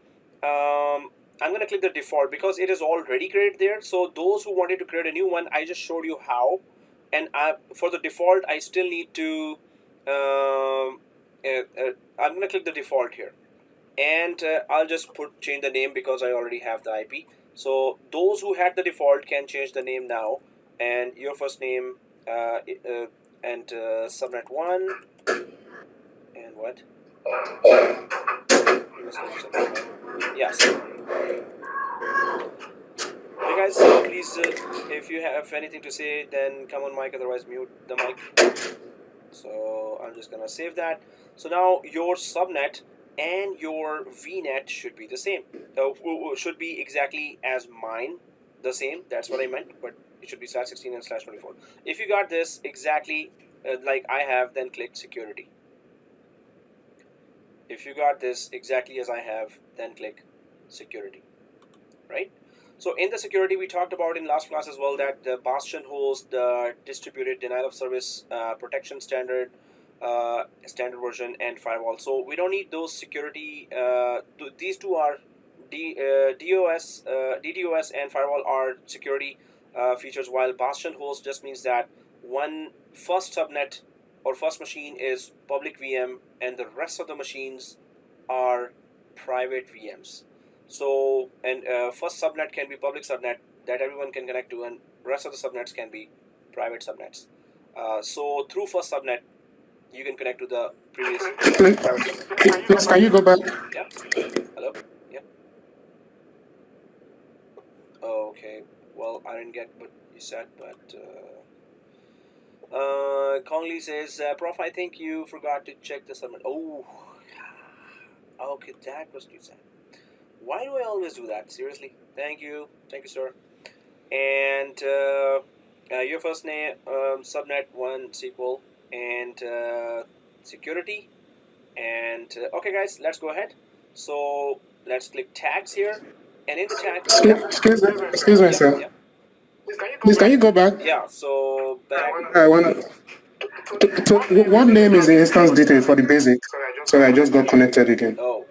I'm gonna click the default because it is already created there. So those who wanted to create a new one, I just showed you how, and for the default I still need to I'm gonna click the default here, and I'll just change the name because I already have the IP. So those who had the default can change the name now, and your first name and subnet1 and what? Yes. Hey guys, please, if you have anything to say, then come on mic, otherwise mute the mic. So I'm just gonna save that. So now your subnet and your VNet should be the same. Should be exactly as mine, the same. That's what I meant, but it should be /16 and /24. If you got this exactly like I have, then click security. If you got this exactly as I have, then click security, right? So in the security, we talked about in last class as well that the Bastion host, the distributed denial of service protection standard, standard version, and firewall. So we don't need those security. These two are DDoS and firewall are security features, while bastion host just means that one first subnet or first machine is public VM and the rest of the machines are private VMs. So, and first subnet can be public subnet that everyone can connect to, and rest of the subnets can be private subnets. So through first subnet, you can connect to the previous private subnet. Please, can you go back? Yeah. Hello. Yeah. Okay. Well, I didn't get what you said, but Conley says, Prof, I think you forgot to check the subnet. Oh, okay, that was too sad. Why do I always do that? Seriously. Thank you, sir. And your first name, subnet 1 SQL, and security. And okay, guys, let's go ahead. So let's click tags here, and in the tag. Excuse me, sir. Yeah. Please, can you go back? Yeah. So back. I wanna. So what name is the instance detail for the basic? Sorry, I just got connected again. Oh,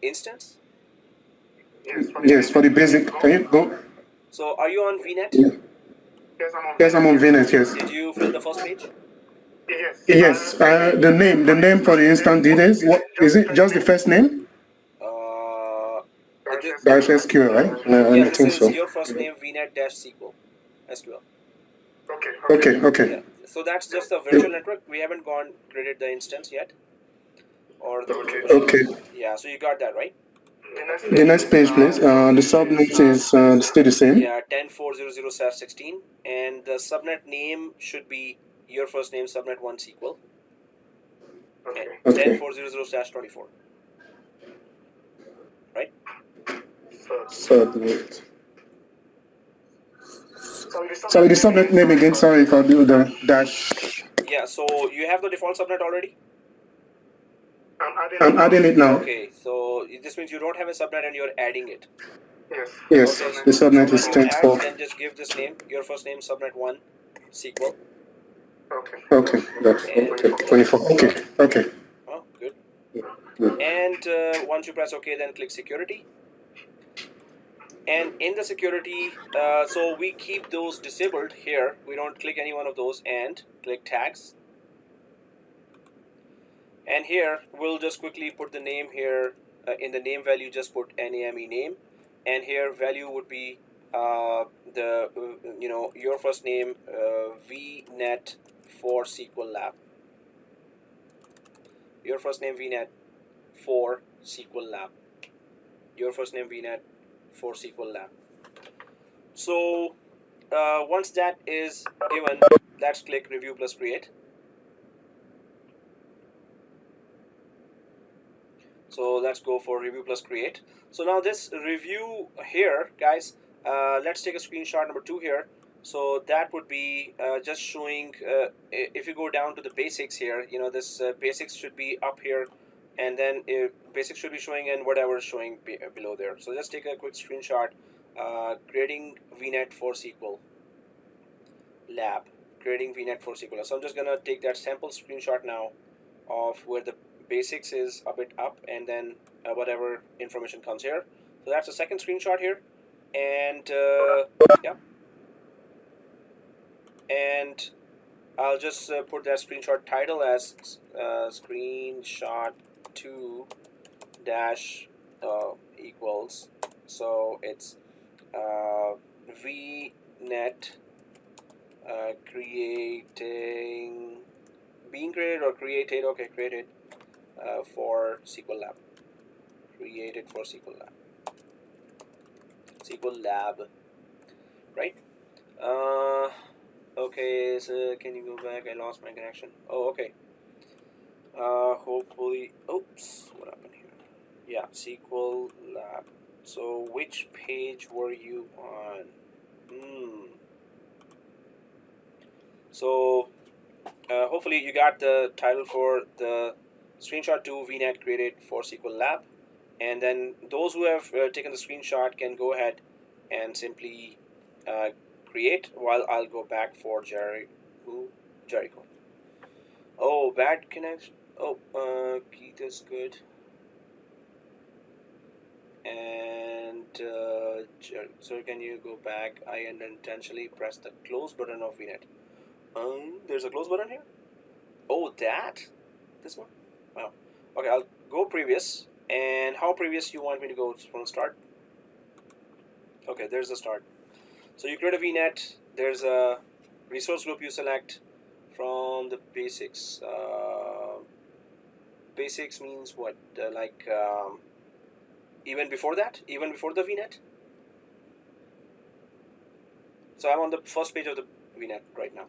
instance. Yes, for the basic. Can you go? So are you on VNet? Yeah. Yes, I'm on VNet. Yes. Did you fill the first page? Yes. The name for the instance details. What is it? Just the first name? Dash SQL, right? Yeah, I think so. Your first name VNet-SQL SQL. Okay. Yeah. So that's just a virtual network. We haven't created the instance yet, or the virtual machine. Okay. Yeah. So you got that right. The next page, please. The subnet is still the same. Yeah, 10400/16, and the subnet name should be your first name subnet 1 SQL. Okay. 10400/24. Right. Subnet. Sorry, the subnet name again. Sorry if I do the dash. Yeah. So you have the default subnet already. I'm adding it now. Okay, so this means you don't have a subnet and you're adding it. Yes, okay, the subnet is add, 24. then just give this name, your first name, subnet 1 SQL. Okay, that's okay. 24. Okay. Oh, good. Good. And once you press OK, then click security. And in the security, so we keep those disabled here. We don't click any one of those, and click tags. And here we'll just quickly put the name here. In the name value, just put NAME name, and here value would be your first name VNet for SQL Lab. Your first name VNet for SQL Lab. Your first name VNet for SQL Lab. So once that is given, let's click review plus create. So let's go for review plus create. So now this review here, guys, let's take a screenshot number 2 here. So that would be just showing, if you go down to the basics here, this basics should be up here, and then basics should be showing and whatever is showing below there. So just take a quick screenshot, creating VNet for SQL Lab, creating VNet for SQL. So I'm just gonna take that sample screenshot now of where the basics is a bit up, and then whatever information comes here. So that's the second screenshot here, and yeah, and I'll just put that screenshot title as screenshot 2 dash equals, so it's VNet being created or created, okay, created for SQL Lab. Created for SQL Lab. SQL Lab. Right? Okay, so can you go back? I lost my connection. Oh, okay. Hopefully, oops, what happened here? Yeah, SQL Lab. So which page were you on? So hopefully you got the title for the screenshot 2 VNet created for SQL Lab, and then those who have taken the screenshot can go ahead and simply create, while I'll go back for Jericho. Oh, bad connection. Oh, Keith is good. And so can you go back? I unintentionally pressed the close button of VNet. There's a close button here. Oh, this one. Wow. Okay, I'll go previous. And how previous you want me to go from the start? Okay, there's the start. So you create a VNet. There's a resource group you select from the basics. Basics means what? Even before that? Even before the VNet? So I'm on the first page of the VNet right now.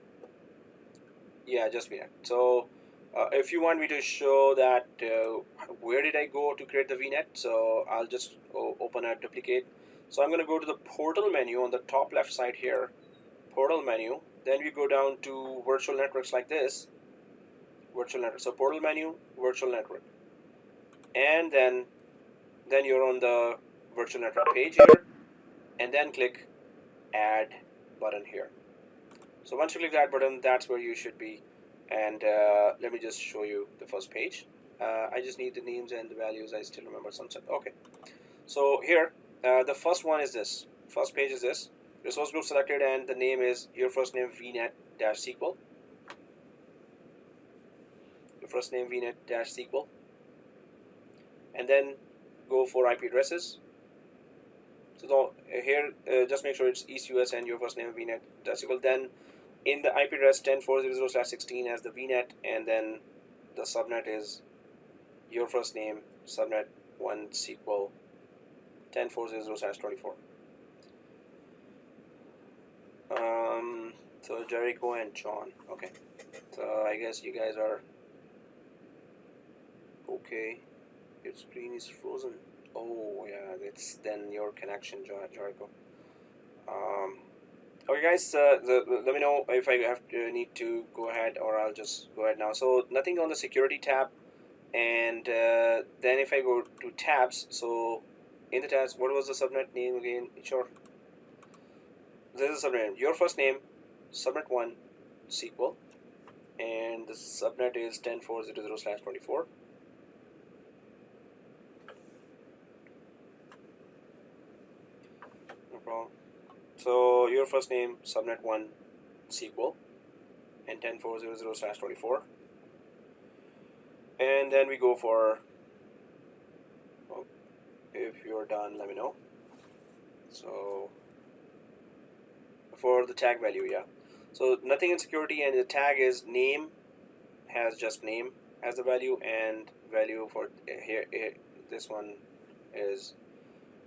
Yeah, just VNet. So if you want me to show that where did I go to create the VNet, so I'll just open a duplicate. So I'm going to go to the portal menu on the top left side here. Portal menu. Then we go down to virtual networks like this. Virtual network. So portal menu, virtual network. And then you're on the virtual network page here. And then click add button here. So once you click that button, that's where you should be. And let me just show you the first page. I just need the names and the values. I still remember sunset. Okay. So here, the first one is this. First page is this. Resource group selected, and the name is your first name VNet-SQL. Your first name VNet-SQL. And then go for IP addresses. So here, just make sure it's East US and your first name VNet-SQL. Then in the IP address 10.4.0/16 as the VNet, and then the subnet is your first name subnet 1 SQL 10.4.0/24. So Jericho and John. Okay. So I guess you guys are okay. Your screen is frozen. Oh yeah, that's then your connection, Jericho. Okay, guys. Let me know if I need to go ahead, or I'll just go ahead now. So nothing on the security tab, and then if I go to tabs, so in the tabs, what was the subnet name again? Sure. This is the subnet. Your first name, subnet 1 SQL, and the subnet is 10.4.0/24. No problem. So your first name, subnet 1 SQL, and 10.4.0/24. And then we go for, if you're done, let me know. So for the tag value, yeah. So nothing in security, and the tag is name, has just name as the value, and value for here this one is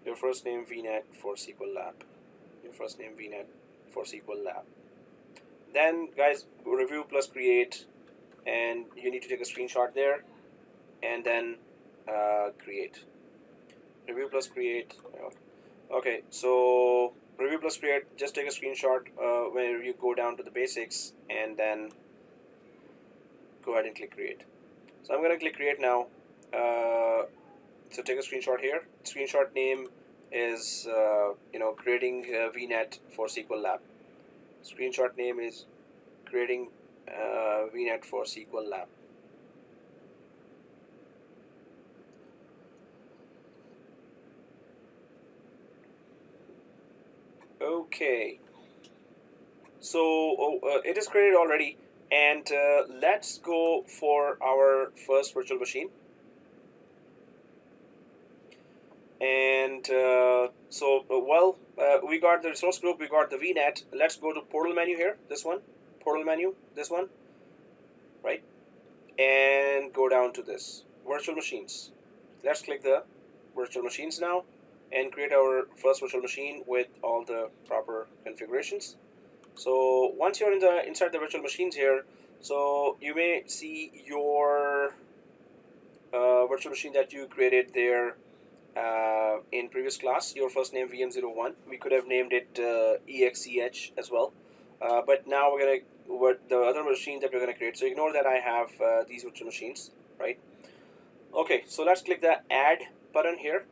your first name VNet for SQL Lab. Your first name VNet for SQL Lab. Then guys, review plus create, and you need to take a screenshot there, and then create. Review plus create. Okay, so review plus create, just take a screenshot where you go down to the basics, and then go ahead and click create. So I'm going to click create now. So take a screenshot here. Screenshot name is creating VNet for SQL Lab. Screenshot name is creating VNet for SQL Lab. Okay, so it is created already, and let's go for our first virtual machine. And we got the resource group, we got the VNet. Let's go to portal menu here, this one, portal menu, this one, right? And go down to this, virtual machines. Let's click the virtual machines now, and create our first virtual machine with all the proper configurations. So once you're inside the virtual machines here, so you may see your virtual machine that you created there in previous class, your first name VM01. We could have named it EXEH as well, but now we're gonna the other machine that we're gonna create. So ignore that I have these virtual machines, right? Okay, so let's click the add button here,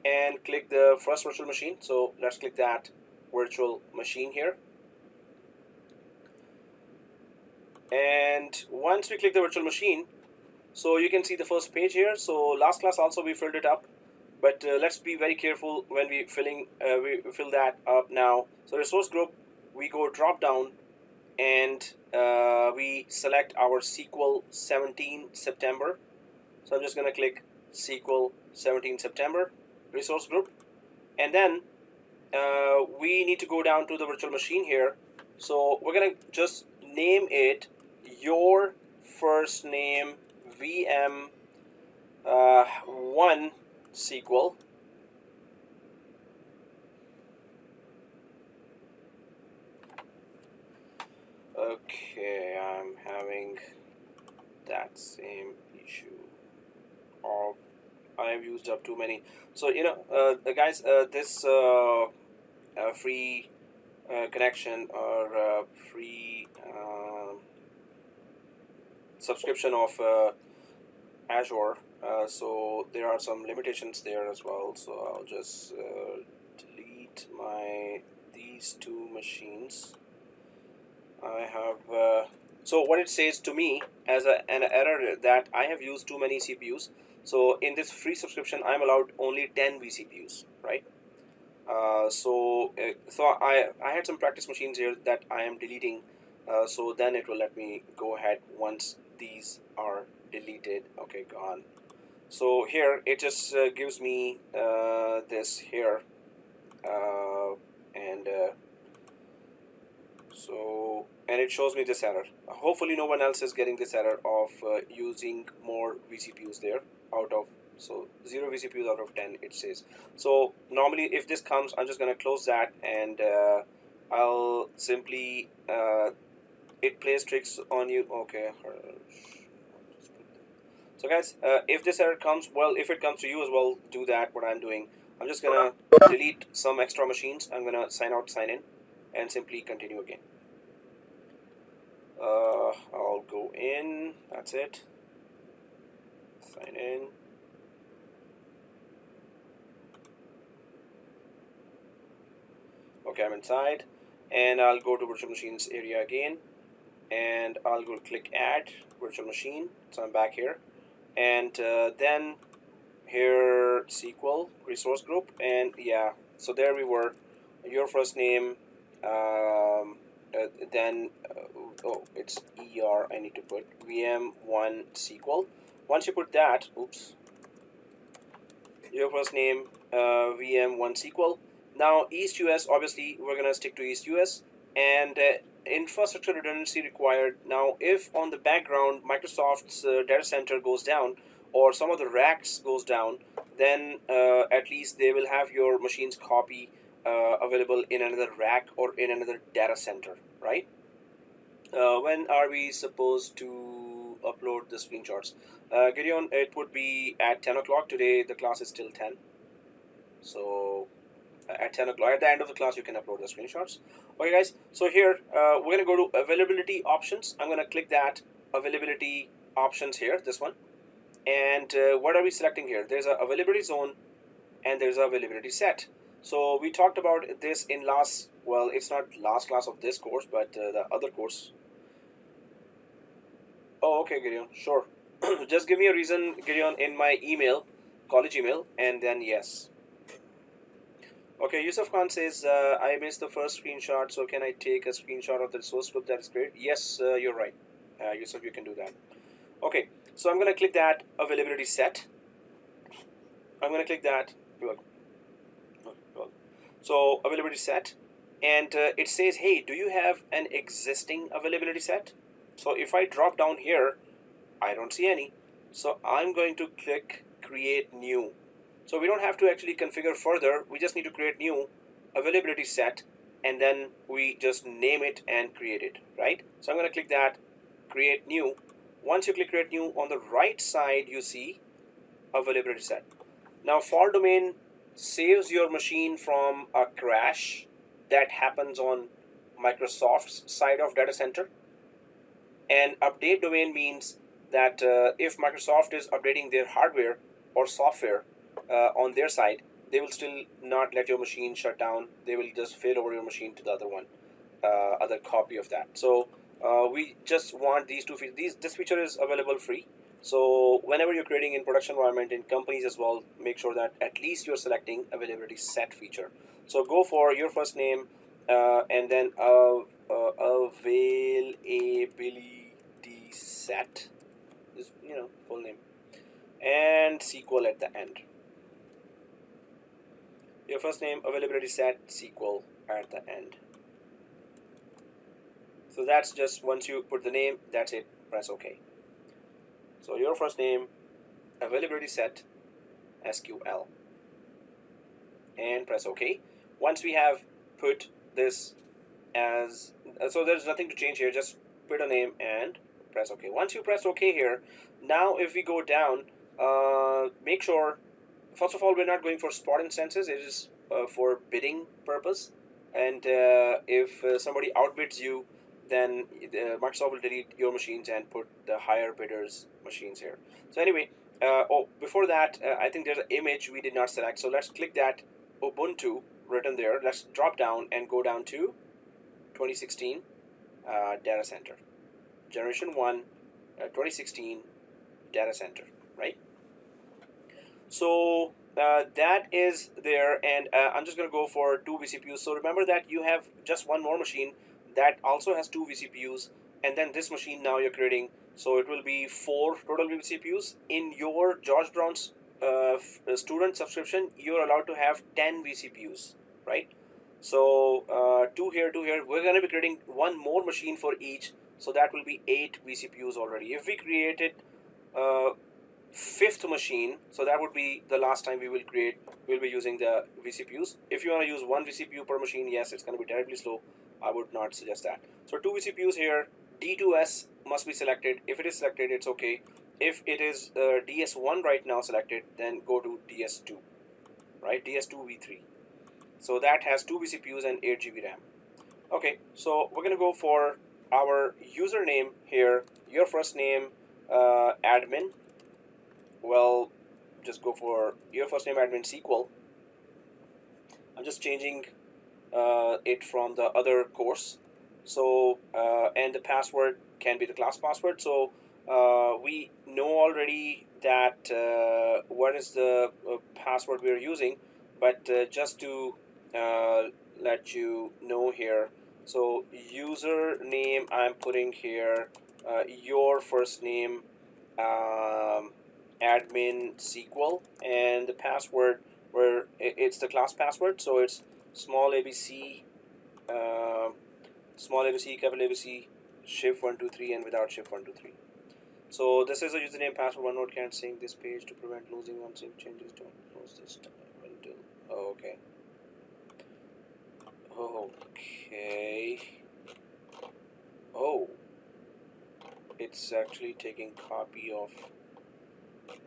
and click the first virtual machine. So let's click that virtual machine here. And once we click the virtual machine, so you can see the first page here. So last class also we filled it up. but let's be very careful when we fill that up now. So resource group, we go drop down, and we select our SQL 17 September. So I'm just going to click SQL 17 September resource group, and then we need to go down to the virtual machine here. So we're going to just name it your first name VM 1 SQL. Okay, I'm having that same issue. Or I've used up too many. So guys, this free connection or free subscription of Azure, so there are some limitations there as well. So I'll just delete these two machines. I have so what it says to me as an error that I have used too many CPUs. So in this free subscription, I'm allowed only 10 vCPUs, right? So I had some practice machines here that I am deleting. So then it will let me go ahead once these are deleted. Okay, gone. So here it just gives me this here, and and it shows me this error. Hopefully no one else is getting this error of using more vCPUs there out of, so 0 vCPUs out of 10 it says. So normally if this comes, I'm just going to close that, and I'll simply it plays tricks on you. Okay, so guys, if this error comes, well, if it comes to you as well, do that what I'm doing. I'm just gonna delete some extra machines. I'm gonna sign out, sign in, and simply continue again. I'll go in, that's it, sign in. Okay, I'm inside, and I'll go to virtual machines area again, and I'll go click add virtual machine. So I'm back here, and then here SQL resource group, and yeah, so there we were, your first name, then oh, it's ER, I need to put VM1 SQL. Once you put that, oops, your first name, VM1 SQL. Now East US, obviously we're gonna stick to East US, and infrastructure redundancy required. Now if on the background Microsoft's data center goes down, or some of the racks goes down, then at least they will have your machine's copy available in another rack or in another data center, right? When are we supposed to upload the screenshots? Gideon, it would be at 10 o'clock. Today the class is till 10. So at 10 o'clock, at the end of the class, you can upload the screenshots. Okay guys, so here we're going to go to availability options. I'm going to click that availability options here, this one. And what are we selecting here? There's a availability zone and there's a availability set. So we talked about this in last, well, it's not last class of this course, but the other course. Oh, okay, Gideon, sure. Just give me a reason, Gideon, in my email, college email, and then yes. Okay, Yusuf Khan says, I missed the first screenshot, so can I take a screenshot of the source group? That is great. Yes, you're right. Yusuf, you can do that. Okay, so I'm going to click that availability set. I'm going to click that. So availability set, and it says, hey, do you have an existing availability set? So if I drop down here, I don't see any. So I'm going to click create new. So we don't have to actually configure further. We just need to create new availability set, and then we just name it and create it, right? So I'm going to click that create new. Once you click create new, on the right side you see availability set. Now fall domain saves your machine from a crash that happens on Microsoft's side of data center, and update domain means that if Microsoft is updating their hardware or software on their side, they will still not let your machine shut down. They will just fail over your machine to the other one, other copy of that. So we just want these two features. This feature is available free, So whenever you're creating in production environment in companies as well, make sure that at least you're selecting availability set feature. So go for your first name and then availability set is full name and SQL at the end. Your first name, availability set, SQL at the end. So that's just once you put the name, that's it. Press OK. So your first name, availability set, SQL, and press OK. Once we have put this as, so there's nothing to change here, just put a name and press OK. Once you press OK here, now if we go down, make sure, first of all, we're not going for spot instances, it is for bidding purpose. And if somebody outbids you, then Microsoft will delete your machines and put the higher bidders machines here. So anyway, before that, I think there's an image we did not select. So let's click that Ubuntu written there. Let's drop down and go down to 2016 data center. Generation 1, 2016 data center, right? So that is there, and I'm just going to go for 2 vCPUs. So remember that you have just one more machine that also has 2 vCPUs, and then this machine now you're creating, so it will be 4 total vCPUs. In your George Brown's student subscription, you're allowed to have 10 vCPUs, right? So 2 here, 2 here. We're going to be creating one more machine for each, so that will be 8 vCPUs already. If we created 5th machine, so that would be the last time we will create, we'll be using the vCPUs. If you want to use 1 vCPU per machine, yes, it's going to be terribly slow. I would not suggest that. So 2 vCPUs here. D2S must be selected. If it is selected, it's okay. If it is DS1 right now selected, then go to DS2, right? DS2 V3. So that has 2 vCPUs and 8 GB RAM. Okay, so we're going to go for our username here. Your first name, admin. Well, just go for your first name, admin, SQL. I'm just changing it from the other course. So and the password can be the class password. So we know already that what is the password we're using, but just to let you know here, so username I'm putting here your first name, admin SQL, and the password where it's the class password, so it's small abc, small abc, capital ABC, shift123, and without shift123. So this is a username password. OneNote can't sync this page to prevent losing unsync changes. Don't close this until. Oh, okay. Okay. Oh, it's actually taking copy of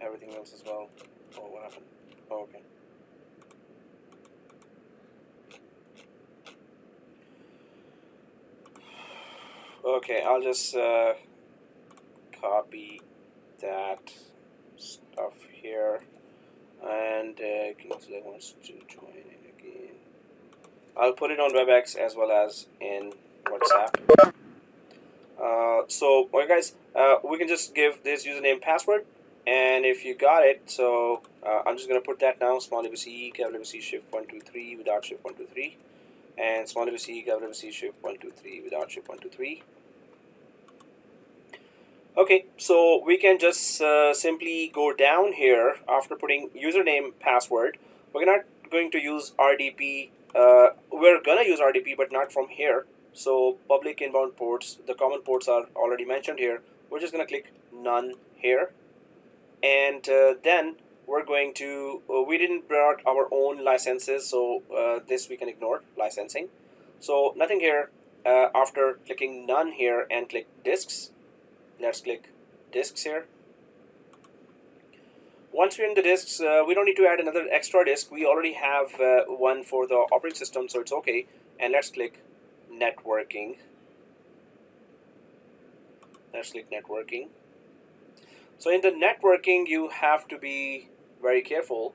everything else as well. Oh, what happened? Oh, okay. Okay, I'll just copy that stuff here, and Kingsley wants to join it again. I'll put it on WebEx as well as in WhatsApp. So, okay, guys, we can just give this username password, and if you got it, so I'm just gonna put that down: small abc, capital ABC, shift123 without shift123, and small abc, capital ABC, shift123 without shift123. Okay, so we can just simply go down here after putting username, password. We're not going to use RDP. We're gonna use RDP, but not from here. So public inbound ports, the common ports are already mentioned here. We're just gonna click none here, and then we're going to. We didn't brought our own licenses, so this we can ignore licensing. So nothing here. After clicking none here and click disks. Let's click disks here. Once we're in the disks, we don't need to add another extra disk. We already have one for the operating system, so it's okay. And let's click networking. Let's click networking. So in the networking, you have to be very careful.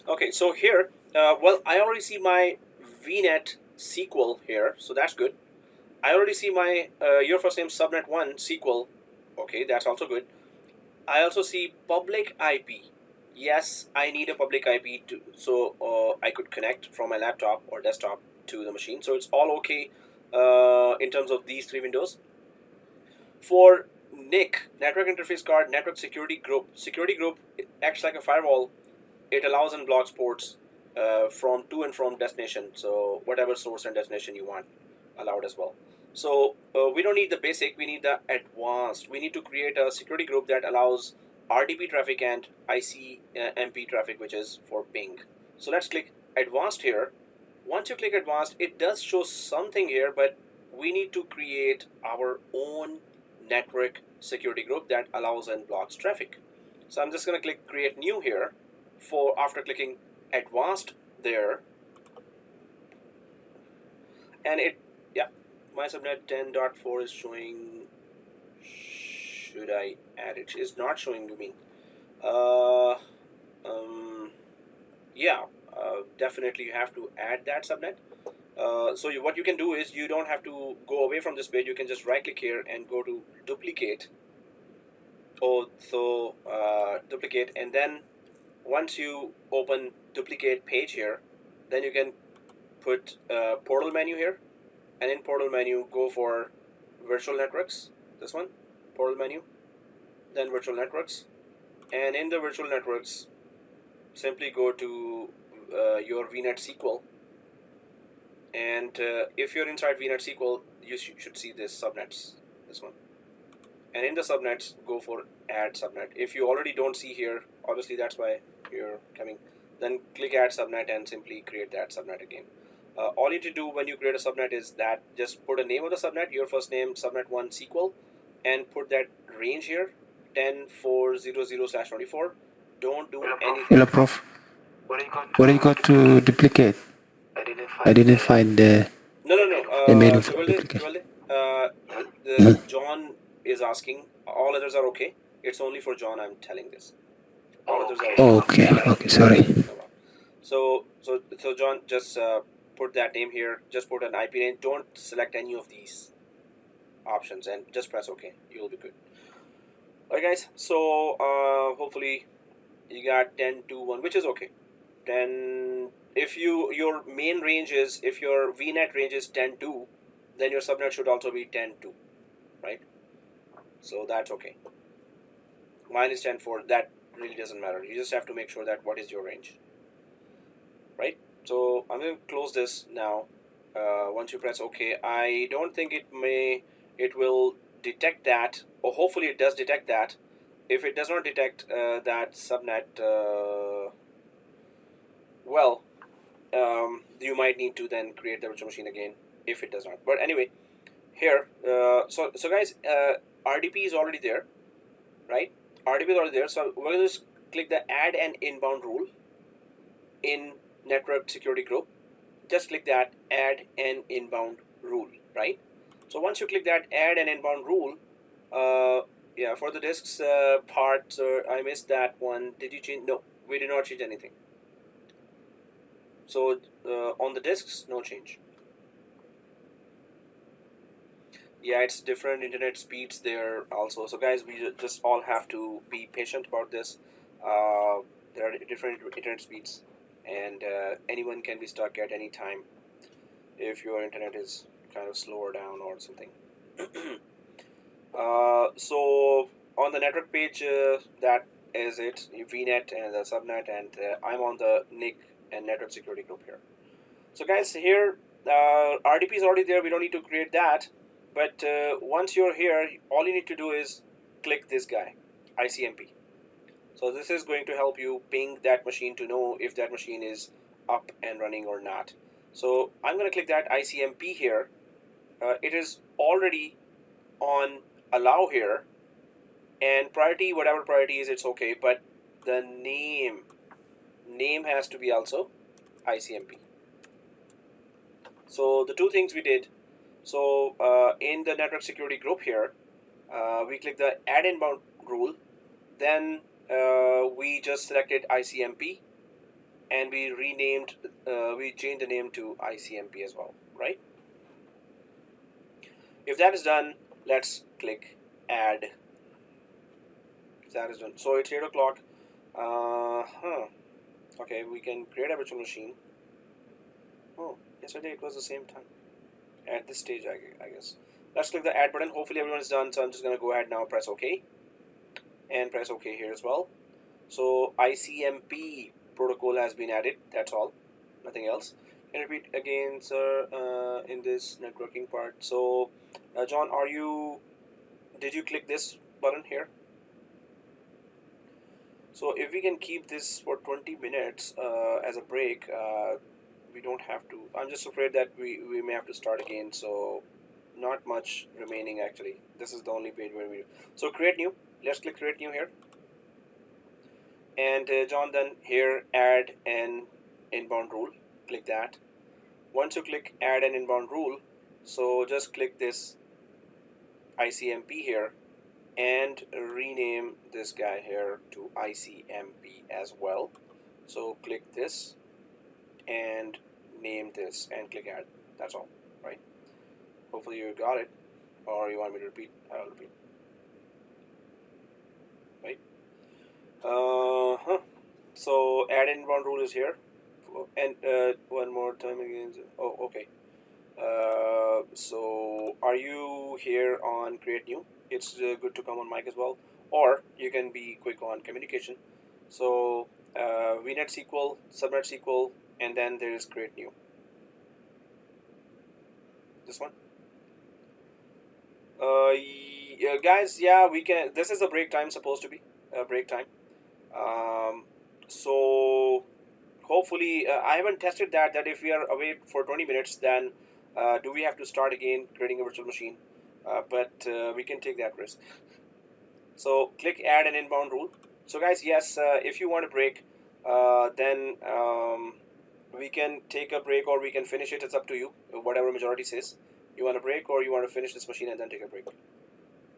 Okay, so here, well, I already see my VNet SQL here, so that's good. I already see my your first name subnet 1 SQL. Okay, that's also good. I also see public IP. Yes, I need a public IP to so I could connect from my laptop or desktop to the machine. So it's all okay in terms of these three windows. For NIC, Network Interface Card, Network Security Group. Security Group acts like a firewall. It allows and blocks ports from to and from destination. So whatever source and destination you want, allowed as well. So we don't need the basic, we need the advanced. We need to create a security group that allows RDP traffic and Icmp traffic, which is for ping. So let's click advanced here. Once you click advanced, it does show something here, but we need to create our own network security group that allows and blocks traffic. So I'm just going to click create new here for after clicking advanced there, and it, yeah, my subnet 10.4 is showing. Should I add it? It's not showing, you mean? Yeah, definitely you have to add that subnet. So what you can do is you don't have to go away from this page. You can just right click here and go to duplicate. Duplicate, and then once you open duplicate page here, then you can put portal menu here, and in portal menu go for virtual networks, this one, portal menu, then virtual networks, and in the virtual networks simply go to your VNet SQL, and if you're inside VNet SQL you should see this subnets, this one, and in the subnets go for add subnet. If you already don't see here, obviously that's why you're coming, then click add subnet and simply create that subnet again. All you need to do when you create a subnet is that just put a name of the subnet, your first name subnet 1 SQL, and put that range here 10400/24. Don't do anything. Hello, Prof. What do you got to duplicate? I didn't find the No. menu for duplication. John is asking. All others are okay. It's only for John I'm telling this. All others are okay. Oh, okay, sorry. So John, just put that name here. Just put an IP name. Don't select any of these options and just press OK. You'll be good. Alright, guys. So hopefully you got 10.2.1, which is okay. 10. If your main range is, if your VNet range is 10.2, then your subnet should also be 10.2, right? So that's okay. Mine is 10.4. That really doesn't matter. You just have to make sure that what is your range, right? So I'm going to close this now. Once you press OK, I don't think it will detect that, or hopefully it does detect that. If it does not detect that subnet, well, you might need to then create the virtual machine again if it does not. But anyway, here, so guys, RDP is already there, right? RDP is already there. So we're going to just click the add an inbound rule in network security group. Just click that add an inbound rule, right? So once you click that add an inbound rule, yeah, for the disks part, I missed that one. Did you change? No, we did not change anything. So on the disks, no change. Yeah, it's different internet speeds there also. So guys, we just all have to be patient about this. There are different internet speeds, and anyone can be stuck at any time if your internet is kind of slower down or something. So on the network page, that is it, VNet and the subnet, and I'm on the NIC and network security group here. So guys, here RDP is already there. We don't need to create that. But once you're here, all you need to do is click this guy, Icmp. So this is going to help you ping that machine to know if that machine is up and running or not. So I'm going to click that Icmp here. It is already on allow here, and priority, whatever priority is, it's okay. But the name has to be also Icmp. So the two things we did. So in the network security group here, we click the add inbound rule. Then we just selected Icmp, and we renamed, we changed the name to Icmp as well. right? If that is done, let's click add. If that is done, so it's 8 o'clock. Okay, we can create a virtual machine. Oh, yesterday it was the same time. At this stage, I guess. Let's click the add button. Hopefully everyone is done. So I'm just gonna go ahead now, press OK, and press OK here as well. So Icmp protocol has been added. That's all. Nothing else. Can you repeat again, sir, in this networking part? So, John, did you click this button here? So if we can keep this for 20 minutes as a break, we don't have to. I'm just afraid that we may have to start again. So not much remaining actually. This is the only page where we. So create new. Let's click create new here. And John, then here add an inbound rule. Click that. Once you click add an inbound rule, so just click this Icmp here and rename this guy here to Icmp as well. So click this and name this and click add. That's all, right? Hopefully you got it, or you want me to repeat? I'll repeat. Right? So add inbound rule is here, and one more time again. Oh, okay. So are you here on create new? It's good to come on mic as well, or you can be quick on communication. So vnet SQL, subnet SQL, and then there is create new. This one. Yeah, guys, yeah, we can. This is a break time, supposed to be a break time. So hopefully, I haven't tested that if we are away for 20 minutes, then do we have to start again creating a virtual machine? But we can take that risk. So click add an inbound rule. So guys, yes, if you want a break, then we can take a break or we can finish it. It's up to you, whatever majority says. You want a break or you want to finish this machine and then take a break.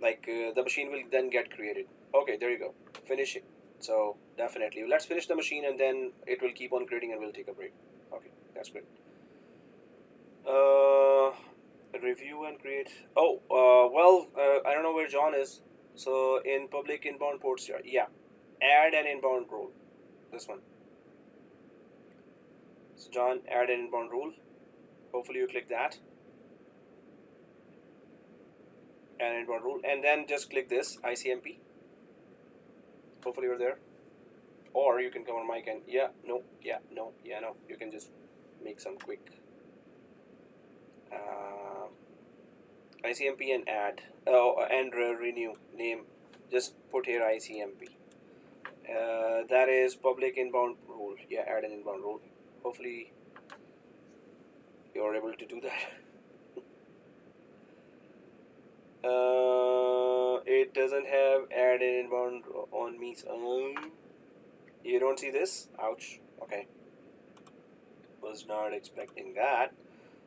Like the machine will then get created. Okay, there you go. Finish it. So definitely, let's finish the machine and then it will keep on creating and we'll take a break. Okay, that's great. Review and create. Oh, well, I don't know where John is. So in public inbound ports here, yeah, add an inbound rule. This one. So John, add an inbound rule. Hopefully you click that. Add an inbound rule, and then just click this Icmp. Hopefully you're there. Or you can come on mic and yeah, no, yeah, no, yeah, no. You can just make some quick Icmp and add. Oh, and renew name. Just put here Icmp. That is public inbound rule. Yeah, add an inbound rule. Hopefully you're able to do that. It doesn't have add an inbound on me. You don't see this? Ouch. Okay. Was not expecting that.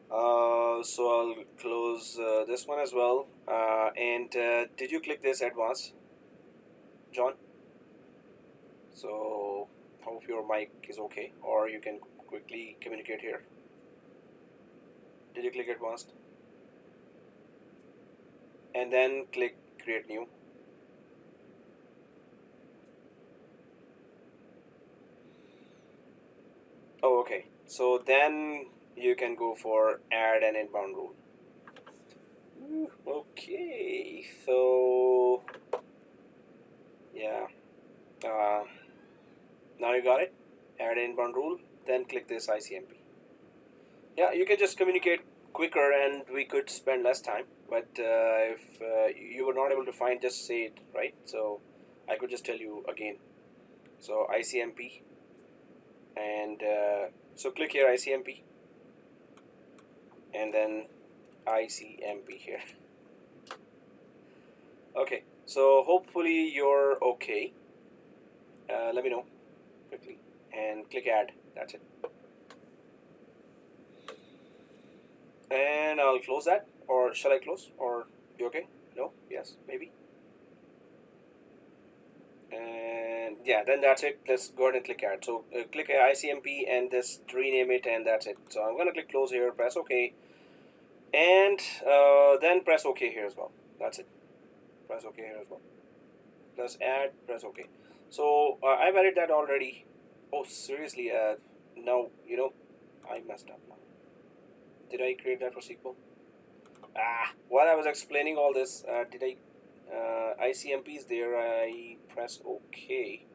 So I'll close this one as well. And did you click this advanced, John? So hope your mic is okay, or you can quickly communicate here. Did you click advanced? And then click create new. Oh, okay. So then you can go for add an inbound rule. Okay, so yeah, now you got it. Add inbound rule, then click this Icmp. Yeah, you can just communicate quicker and we could spend less time, but if you were not able to find, just say it, right? So I could just tell you again. So Icmp, and so click here Icmp, and then Icmp here. Okay, so hopefully you're okay. Let me know quickly and click add. That's it. And I'll close that, or shall I close? Or you okay? No? Yes? Maybe? And yeah, then that's it. Let's go ahead and click add. So click Icmp and just rename it, and that's it. So I'm gonna click close here, press OK, And then press OK here as well. That's it. Press OK here as well. Plus add, press OK. So I've added that already. Oh, seriously, now, I messed up now. Did I create that for SQL? While I was explaining all this, did I, Icmp is there, I press OK.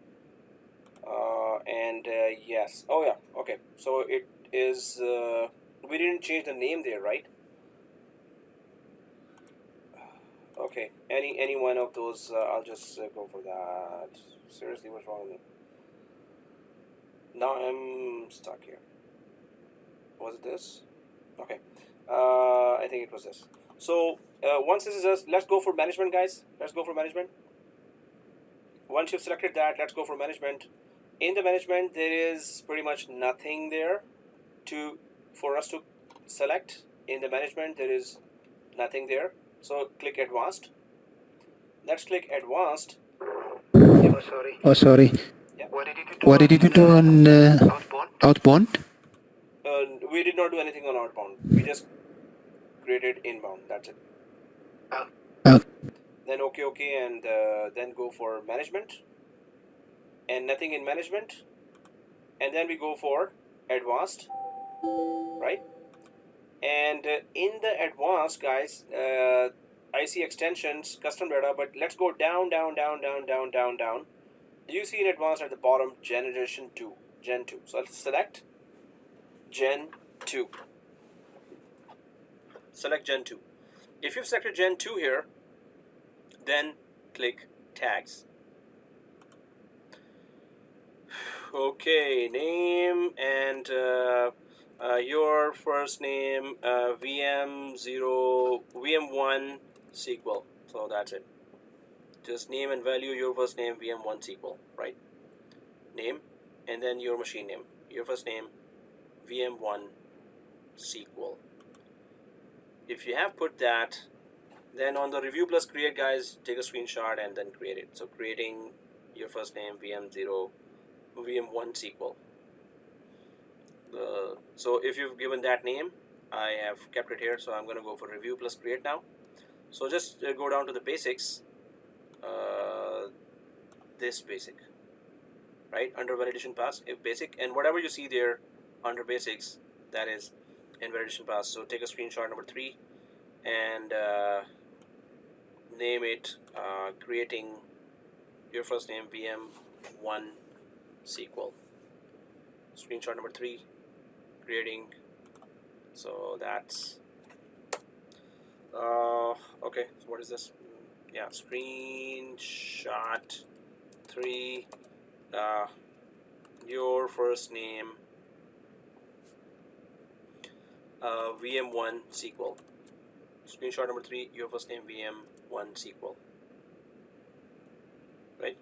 And yes, oh yeah, okay. So it is, we didn't change the name there, right? Okay, any one of those, I'll just go for that. Seriously, what's wrong with me? Now I'm stuck here. Was it this? Okay, I think it was this. So once this is us, let's go for management, guys. Let's go for management. Once you've selected that, let's go for management. In the management, there is pretty much nothing there for us to select. In the management, there is nothing there. So click advanced. Let's click advanced. Oh, sorry. Yeah. What did you do on outbound? We did not do anything on outbound. We just created inbound. That's it. Then okay, and then go for management. And nothing in management. And then we go for advanced, right? And in the advanced, guys, I see extensions, custom data, but let's go down. Do you see in advanced at the bottom, generation 2, Gen 2? So let's select Gen 2. Select Gen 2. If you've selected Gen 2 here, then click tags. Okay, name and your first name, VM1 SQL. So that's it. Just name and value your first name, VM1 SQL, right? Name and then your machine name. Your first name, VM1 SQL. If you have put that, then on the review plus create, guys, take a screenshot and then create it. So creating your first name, VM1 SQL. So if you've given that name, I have kept it here. So I'm going to go for review plus create now. So just go down to the basics. This basic, right, under validation pass, if basic, and whatever you see there under basics, that is in validation pass. So take a screenshot number 3 and name it creating your first name, VM1 SQL. Screenshot number 3, creating. So that's okay. So what is this? Yeah, screenshot 3, your first name, VM1 SQL. Screenshot number 3, your first name, VM1 SQL. Right?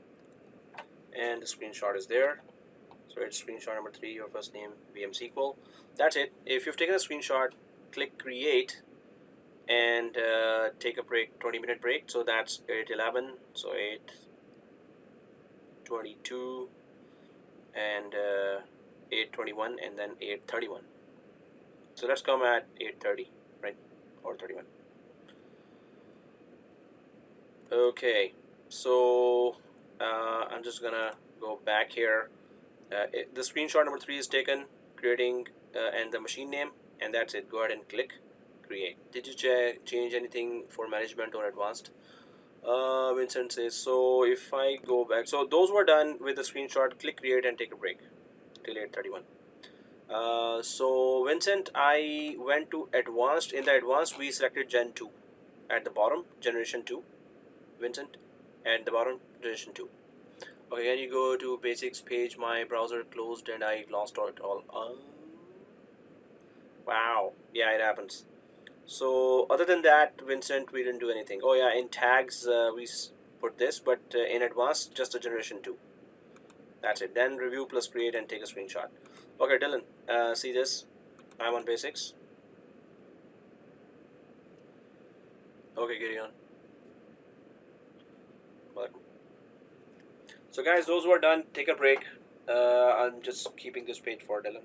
And the screenshot is there. So it's screenshot number 3, your first name, VM SQL. That's it. If you've taken a screenshot, click create and take a break, 20-minute break. So that's 8:11. So 8:22 and 8:21 and then 8:31. So let's come at 8:30, right, or 31. Okay, so I'm just gonna go back here. The screenshot number 3 is taken, creating and the machine name, and that's it. Go ahead and click create. Did you change anything for management or advanced? Vincent says, so if I go back, so those were done with the screenshot. Click create and take a break till 8:31. So Vincent, I went to advanced. In the advanced, we selected Gen 2 at the bottom, generation 2. Vincent, at the bottom, generation 2. Okay, can you go to basics page? My browser closed and I lost it all. Wow, yeah, it happens. So other than that, Vincent, we didn't do anything. Oh yeah, in tags we put this, but in advanced, just a generation 2. That's it. Then review plus create and take a screenshot. Okay, Dylan, see this? I'm on basics. Okay, carry on. Welcome. So guys, those who are done, take a break. I'm just keeping this page for Dylan.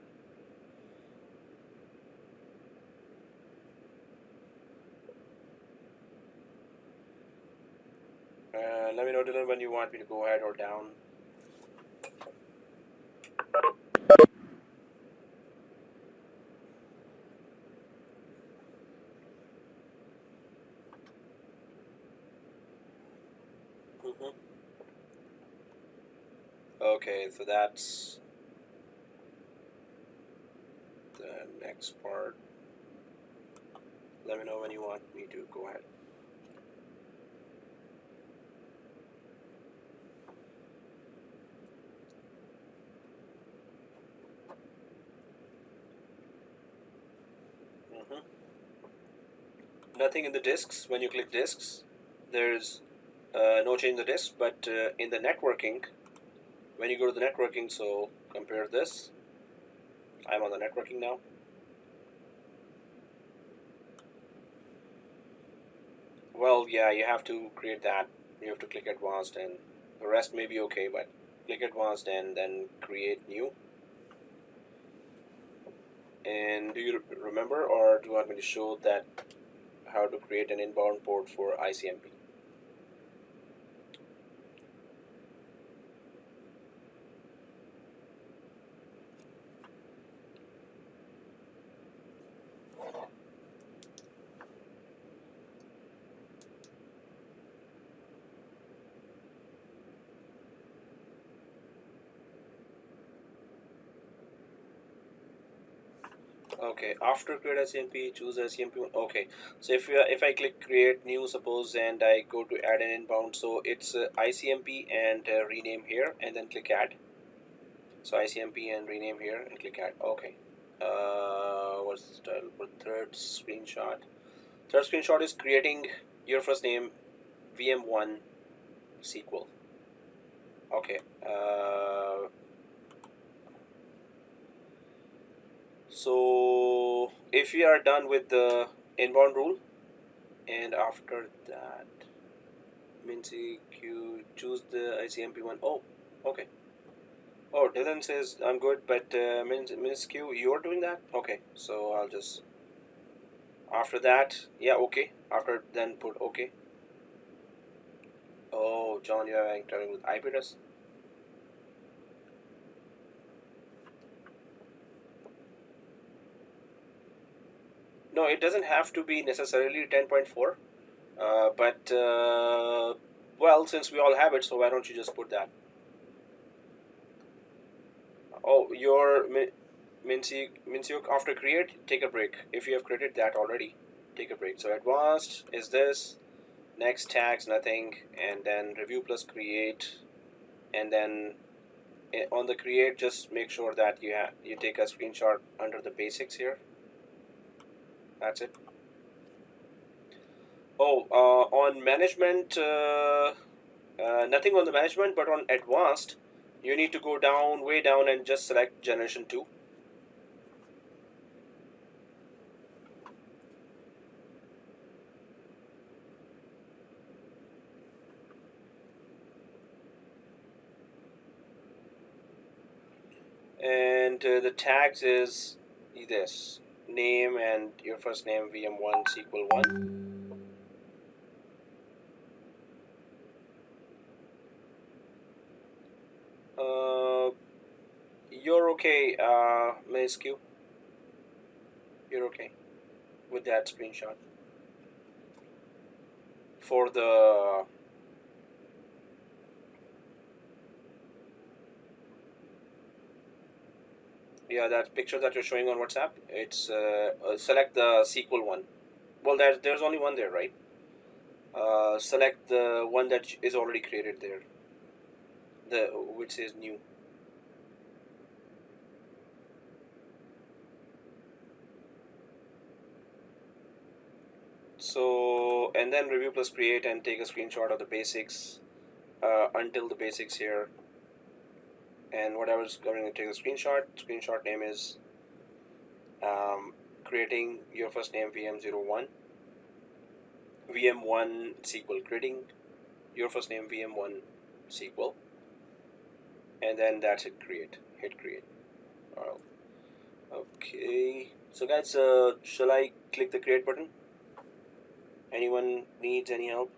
Let me know, Dylan, when you want me to go ahead or down. Okay, so that's the next part. Let me know when you want me to go ahead. Nothing in the disks. When you click disks, there's no change in the disk, but in the networking, when you go to the networking, so compare this. I'm on the networking now. Well, yeah, you have to create that. You have to click advanced, and the rest may be okay, but click advanced and then create new. And do you remember, or do you want me to show that how to create an inbound port for Icmp? Okay, after create Icmp, choose Icmp. Okay, so if I click create new, suppose, and I go to add an inbound, so it's Icmp and rename here, and then click add. So Icmp and rename here and click add. Okay. What's the third screenshot? Third screenshot is creating your first name VM1 SQL. Okay. So if we are done with the inbound rule, and after that, MinCQ, choose the Icmp one. Oh, okay. Oh, Dylan says I'm good, but MinCQ, you're doing that? Okay, so I'll just, after that, yeah, okay. After then put okay. Oh, John, you're having trouble with IP address? No, it doesn't have to be necessarily 10.4, but well, since we all have it, so why don't you just put that? Oh, your Mincyuk, after create, take a break. If you have created that already, take a break. So advanced is this, next tags, nothing, and then review plus create, and then on the create, just make sure that you take a screenshot under the basics here. That's it. Oh, on management, nothing on the management, but on advanced, you need to go down, way down, and just select generation 2. And the tags is this, name and your first name, VM1 SQL 1. You're okay, MSQ. You're okay with that screenshot. For the yeah, that picture that you're showing on WhatsApp, it's select the SQL one. Well, there's only one there, right? Select the one that is already created there, the which says new. So, and then review plus create and take a screenshot of the basics until the basics here. And what I was going to take a screenshot name is creating your first name VM01, VM1 SQL, creating your first name VM1 SQL, and then that's it, create, hit create. Okay, so guys, shall I click the create button? Anyone needs any help?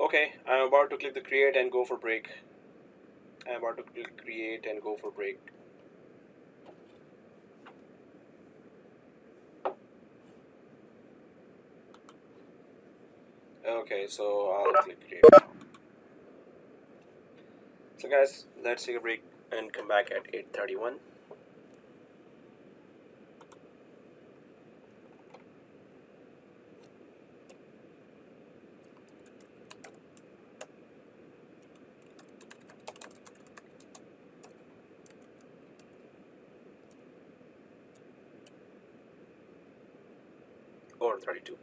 okay, I'm about to click the create and go for break. I'm about to click create and go for break. Okay, so I'll click create now. So guys, let's take a break and come back at 8:31. Or 32.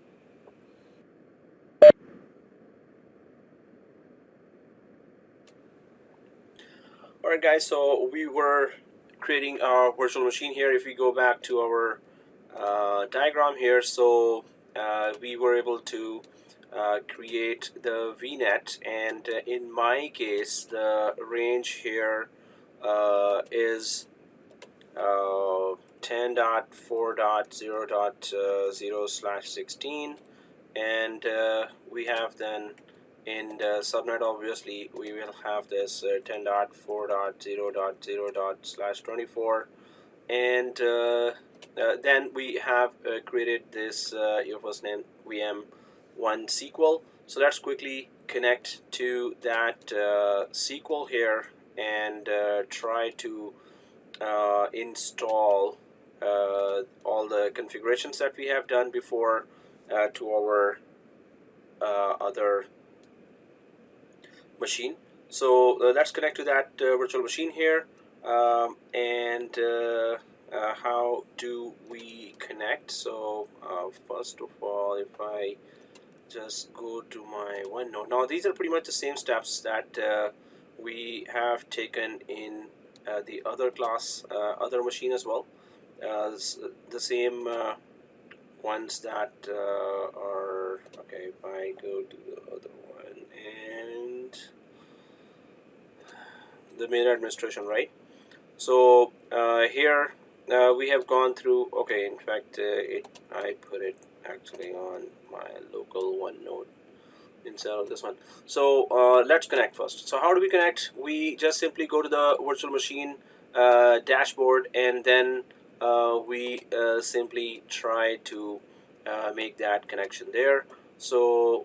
Alright guys, so we were creating our virtual machine here. If we go back to our diagram here, so we were able to create the VNet, and in my case the range here is 10.4.0.0/16, and we have then in the subnet, obviously we will have this 10.4.0.0./24, and then we have created this your first name VM1 SQL. So let's quickly connect to that SQL here and try to install all the configurations that we have done before to our other machine. So let's connect to that virtual machine here, and how do we connect? So first of all, if I just go to my OneNote, now these are pretty much the same steps that we have taken in the other class, other machine as well. The same ones that are okay. If I go to the other one and the main administration, right? So here we have gone through. Okay, in fact, I put it actually on my local OneNote instead of this one. So let's connect first. So how do we connect? We just simply go to the virtual machine dashboard, and then we simply try to make that connection there. So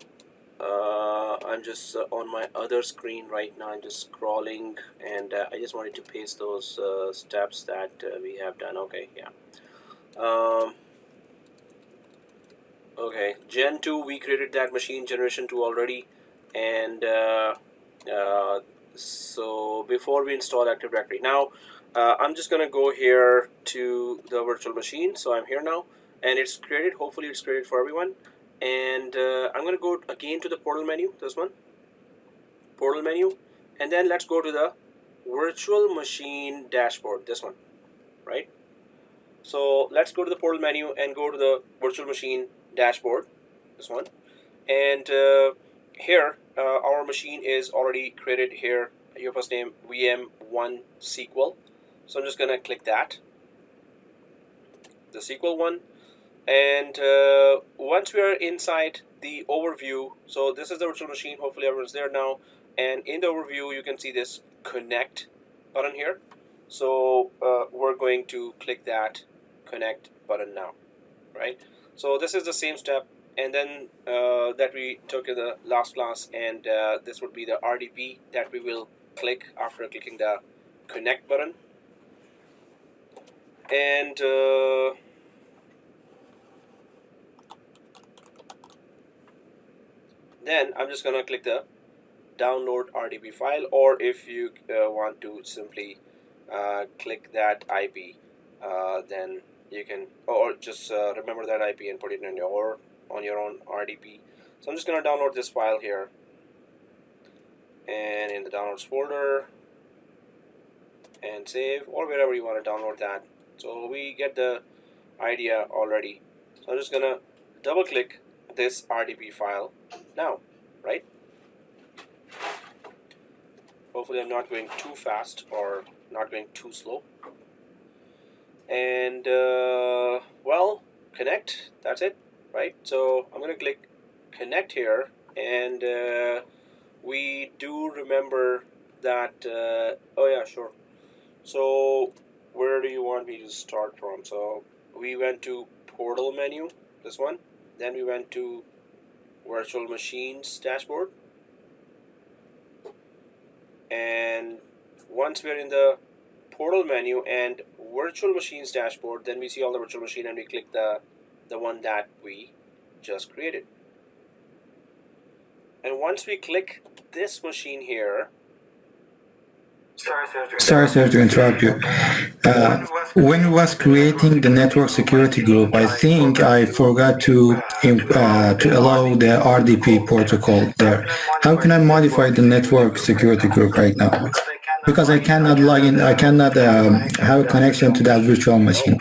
I'm just on my other screen right now. I'm just scrolling, and I just wanted to paste those steps that we have done. Okay, yeah. Okay, Gen 2, we created that machine, Generation 2 already, and so before we install Active Directory. Now, I'm just going to go here to the virtual machine, so I'm here now, and it's created. Hopefully it's created for everyone, and I'm going to go again to the portal menu, this one, portal menu, and then let's go to the virtual machine dashboard, this one, right? So let's go to the portal menu and go to the virtual machine dashboard, this one, and here our machine is already created here. Your first name VM1 SQL. So I'm just gonna click that, the SQL one, and once we are inside the overview, so this is the virtual machine. Hopefully everyone's there now, and in the overview you can see this connect button here. So we're going to click that connect button now, right? So this is the same step, and then that we took in the last class, and this would be the RDP that we will click after clicking the connect button, and then I'm just gonna click the download RDP file, or if you want to simply click that IP, then you can, or just remember that IP and put it in your on your own RDP. So I'm just gonna download this file here, and in the downloads folder, and save, or wherever you want to download that. So we get the idea already. So I'm just gonna double click this RDP file now, right? Hopefully I'm not going too fast or not going too slow. And well, connect, that's it, right? So I'm gonna click connect here, and we do remember that, oh yeah, sure. So where do you want me to start from? So we went to portal menu, this one. Then we went to virtual machines dashboard. And once we're in the portal menu and virtual machines dashboard, then we see all the virtual machine and we click the one that we just created. And once we click this machine here, Sorry, sir, to interrupt you. When I was creating the network security group, I think I forgot to allow the RDP protocol there. How can I modify the network security group right now? Because I cannot log in, I cannot have a connection to that virtual machine.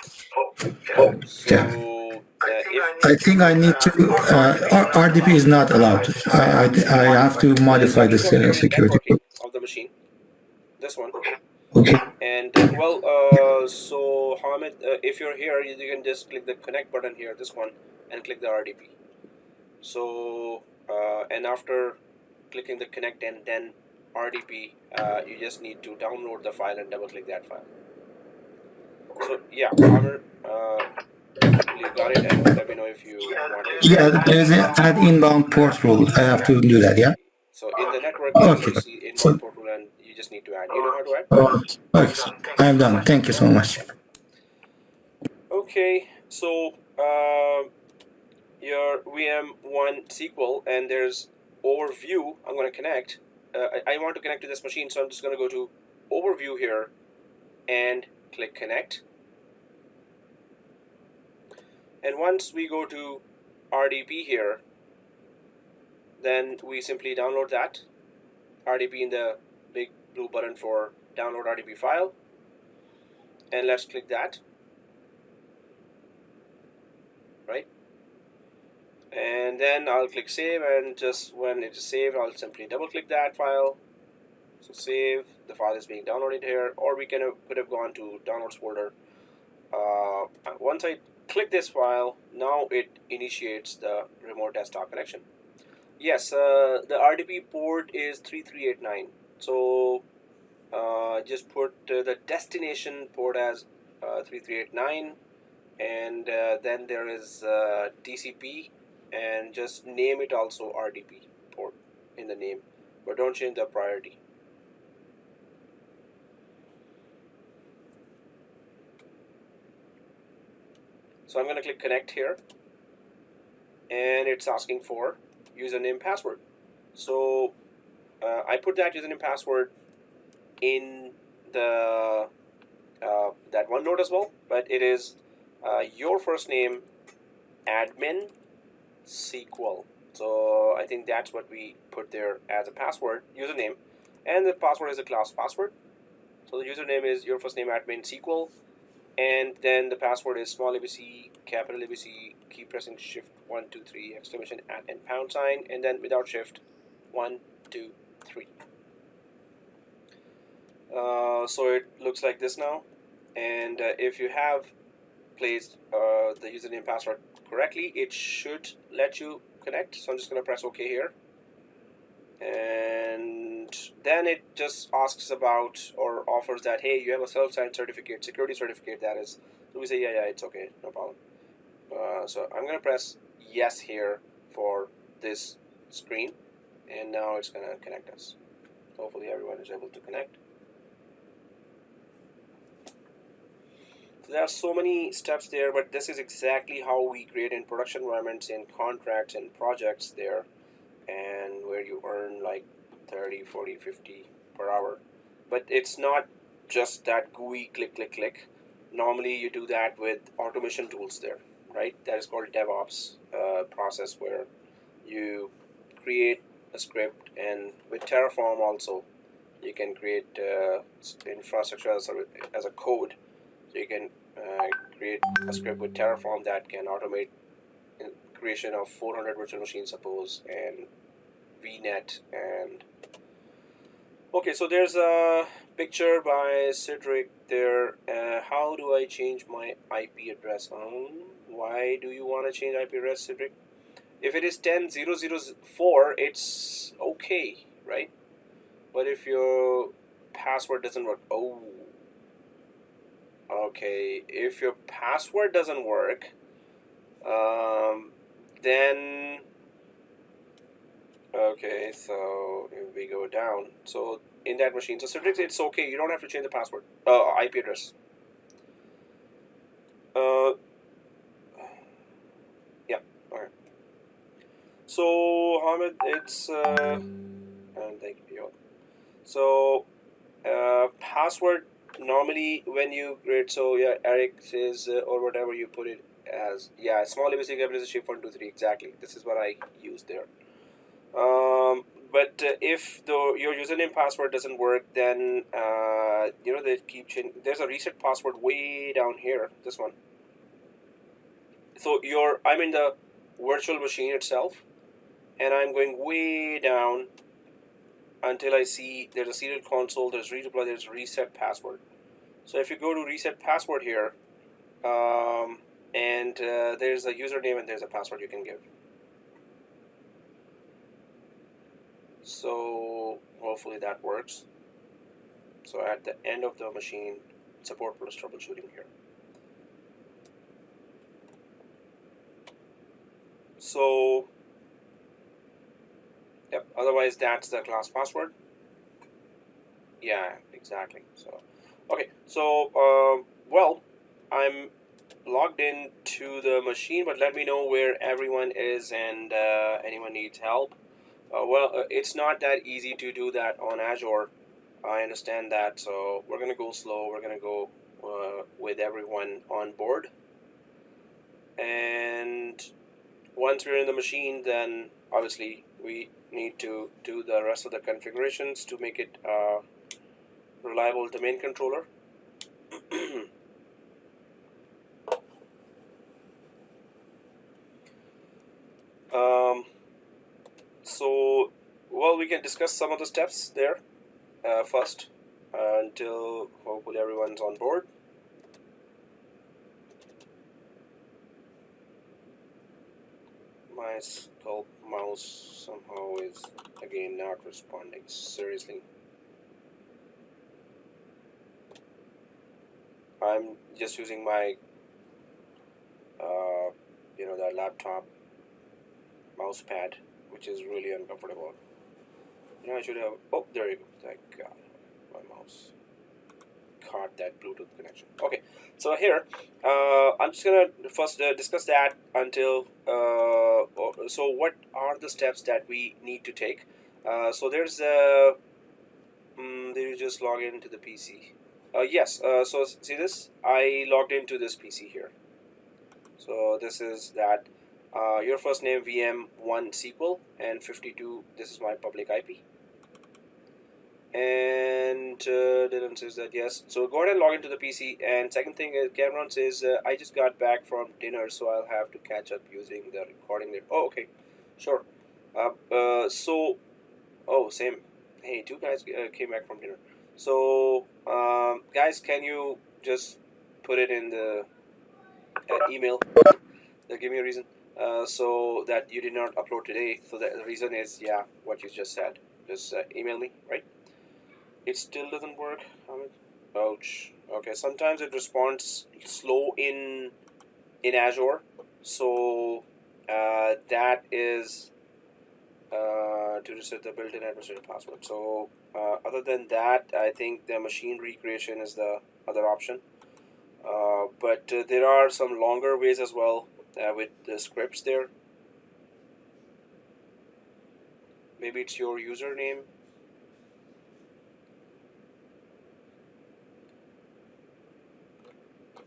Yeah. so I think I need to, RDP is not allowed. I have to modify the security networking group. of the machine, this one. Okay. And well, so Hamid, if you're here, you can just click the connect button here, this one, and click the RDP. So and after clicking the connect and then RDP, you just need to download the file and double click that file. So yeah, Amir, you got it, and let me know if you want it. Yeah, there's an add inbound port rule. I have to do that, yeah? So in the network, Okay. you see inbound port rule, and you just need to add. You know how to add? Okay, I am done. Thank you so much. Okay, so your VM1 SQL, and there's overview. I'm going to connect. I want to connect to this machine, so I'm just going to go to overview here and click connect. And once we go to RDP here, then we simply download that RDP in the big blue button for download RDP file, and let's click that, right? And then I'll click save, and just when it is saved, I'll simply double click that file. So save, the file is being downloaded here, or we could have gone to downloads folder. Once I click this file, now it initiates the remote desktop connection. Yes, the RDP port is 3389. So just put the destination port as 3389, and then there is TCP, and just name it also RDP port in the name, but don't change the priority. So I'm going to click connect here, and it's asking for username password. So I put that username password in the that OneNote as well, but it is your first name admin SQL. So I think that's what we put there as a password username, and the password is a class password. So the username is your first name admin SQL, and then the password is small ABC, capital ABC, keep pressing shift 1 2 3 exclamation and pound sign, and then without shift 1 2 3. So it looks like this now, and if you have placed the username password correctly, it should let you connect. So I'm just going to press OK here, and then it just asks about or offers that, hey, you have a self-signed certificate, security certificate, that is. So we say yeah, it's okay, no problem. So I'm going to press yes here for this screen, and now it's going to connect us. Hopefully everyone is able to connect. There are so many steps there, but this is exactly how we create in production environments, in contracts and projects there, and where you earn like 30, 40, 50 per hour. But it's not just that GUI click, click, click. Normally you do that with automation tools there, right? That is called DevOps process, where you create a script, and with Terraform also you can create infrastructure as a code. So you can create a script with Terraform that can automate creation of 400 virtual machines, suppose, and VNet. And okay, so there's a picture by Cedric there. How do I change my IP address? Why do you want to change IP address, Cedric? If it is 10.0.0.4, it's okay, right? But if your password doesn't work, oh, okay, if your password doesn't work, then okay, so if we go down, so in that machine, so Citrix, it's okay, you don't have to change the password, IP address. Yeah, alright. So Hamid, it's and thank you. So password normally when you create, so yeah, Eric says or whatever you put it as, yeah, small basic is shift 123, exactly. This is what I used there. But if your username password doesn't work, then you know, they keep changing. There's a reset password way down here. This one. So I'm in the virtual machine itself, and I'm going way down until I see there's a serial console, there's redeploy, there's reset password. So if you go to reset password here, and there's a username and there's a password you can give. So hopefully that works. So at the end of the machine, support plus troubleshooting here. So yep, otherwise that's the class password. Yeah, exactly. So okay, so well, I'm logged in to the machine, but let me know where everyone is and anyone needs help. It's not that easy to do that on Azure. I understand that, so we're gonna go slow. We're gonna go with everyone on board, and once we're in the machine, then obviously we need to do the rest of the configurations to make it a reliable domain controller. um, so, well, we can discuss some of the steps there first until hopefully everyone's on board. My sculpt mouse somehow is again not responding. Seriously. I'm just using my, you know, that laptop mouse pad, which is really uncomfortable. You know, I should have. Oh, there you go. Thank God, my mouse caught that Bluetooth connection. Okay, so here, I'm just gonna first discuss that until. So, what are the steps that we need to take? So there's did you just log into the PC? Yes. So see this? I logged into this PC here. So this is that. Your first name VM1 SQL and 52. This is my public IP. And Dylan says that yes. So go ahead and log into the PC. And second thing is Cameron says I just got back from dinner, so I'll have to catch up using the recording there. Oh, okay, sure. So oh, same. Hey, two guys came back from dinner. So guys, can you just put it in the email? Give me a reason. So that you did not upload today. So the reason is, yeah, what you just said. Just email me, right? It still doesn't work. Ouch. Okay, sometimes it responds slow in Azure. So that is to reset the built-in administrator password. So other than that, I think the machine recreation is the other option. But there are some longer ways as well with the scripts there. Maybe it's your username.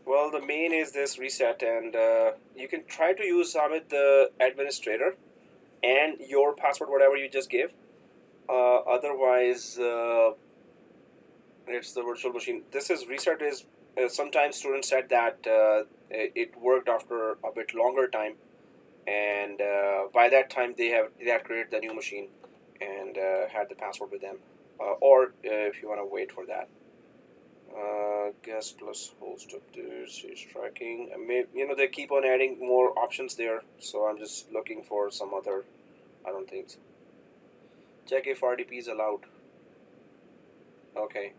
Well, the main is this reset, and you can try to use Amit the administrator and your password, whatever you just gave. Otherwise, it's the virtual machine. This is reset is sometimes students said that it worked after a bit longer time, and by that time they had created the new machine and had the password with them. Or if you want to wait for that. Guest plus host updates is tracking. You know, they keep on adding more options there, so I'm just looking for some other. I don't think so. Check if RDP is allowed. Okay.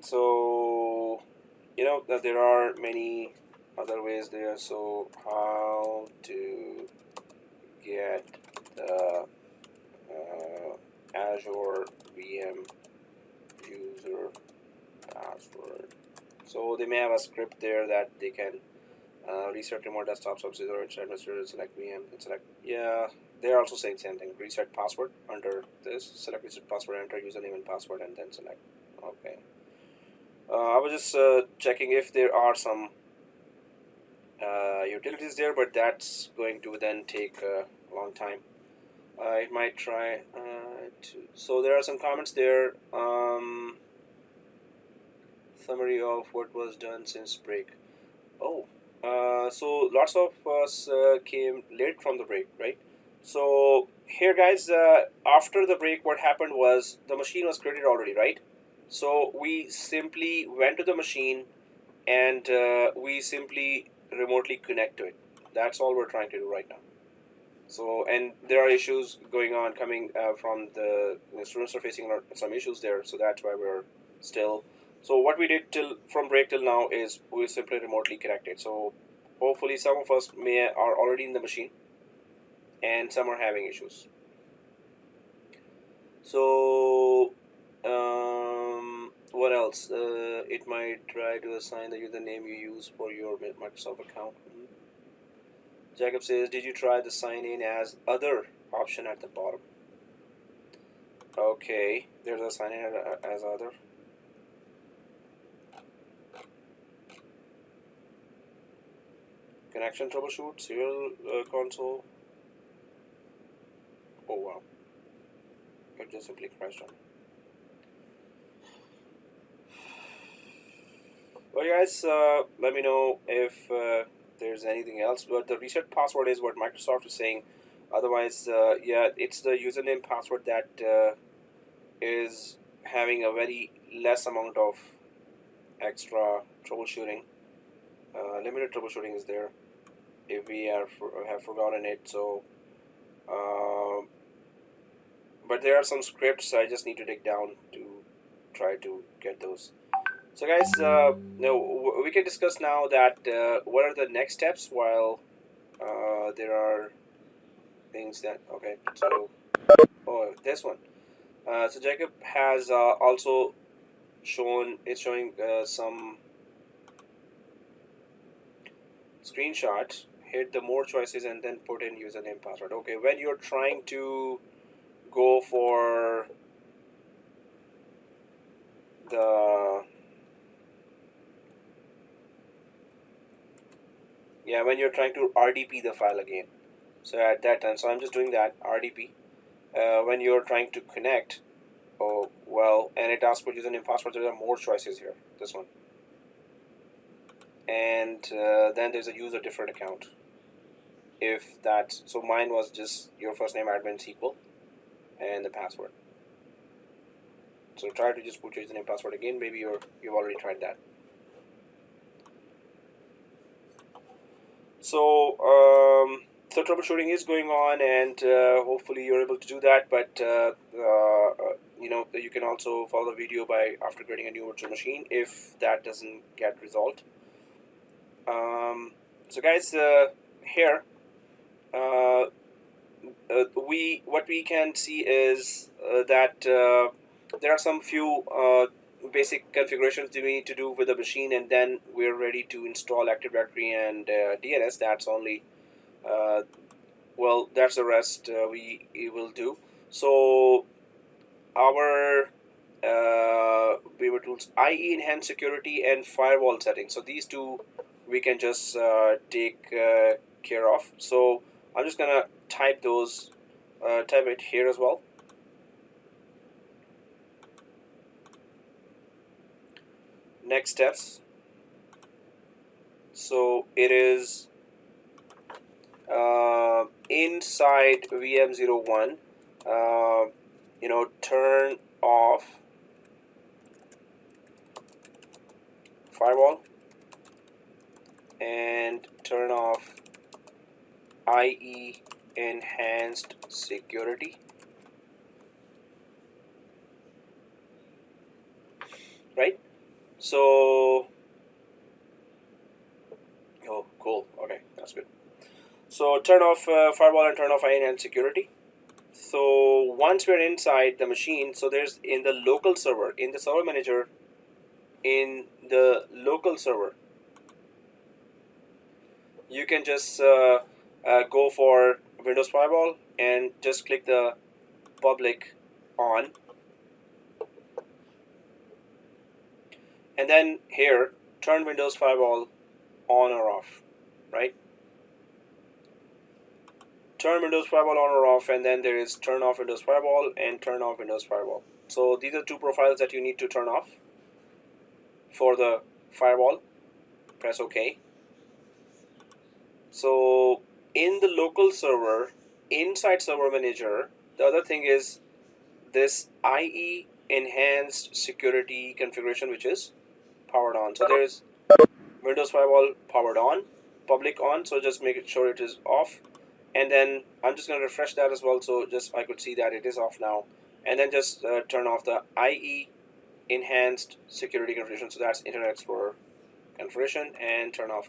So that there are many other ways there. So how to get the Azure VM user password. So they may have a script there that they can reset remote desktop subsidiary, administrator, select VM, and select. Yeah, they're also saying same thing. Reset password under this. Select reset password, enter username and password, and then select. Okay. I was just checking if there are some utilities there, but that's going to then take a long time. I might try so there are some comments there. Summary of what was done since break. Oh, so lots of us came late from the break, right? So here, guys, after the break, what happened was the machine was created already, right? So we simply went to the machine and we simply remotely connect to it. That's all we're trying to do right now. So, and there are issues going on coming from the students are facing some issues there, so that's why we're still. So what we did from break till now is we simply remotely connected. So hopefully some of us are already in the machine, and some are having issues. So what else? It might try to assign the username you use for your Microsoft account. Jacob says, did you try the sign in as other option at the bottom? Okay, there's a sign in as other. Connection troubleshoot, serial console. Oh wow, it just simply crashed on me. Well, guys, let me know if there's anything else. But the reset password is what Microsoft is saying. Otherwise, yeah, it's the username password that is having a very less amount of extra troubleshooting. Limited troubleshooting is there if we have forgotten it. So, but there are some scripts I just need to dig down to try to get those. So guys, we can discuss now that what are the next steps while there are things that, okay, so, oh, this one. So Jacob has also showing some screenshots. Hit the more choices and then put in username password. Okay, when you're trying to go for the when you're trying to RDP the file again. So at that time, so I'm just doing that RDP. When you're trying to connect, oh well, and it asks for username password. There are more choices here. This one, and then there's a use a different account. If that's so, mine was just your first name admin SQL, and the password. So try to just put your username password again. Maybe you've already tried that. So so troubleshooting is going on, and hopefully you're able to do that. But you can also follow the video by after creating a new virtual machine if that doesn't get resolved. So guys, here what we can see is that there are some few basic configurations that we need to do with the machine, and then we're ready to install Active Directory and DNS. That's only well, that's the rest we will do. So our tools, IE enhanced security and firewall settings. So these two we can just take care of. So I'm just gonna type those, type it here as well. Next steps. So it is inside VM01, turn off firewall and turn off IE enhanced security, right? So, oh, cool. Okay, that's good. So turn off firewall and turn off IE enhanced security. So once we're inside the machine, so there's in the local server, in the server manager, in the local server, you can just go for Windows Firewall and just click the public on, and then here turn Windows Firewall on or off, right? Turn Windows Firewall on or off, and then there is turn off Windows Firewall and turn off Windows Firewall. So these are two profiles that you need to turn off for the firewall. Press OK. So in the local server, inside server manager, the other thing is this IE enhanced security configuration, which is powered on. So there is Windows Firewall powered on, public on, so just make sure it is off. And then I'm just going to refresh that as well, so just I could see that it is off now. And then just turn off the IE enhanced security configuration, so that's Internet Explorer configuration, and turn off.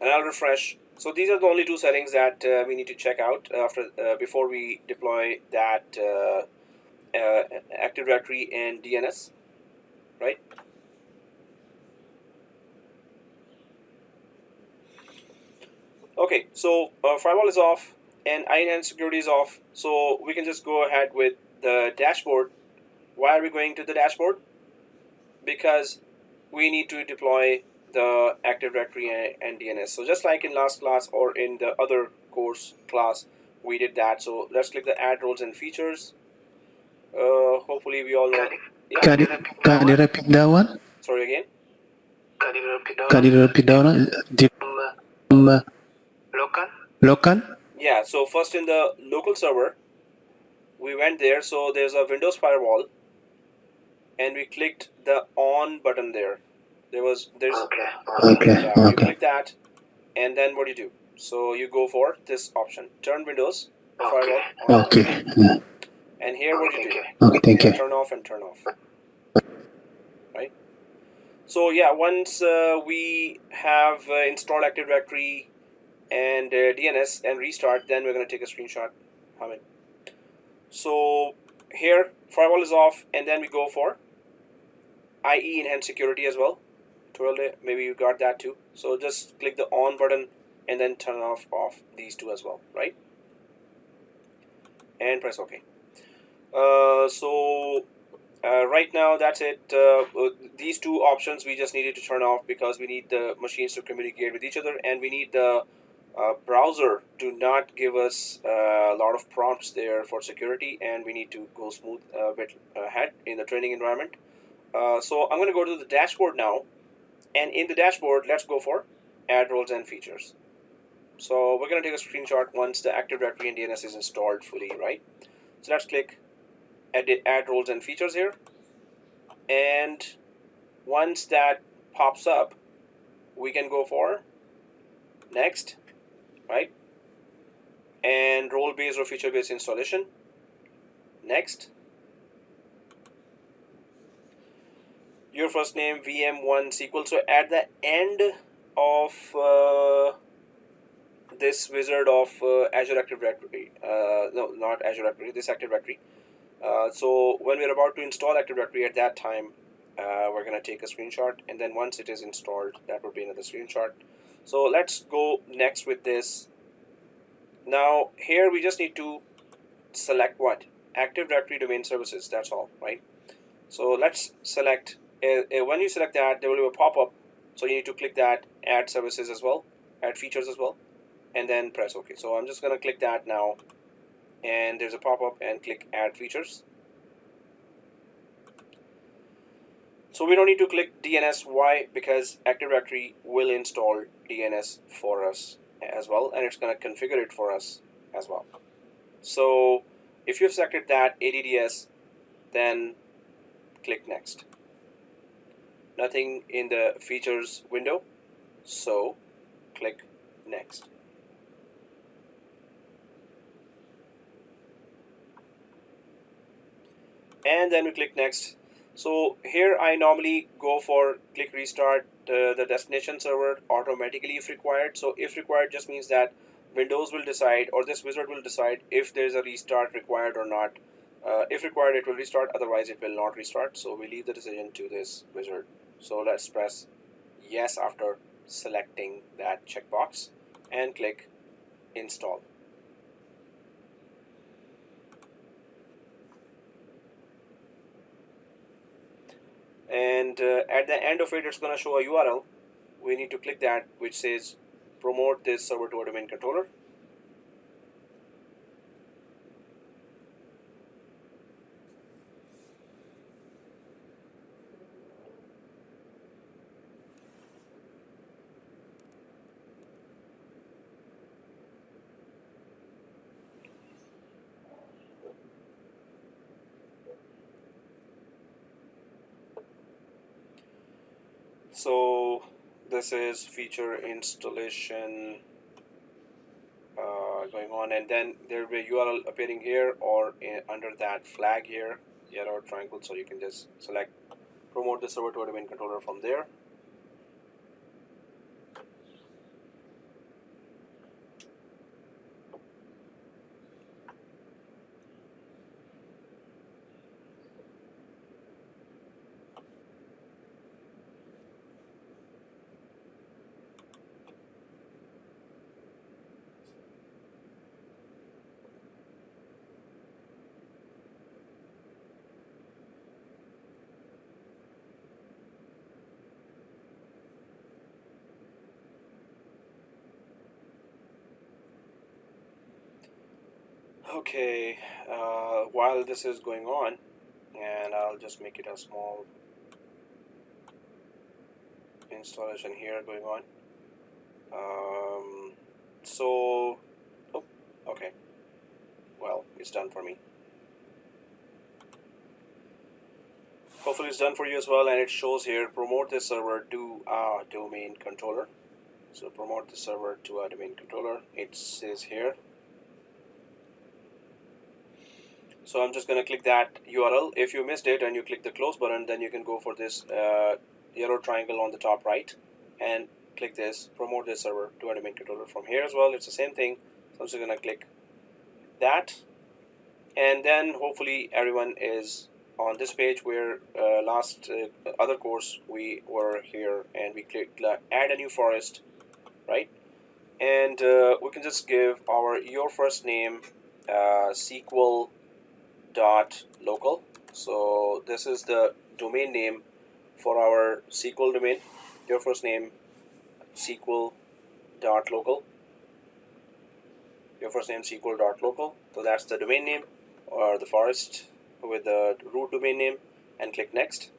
And I'll refresh. So these are the only two settings that we need to check out after before we deploy that Active Directory and DNS, right? Okay, so firewall is off and IE security is off. So we can just go ahead with the dashboard. Why are we going to the dashboard? Because we need to deploy the Active Directory and DNS. So just like in last class or in the other course class, we did that. So let's click the Add Roles and Features. Hopefully we all know. Yeah. Can you repeat that one? Sorry again. Can you repeat that one? Local? Yeah, so first in the local server, we went there. So there's a Windows Firewall, and we clicked the on button there. There's Okay. You click that, and then what do you do? So you go for this option, turn Windows Firewall on. Okay. And here what do you do? Okay, thank you. Turn off and turn off. Right? So yeah, once we have installed Active Directory and DNS and restart, then we're going to take a screenshot. So here firewall is off, and then we go for IE enhanced security as well. Maybe you got that too. So just click the on button and then turn off these two as well, right? And press OK. Right now that's it. These two options we just needed to turn off because we need the machines to communicate with each other, and we need the browser to not give us a lot of prompts there for security, and we need to go smooth a bit ahead in the training environment. So I'm going to go to the dashboard now, and in the dashboard let's go for Add Roles and Features. So we're going to take a screenshot once the Active Directory and DNS is installed fully, right? So let's click Add Roles and Features here, and once that pops up, we can go for Next, right? And role-based or feature-based installation. Next. Your first name VM1 SQL. So at the end of this wizard of Azure Active Directory, no, not Azure Directory, this Active Directory. So when we're about to install Active Directory, at that time, we're going to take a screenshot, and then once it is installed, that would be another screenshot. So let's go next with this. Now here we just need to select what? Active Directory Domain Services, that's all, right? So let's select, when you select that, there will be a pop-up. So you need to click that, add services as well, add features as well, and then press OK. So I'm just going to click that now, and there's a pop-up, and click add features. So we don't need to click DNS. Why? Because Active Directory will install DNS for us as well, and it's going to configure it for us as well. So if you've selected that ADDS, then click next. Nothing in the features window. So click next. And then we click next. So here I normally go for click restart the destination server automatically if required. So if required just means that Windows will decide, or this wizard will decide, if there is a restart required or not. If required, it will restart, otherwise it will not restart. So we leave the decision to this wizard. So let's press yes after selecting that checkbox and click install. And at the end of it, it's going to show a URL. We need to click that, which says promote this server to a domain controller. So this is feature installation going on, and then there will be a URL appearing here or under that flag here, yellow triangle. So you can just select promote the server to a domain controller from there. Okay, while this is going on, and I'll just make it a small installation here going on. So, oh, okay, well, it's done for me. Hopefully it's done for you as well, and it shows here promote this server to a domain controller. So promote the server to a domain controller, it says here. So I'm just going to click that URL. If you missed it and you click the close button, then you can go for this yellow triangle on the top right and click this promote this server to a domain controller. From here as well, it's the same thing. So I'm just going to click that, and then hopefully everyone is on this page where last other course we were here, and we clicked add a new forest, right? And we can just give our your first name SQL dot local. So this is the domain name for our SQL domain. Your first name SQL dot local. Your first name SQL dot local. So that's the domain name or the forest with the root domain name, and click next.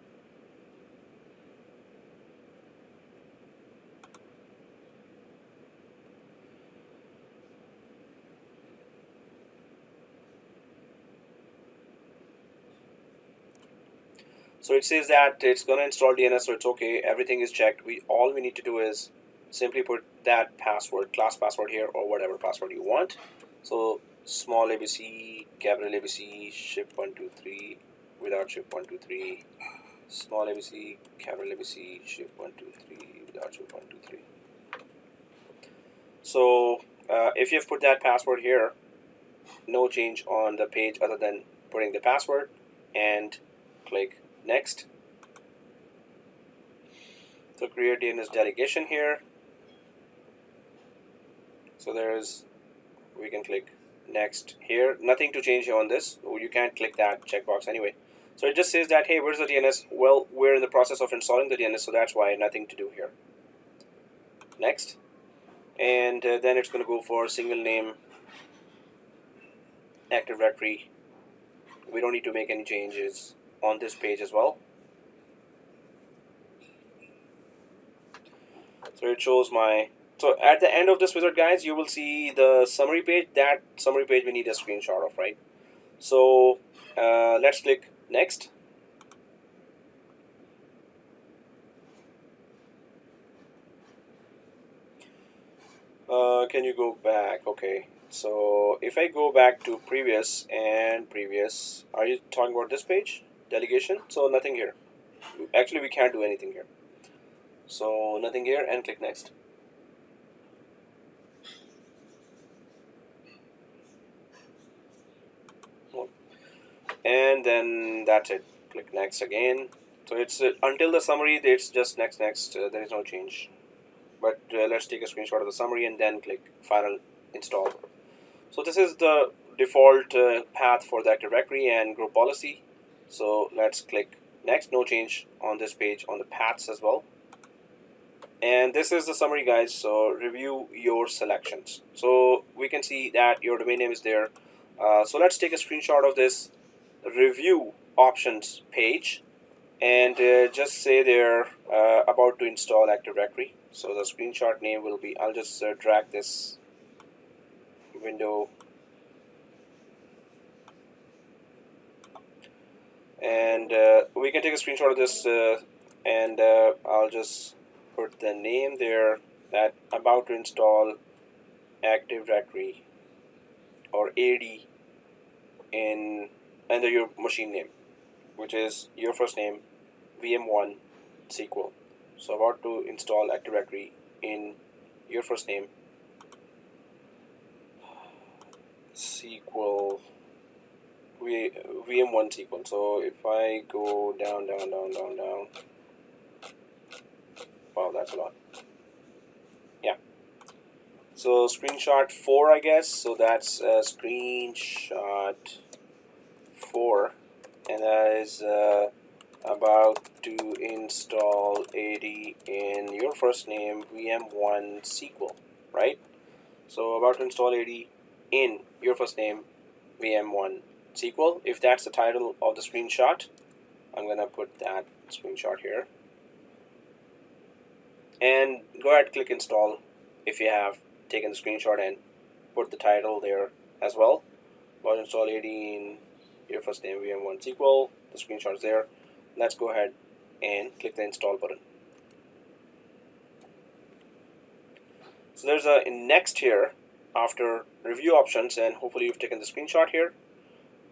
So it says that it's going to install DNS, so it's okay. Everything is checked. All we need to do is simply put that password, class password here, or whatever password you want. So small ABC, capital ABC, shift123 without shift123, small ABC, capital ABC, shift123 without shift123. So if you have put that password here, no change on the page other than putting the password, and click next. So create DNS delegation here. So we can click next here. Nothing to change on this. You can't click that checkbox anyway. So it just says that, hey, where's the DNS? Well, we're in the process of installing the DNS, so that's why nothing to do here. Next. And then it's going to go for single name Active Directory. We don't need to make any changes on this page as well. So it shows so at the end of this wizard, guys, you will see the summary page. That summary page we need a screenshot of, right? So let's click next. Can you go back? Okay. So if I go back to previous and previous, are you talking about this page? Delegation? So nothing here. Actually, we can't do anything here. So nothing here and click next. And then that's it. Click next again. So it's until the summary, it's just next, next. There is no change. But let's take a screenshot of the summary and then click final install. So this is the default path for that directory and group policy. So let's click next. No change on this page on the paths as well. And this is the summary, guys. So review your selections. So we can see that your domain name is there. So let's take a screenshot of this review options page and just say they're about to install Active Directory. So the screenshot name will be, I'll just drag this window and we can take a screenshot of this and I'll just put the name there, that about to install Active Directory or AD in under your machine name, which is your first name VM1 SQL. So about to install Active Directory in your first name SQL VM1 SQL. So if I go down, wow, that's a lot. Yeah. So screenshot 4, I guess. So that's screenshot 4, and that is about to install AD in your first name VM1 SQL, right? So about to install AD in your first name VM1 SQL. If that's the title of the screenshot, I'm gonna put that screenshot here and go ahead, click install if you have taken the screenshot and put the title there as well. About to install AD in your first name VM1 SQL. The screenshot is there. Let's go ahead and click the install button. So there's a next here after review options, and hopefully you've taken the screenshot here.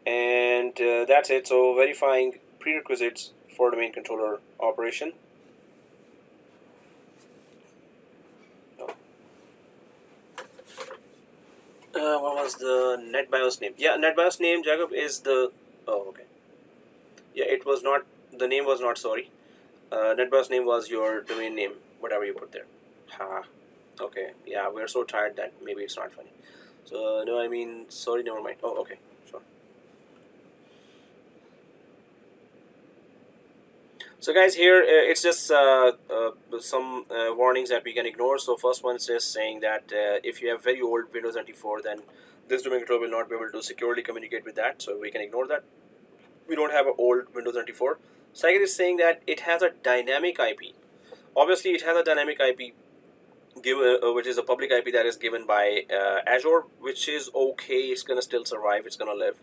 And that's it. So verifying prerequisites for domain controller operation. What was the NetBIOS name? Yeah, NetBIOS name, Jacob, is the... Oh, okay. Yeah, it was not... The name was not, sorry. NetBIOS name was your domain name, whatever you put there. Ha. Okay. Yeah, we're so tired that maybe it's not funny. So, no, I mean, sorry, never mind. Oh, okay. Sure. So guys, here it's just some warnings that we can ignore. So first one is just saying that if you have very old Windows 94, then this domain controller will not be able to securely communicate with that. So we can ignore that. We don't have an old Windows 94. Second is saying that it has a dynamic IP. Obviously, it has a dynamic IP which is a public IP that is given by Azure, which is okay. It's gonna still survive. It's gonna live.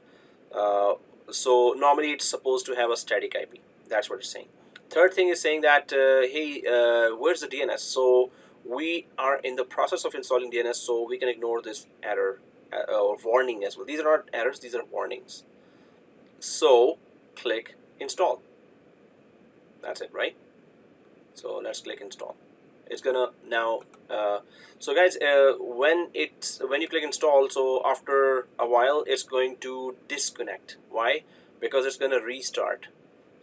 So normally it's supposed to have a static IP. That's what it's saying. Third thing is saying that hey, where's the DNS? So we are in the process of installing DNS, so we can ignore this error or warning as well. These are not errors; these are warnings. So click install. That's it, right? So let's click install. It's gonna now so guys, when you click install, so after a while it's going to disconnect. Why? Because it's gonna restart.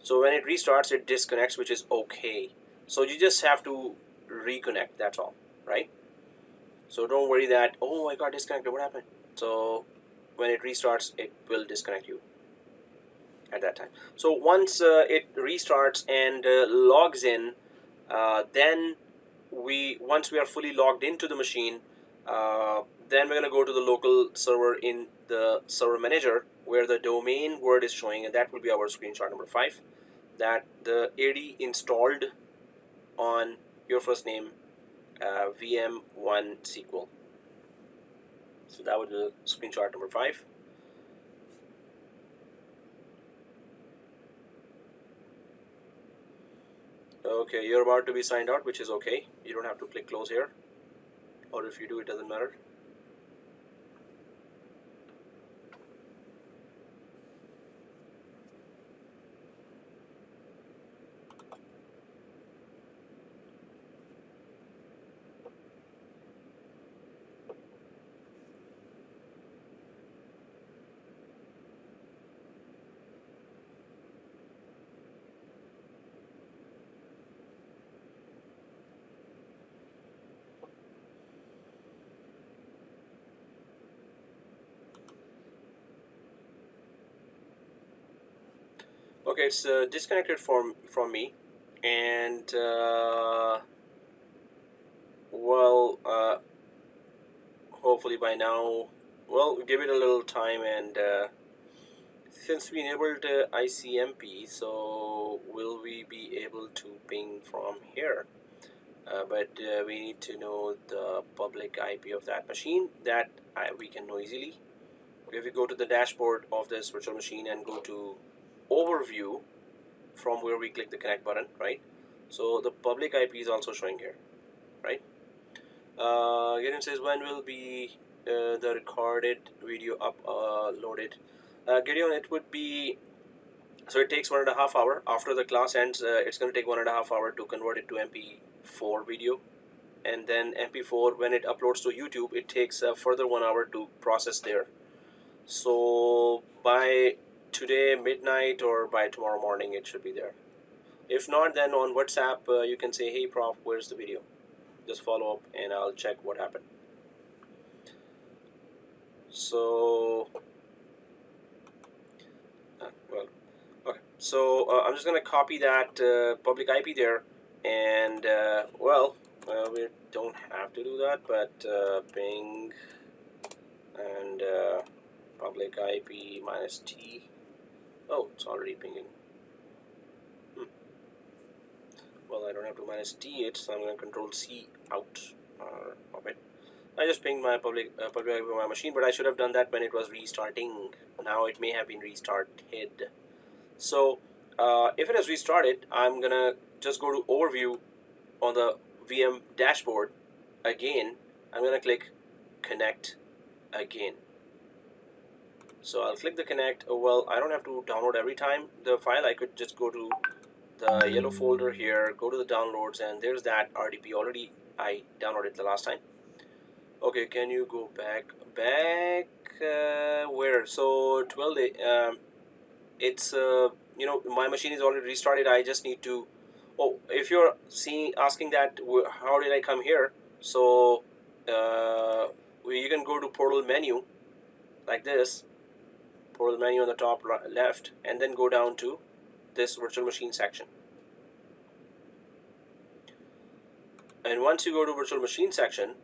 So when it restarts, it disconnects, which is okay. So you just have to reconnect, that's all, right? So don't worry that, oh, I got disconnected, what happened? So when it restarts, it will disconnect you at that time. So once it restarts and logs in, then once we are fully logged into the machine, then we're going to go to the local server in the server manager where the domain word is showing, and that will be our screenshot number 5, that the AD installed on your first name VM1 SQL. So that would be the screenshot number 5. Okay, you're about to be signed out, which is okay. You don't have to click close here. or if you do, it doesn't matter. Okay, it's disconnected from me, and well, hopefully by now, well, give it a little time, and since we enabled Icmp, so will we be able to ping from here? But we need to know the public IP of that machine. That we can know easily. If we go to the dashboard of this virtual machine and go to overview, from where we click the connect button, right? So the public IP is also showing here, right? Gideon says, when will be the recorded video uploaded? Gideon, it would be, so it takes 1.5 hours. After the class ends, it's going to take 1.5 hours to convert it to MP4 video. And then MP4, when it uploads to YouTube, it takes a further 1 hour to process there. So by today midnight or by tomorrow morning, it should be there. If not, then on WhatsApp, you can say, hey prof, where's the video? Just follow up and I'll check what happened. So well, okay, so I'm just gonna copy that public IP there, and well, we don't have to do that, but ping and public IP -t. Oh, it's already pinging. Well, I don't have to -t it, so I'm going to Control-C out of it. I just pinged my public IP on my machine, but I should have done that when it was restarting. Now it may have been restarted. So if it has restarted, I'm going to just go to Overview on the VM dashboard again. I'm going to click Connect again. So I'll click the Connect. Oh, well, I don't have to download every time the file. I could just go to the yellow folder here, go to the downloads, and there's that RDP already. I downloaded the last time. Okay, can you go back where? So 12 it's you know, my machine is already restarted. I just need to, oh, if you're asking that how did I come here, so you can go to portal menu like this, portal menu on the top left, and then go down to this virtual machine section. And once you go to virtual machine section,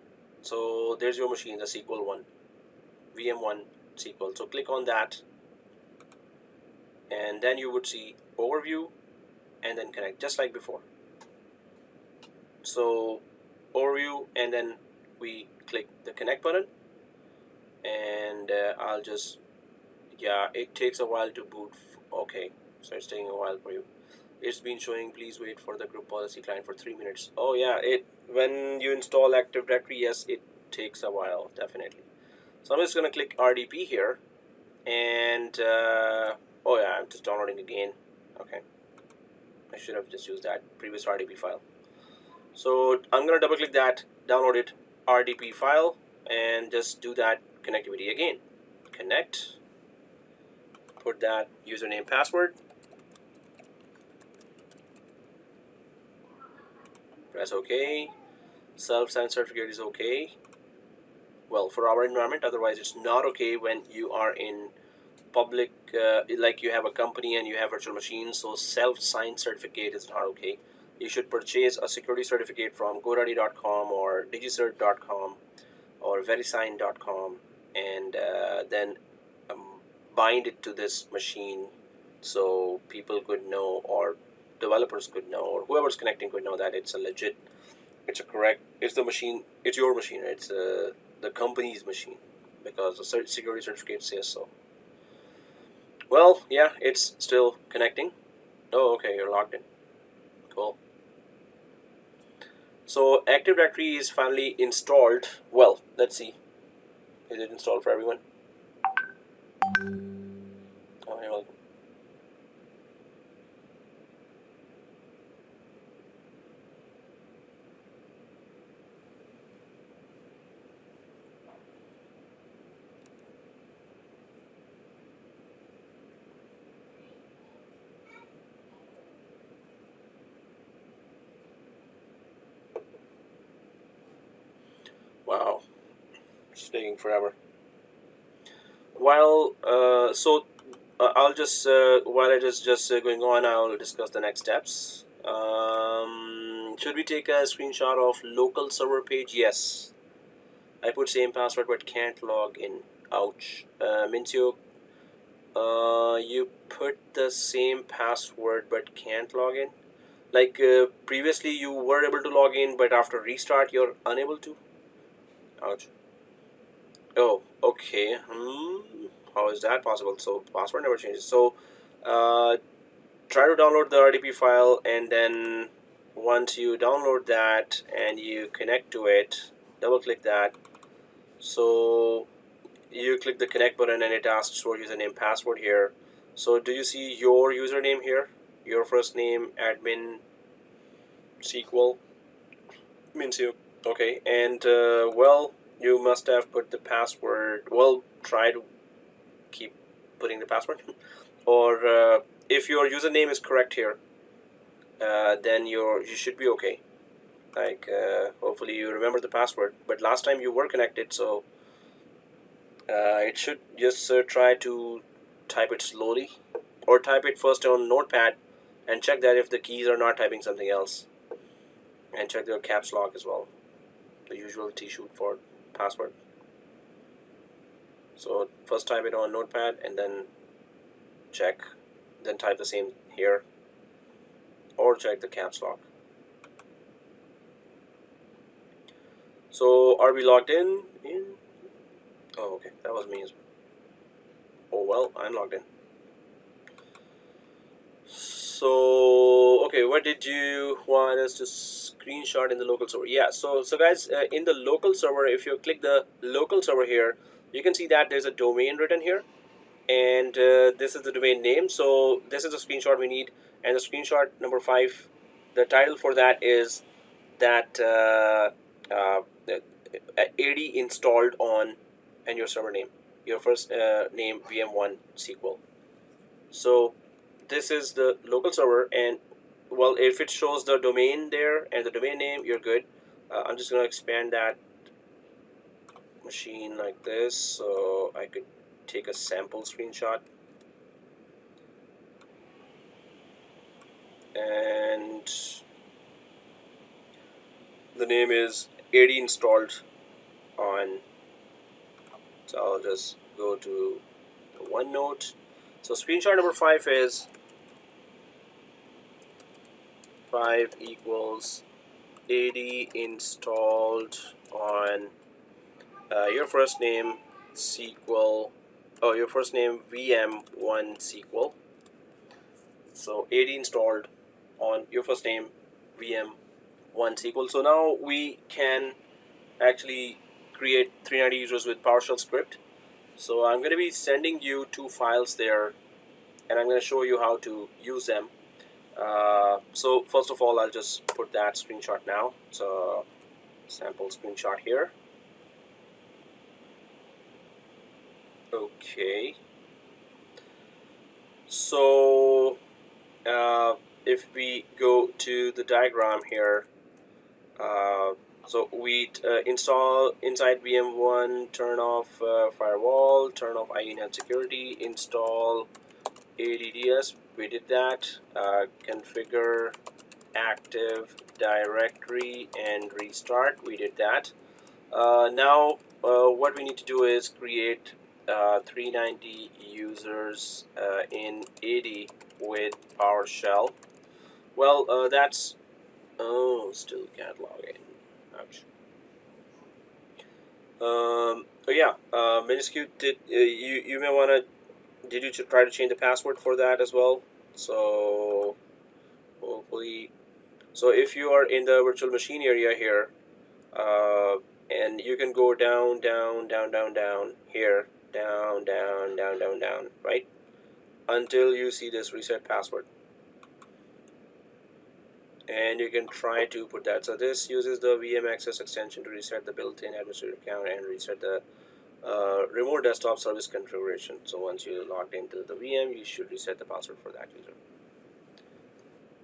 so there's your machine, the SQL one, VM1 SQL. So click on that, and then you would see overview and then connect, just like before. So overview, and then we click the connect button, and I'll just, yeah, it takes a while to boot. Okay, so it's taking a while for you. It's been showing, please wait for the group policy client for 3 minutes. Oh yeah, when you install Active Directory, yes, it takes a while, definitely. So I'm just gonna click RDP here, and oh yeah, I'm just downloading again. Okay, I should have just used that previous RDP file. So I'm gonna double click that downloaded RDP file and just do that connectivity again. Connect, put that username, password, press OK. Self-signed certificate is OK. Well, for our environment, otherwise it's not okay when you are in public, like you have a company and you have virtual machines. So self-signed certificate is not okay. You should purchase a security certificate from GoDaddy.com or digicert.com or verisign.com, and then bind it to this machine so people could know, or developers could know, or whoever's connecting could know that it's a legit, it's a correct, it's the machine, it's your machine, it's the company's machine, because the security certificate says so. Well, yeah, it's still connecting. Oh, okay, you're logged in. Cool. So Active Directory is finally installed. Well, let's see. Is it installed for everyone? Oh, you're welcome. Wow, it's taking forever. While I'll just while it is just going on, I'll discuss the next steps. Should we take a screenshot of local server page? Yes. I put same password but can't log in. Ouch. Mincio, you put the same password but can't log in? Like previously you were able to log in, but after restart you're unable to? Ouch. Oh, okay. How is that possible? So password never changes. So try to download the RDP file, and then once you download that and you connect to it, double click that. So you click the connect button and it asks for username password here. So do you see your username here? Your first name, admin, SQL, Mincio. Okay, and well, you must have put the password. Well, try to keep putting the password. Or if your username is correct here, then you should be okay. Like hopefully you remember the password. But last time you were connected, so it should just try to type it slowly, or type it first on Notepad and check that if the keys are not typing something else, and check their caps lock as well, the usual T-shoot for password. So first type it on Notepad and then check, then type the same here, or check the caps lock. So are we logged in? Oh, okay, that was me as well. Oh well, I'm logged in. So okay, what did you want us to screenshot in the local server? Yeah, so guys, in the local server, if you click the local server here, you can see that there's a domain written here, and this is the domain name. So this is the screenshot we need, and the screenshot number 5, the title for that is that AD installed on, and your server name, your first name, VM1 SQL. So this is the local server, and well, if it shows the domain there and the domain name, you're good. I'm just going to expand that machine like this so I could take a sample screenshot. And the name is AD installed on. So I'll just go to the OneNote. So screenshot number 5 is 5 equals AD installed on your first name SQL. Oh, your first name VM1 SQL. So AD installed on your first name VM1 SQL. So now we can actually create 390 users with PowerShell script. So I'm going to be sending you 2 files there, and I'm going to show you how to use them. So first of all, I'll just put that screenshot now. So sample screenshot here. Okay. So if we go to the diagram here, so we install inside VM1, turn off firewall, turn off IENet security, install ADDS. We did that. Configure Active Directory and restart. We did that. Now what we need to do is create 390 users in AD with PowerShell. Well, that's still can't log in. Ouch. Oh yeah, Minuscule, did you may wanna, did you try to change the password for that as well? So hopefully, So if you are in the virtual machine area here, and you can go down, down, down, down, down, here, down, down, down, down, down, right? Until you see this reset password. And you can try to put that. So this uses the VM access extension to reset the built-in administrator account and reset the remote desktop service configuration. So once you logged into the VM, you should reset the password for that user.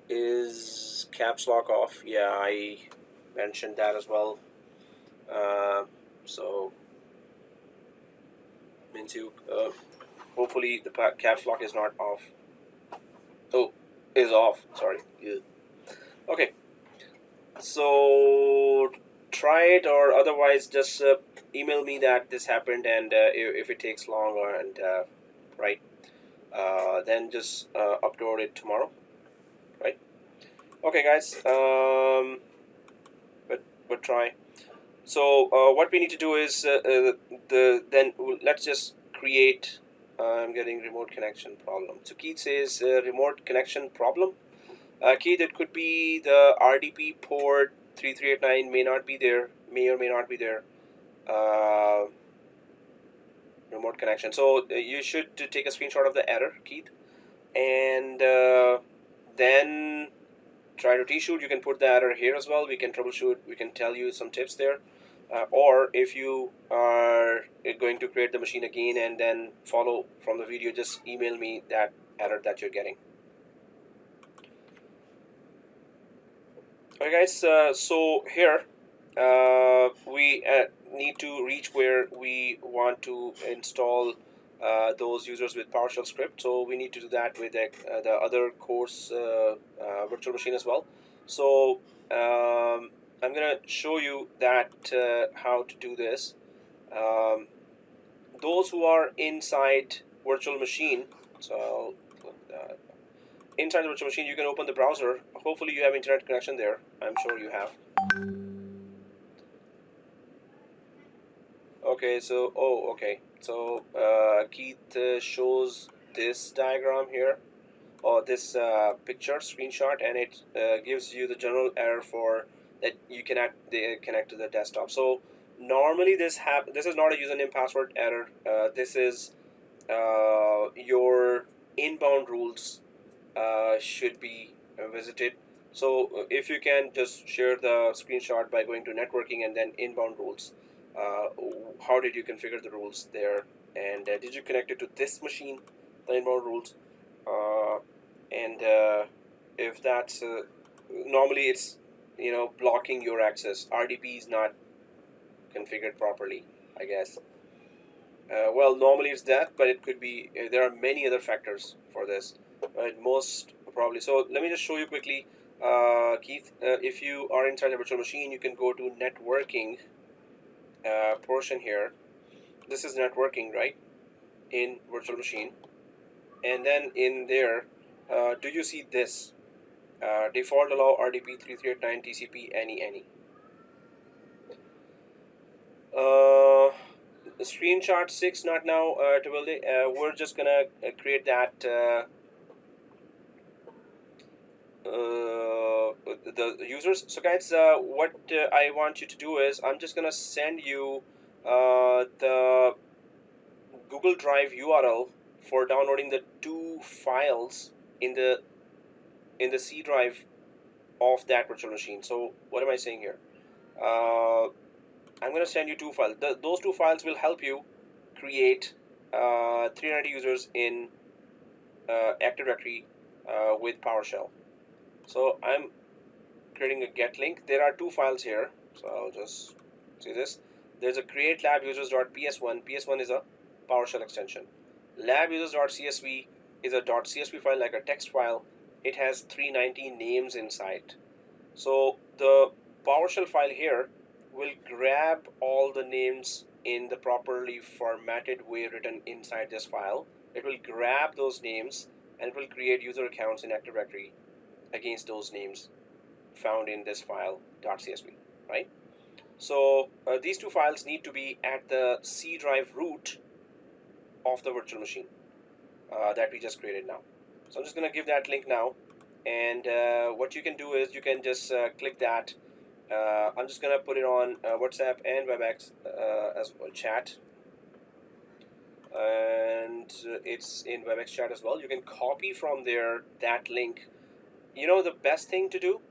Is caps lock off? Yeah, I mentioned that as well. So means you hopefully the caps lock is not off. Oh, is off. Sorry. Yeah. Okay. So try it, or otherwise just email me that this happened, and if it takes long, or and right, then just upload it tomorrow, right? Okay, guys. But try. So what we need to do is let's just create. I'm getting remote connection problem. So Keith says remote connection problem. Keith, it could be the RDP port 3389 may not be there, may or may not be there. Remote connection. So you should take a screenshot of the error, Keith, and then try to reshoot. You can put the error here as well. We can troubleshoot. We can tell you some tips there. Or if you are going to create the machine again and then follow from the video, just email me that error that you're getting. Okay, guys. So here we need to reach where we want to install those users with PowerShell script. So we need to do that with the other course virtual machine as well. So I'm gonna show you that how to do this. Those who are inside virtual machine, so inside the virtual machine, you can open the browser. Hopefully you have internet connection there. I'm sure you have. Okay, so okay, so Keith shows this diagram here, or this picture screenshot, and it gives you the general error for that you cannot connect to the desktop. So normally this is not a username password error. This is your inbound rules should be visited. So if you can just share the screenshot by going to networking and then inbound rules. How did you configure the rules there, and did you connect it to this machine, the inbound rules, and if that's normally it's blocking your access. RDP is not configured properly, I guess. Well, normally it's that, but it could be there are many other factors for this, but most probably. So let me just show you quickly, Keith. If you are inside the virtual machine, you can go to networking portion here. This is networking, right, in virtual machine, and then in there do you see this default allow RDP 3389 TCP any screenshot 6 not now, we're just gonna create that the users. So guys, what I want you to do is I'm just gonna send you the Google Drive URL for downloading the 2 files in the C drive of that virtual machine. So what am I saying here? I'm going to send you 2 files. Those 2 files will help you create 390 users in Active Directory with PowerShell. So I'm creating a get link. There are 2 files here. So I'll just see this. There's a create lab users.ps1. ps1 is a PowerShell extension. Lab users.csv is a .csv file, like a text file. It has 390 names inside. So the PowerShell file here will grab all the names in the properly formatted way written inside this file. It will grab those names and it will create user accounts in Active Directory against those names found in this file .csv, right? So these 2 files need to be at the C drive root of the virtual machine that we just created now. So I'm just going to give that link now. And what you can do is you can just click that. I'm just gonna put it on WhatsApp and WebEx as well, chat, and it's in WebEx chat as well. You can copy from there that link. You know the best thing to do?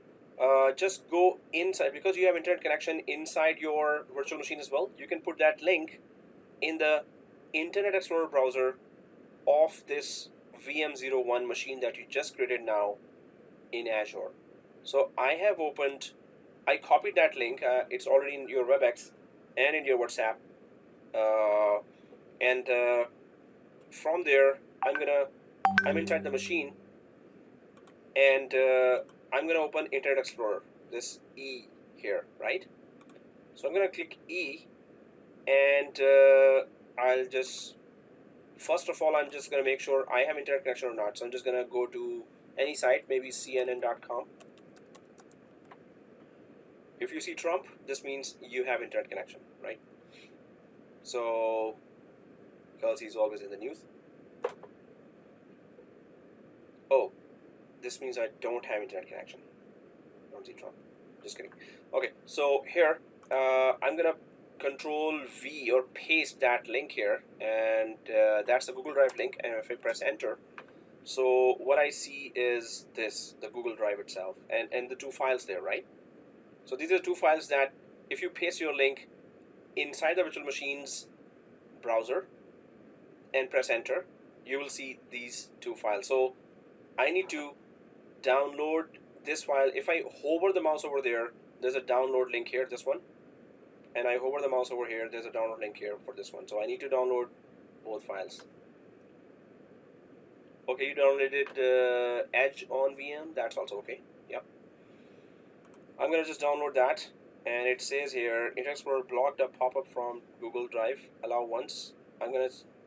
Just go inside, because you have internet connection inside your virtual machine as well. You can put that link in the Internet Explorer browser of this VM01 machine that you just created now in Azure. So I copied that link. It's already in your WebEx and in your WhatsApp. And from there, I'm inside the machine, and I'm gonna open Internet Explorer, this E here, right? So I'm gonna click E, and I'll just, first of all, I'm just gonna make sure I have internet connection or not. So I'm just gonna go to any site, maybe CNN.com. If you see Trump, this means you have internet connection, right? So, because he's always in the news. Oh, this means I don't have internet connection. Don't see Trump. Just kidding. Okay, so here, I'm gonna Control V or paste that link here, and that's the Google Drive link. And if I press enter, so what I see is this, the Google Drive itself, and the two files there, right? So these are two files that if you paste your link inside the virtual machine's browser and press enter, you will see these two files. So I need to download this file. If I hover the mouse over there, there's a download link here, this one. And I hover the mouse over here, there's a download link here for this one. So I need to download both files. Okay, you downloaded Edge on VM, that's also okay. Yep. I'm gonna just download that, and it says here, Internet Explorer blocked a pop-up from Google Drive, allow once.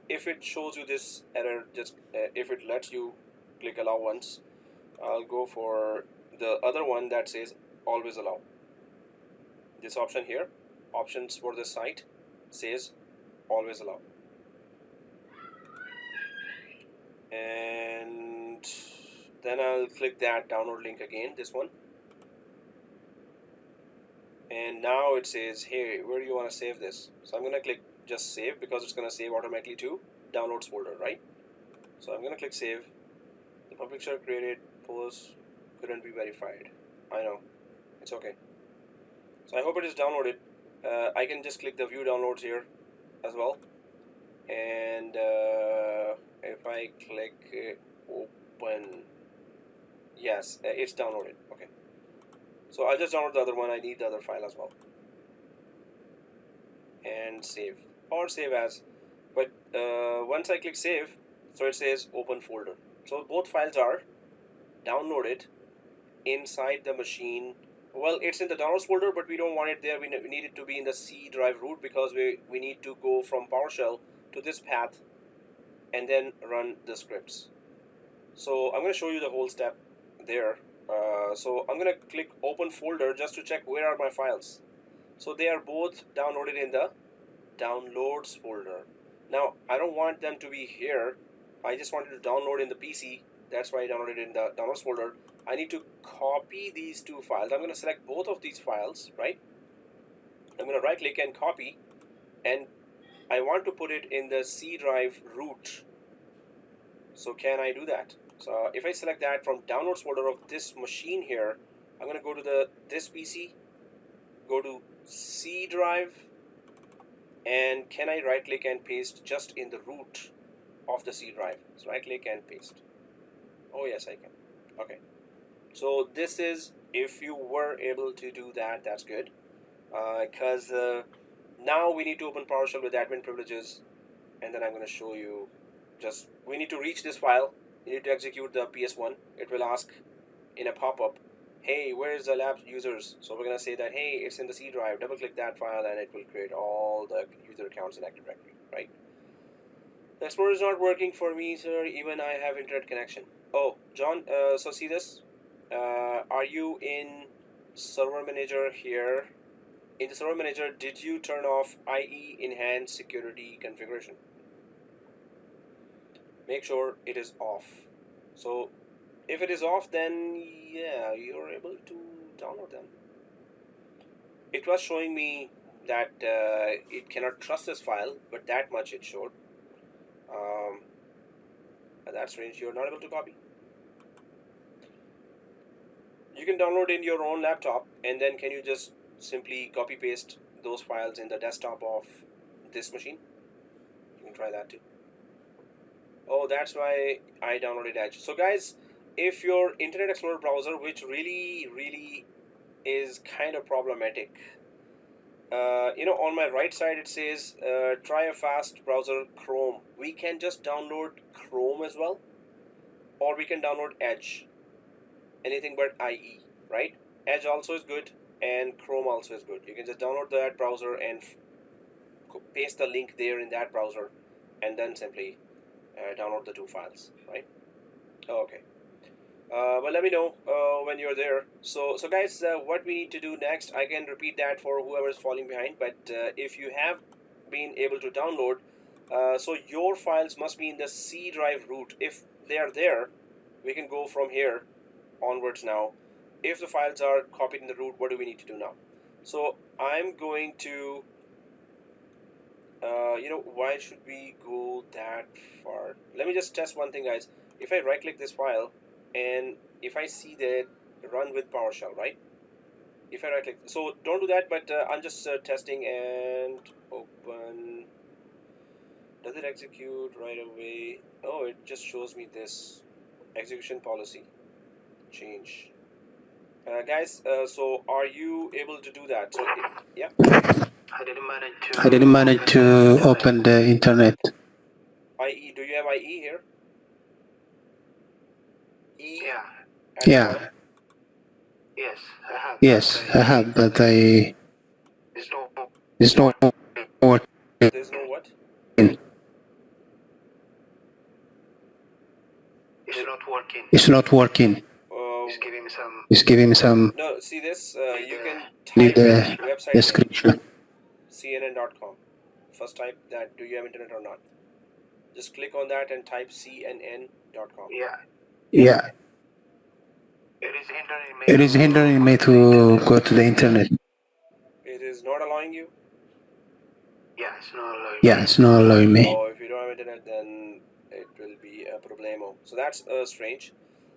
If it shows you this error, just if it lets you click allow once, I'll go for the other one that says always allow. This option here, options for the site, says always allow. And then I'll click that download link again, this one. And now it says, hey, where do you want to save this? So I'm going to click just save, because it's going to save automatically to downloads folder, right? So I'm going to click save. The public share created post couldn't be verified. I know, it's okay. So I hope it is downloaded. I can just click the view downloads here as well. And if I click open, yes, it's downloaded. Okay. So I'll just download the other one. I need the other file as well. And save, or save as. But once I click save, so it says open folder. So both files are downloaded inside the machine. Well, it's in the downloads folder, but we don't want it there. We need it to be in the C drive root, because we need to go from PowerShell to this path and then run the scripts. So I'm going to show you the whole step there. So I'm going to click open folder just to check where are my files. So they are both downloaded in the downloads folder. Now I don't want them to be here. I just wanted to download in the PC. That's why I downloaded in the downloads folder. I need to copy these two files. I'm going to select both of these files, right? I'm going to right click and copy, and I want to put it in the C drive root. So can I do that? So if I select that from downloads folder of this machine here, I'm going to go to this PC, go to C drive, and can I right click and paste just in the root of the C drive? So right click and paste. Oh yes, I can. Okay. So this is, if you were able to do that, that's good. Because now we need to open PowerShell with admin privileges, and then I'm going to show you. Just we need to reach this file. You need to execute the PS1. It will ask in a pop-up, hey, where is the lab users? So we're going to say that, hey, it's in the C drive. Double click that file, and it will create all the user accounts in Active Directory, right? The Explorer is not working for me, sir. Even I have internet connection. Oh, John, so see this? Are you in Server Manager here? In the Server Manager, did you turn off IE Enhanced Security Configuration? Make sure it is off. So If it is off, then yeah, you're able to download them. It was showing me that it cannot trust this file, but that much it showed. That's strange. You're not able to copy. You can download in your own laptop, and then can you just simply copy paste those files in the desktop of this machine? You can try that too. Oh, that's why I downloaded Edge. So guys, if your Internet Explorer browser, which really is kind of problematic, on my right side it says try a fast browser Chrome. We can just download Chrome as well, or we can download Edge. Anything but IE, right? Edge also is good, and Chrome also is good. You can just download that browser and paste the link there in that browser, and then simply download the two files, right? Okay. Well, let me know when you're there. So guys, what we need to do next, I can repeat that for whoever is falling behind, but if you have been able to download, so your files must be in the C drive root. If they are there, we can go from here onwards now. If the files are copied in the root, what do we need to do now? So I'm going to, why should we go that far? Let me just test one thing, guys. If I right click this file, and if I see that run with PowerShell, right? If I right click, so don't do that, but I'm just testing and open. Does it execute right away? Oh, it just shows me this execution policy change. Guys, so are you able to do that? So yeah. I didn't manage to open the internet. IE, do you have IE here? E? Yeah. Yes, I have, but it's not working. There's no what? It's not working. It's giving me some. No, see this? You can Need type the in website description. name, cnn.com. First type that, do you have internet or not? Just click on that and type cnn.com. Yeah. It is hindering me to go to the internet. It is not allowing you? Yeah, it's not allowing me. Oh, if you don't have internet, then it will be a problemo. So that's strange.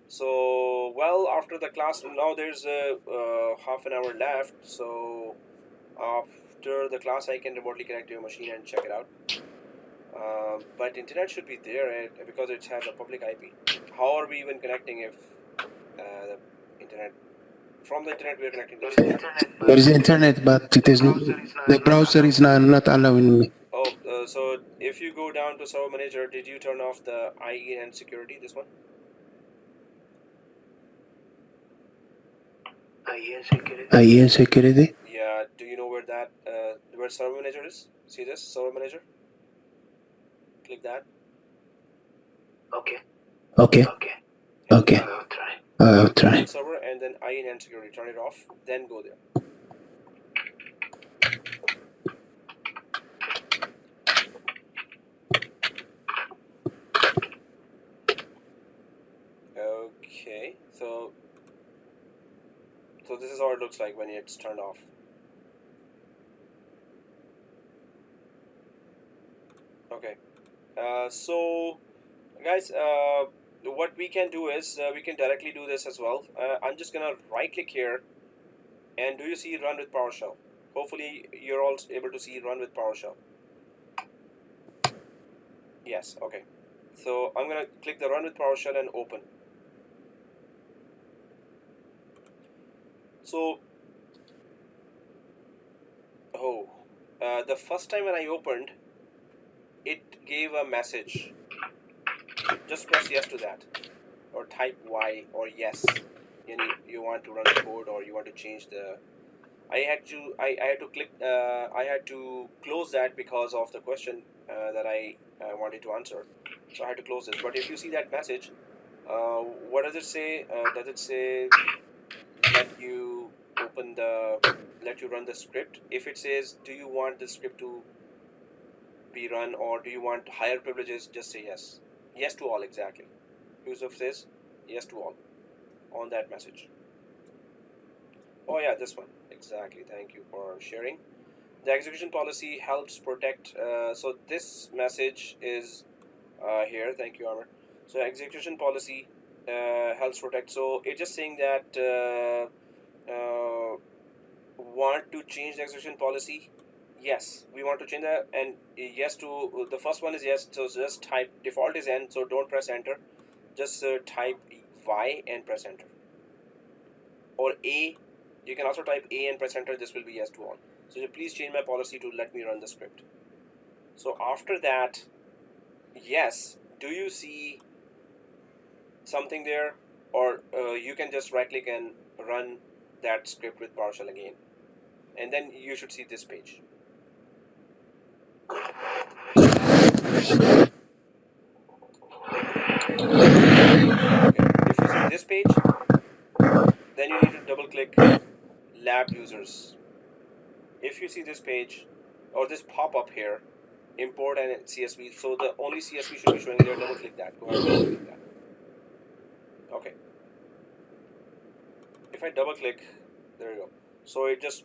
So, well, after the class, now there's half an hour left. So, after the class, I can remotely connect to your machine and check it out. But internet should be there because it has a public IP. How are we even connecting if the internet, from the internet we are connecting to the server? There is internet, but it is the browser is not allowing me. Oh, so if you go down to Server Manager, did you turn off the IE and security, this one? IE and security? Yeah, do you know where that, where Server Manager is? See this, Server Manager? Click that. Okay. I'll try. Server and then IE and security, turn it off, then go there. Okay, so this is how it looks like when it's turned off. Okay, so guys, what we can do is we can directly do this as well. I'm just gonna right click here, and do you see run with PowerShell? Hopefully you're all able to see run with PowerShell. Yes, okay. So I'm gonna click the run with PowerShell and open. So, the first time when I opened, it gave a message. Just press yes to that, or type Y or yes. You want to run the code, or you want to change the. I had to click. I had to close that because of the question that I wanted to answer. So I had to close this. But if you see that message, what does it say? Does it say let you run the script? If it says, do you want the script to be run, or do you want higher privileges, just say yes. Yes to all, exactly. Use of this, yes to all on that message. Oh yeah, this one exactly. Thank you for sharing. The execution policy helps protect. So this message is here. Thank you, Amir. So execution policy helps protect. So it's just saying that want to change the execution policy. Yes, we want to change that, and yes to the first one is yes. So just type default is N. So don't press enter. Just type Y and press enter. Or A. You can also type A and press enter. This will be yes to all. So please change my policy to let me run the script. So after that, yes, do you see something there? Or you can just right click and run that script with PowerShell again. And then you should see this page. Okay. If you see this page, then you need to double click lab users. If you see this page or this pop-up here, import and CSV, so the only CSV should be showing there. Double click that. Go ahead and double click that. Okay. If I double click, there you go. So it just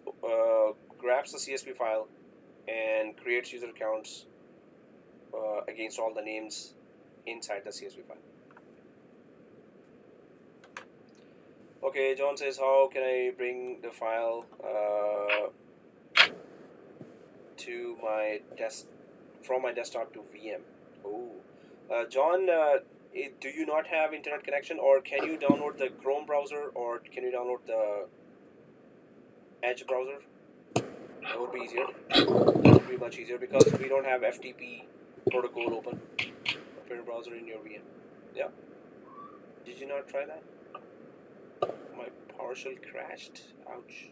grabs the CSV file and creates user accounts against all the names inside the CSV file. Okay, John says, how can I bring the file to my from my desktop to VM? Oh, John, do you not have internet connection, or can you download the Chrome browser, or can you download the Edge browser? That would be easier. That would be much easier because we don't have FTP protocol open. Open browser in your VM. Yeah. Did you not try that? My PowerShell crashed. Ouch.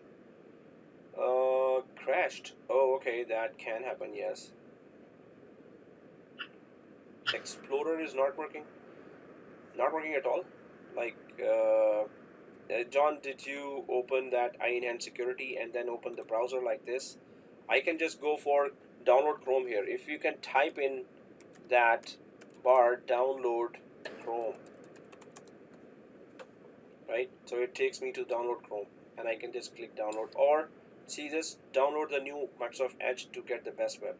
Crashed. Oh, okay. That can happen. Yes. Explorer is not working. Not working at all. Like, John, did you open that iEnhance security and then open the browser like this? I can just go for download Chrome here. If you can type in that bar download Chrome, right? So it takes me to download Chrome, and I can just click download, or see this, download the new Microsoft Edge to get the best web.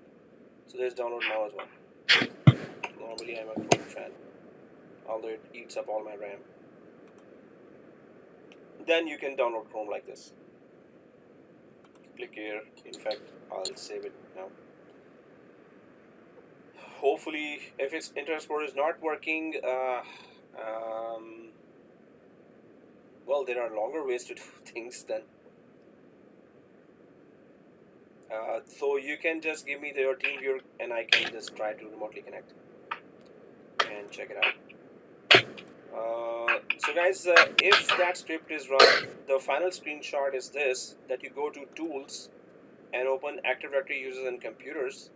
So there's download now as well. Normally I'm a Chrome fan, although it eats up all my RAM. Then you can download Chrome like this. Click here. In fact, I'll save it now. Hopefully, if its Internet Explorer is not working, well, there are longer ways to do things then. So you can just give me your team viewer, and I can just try to remotely connect and check it out. So guys, if that script is run, the final screenshot is this, that you go to Tools and open Active Directory Users and Computers.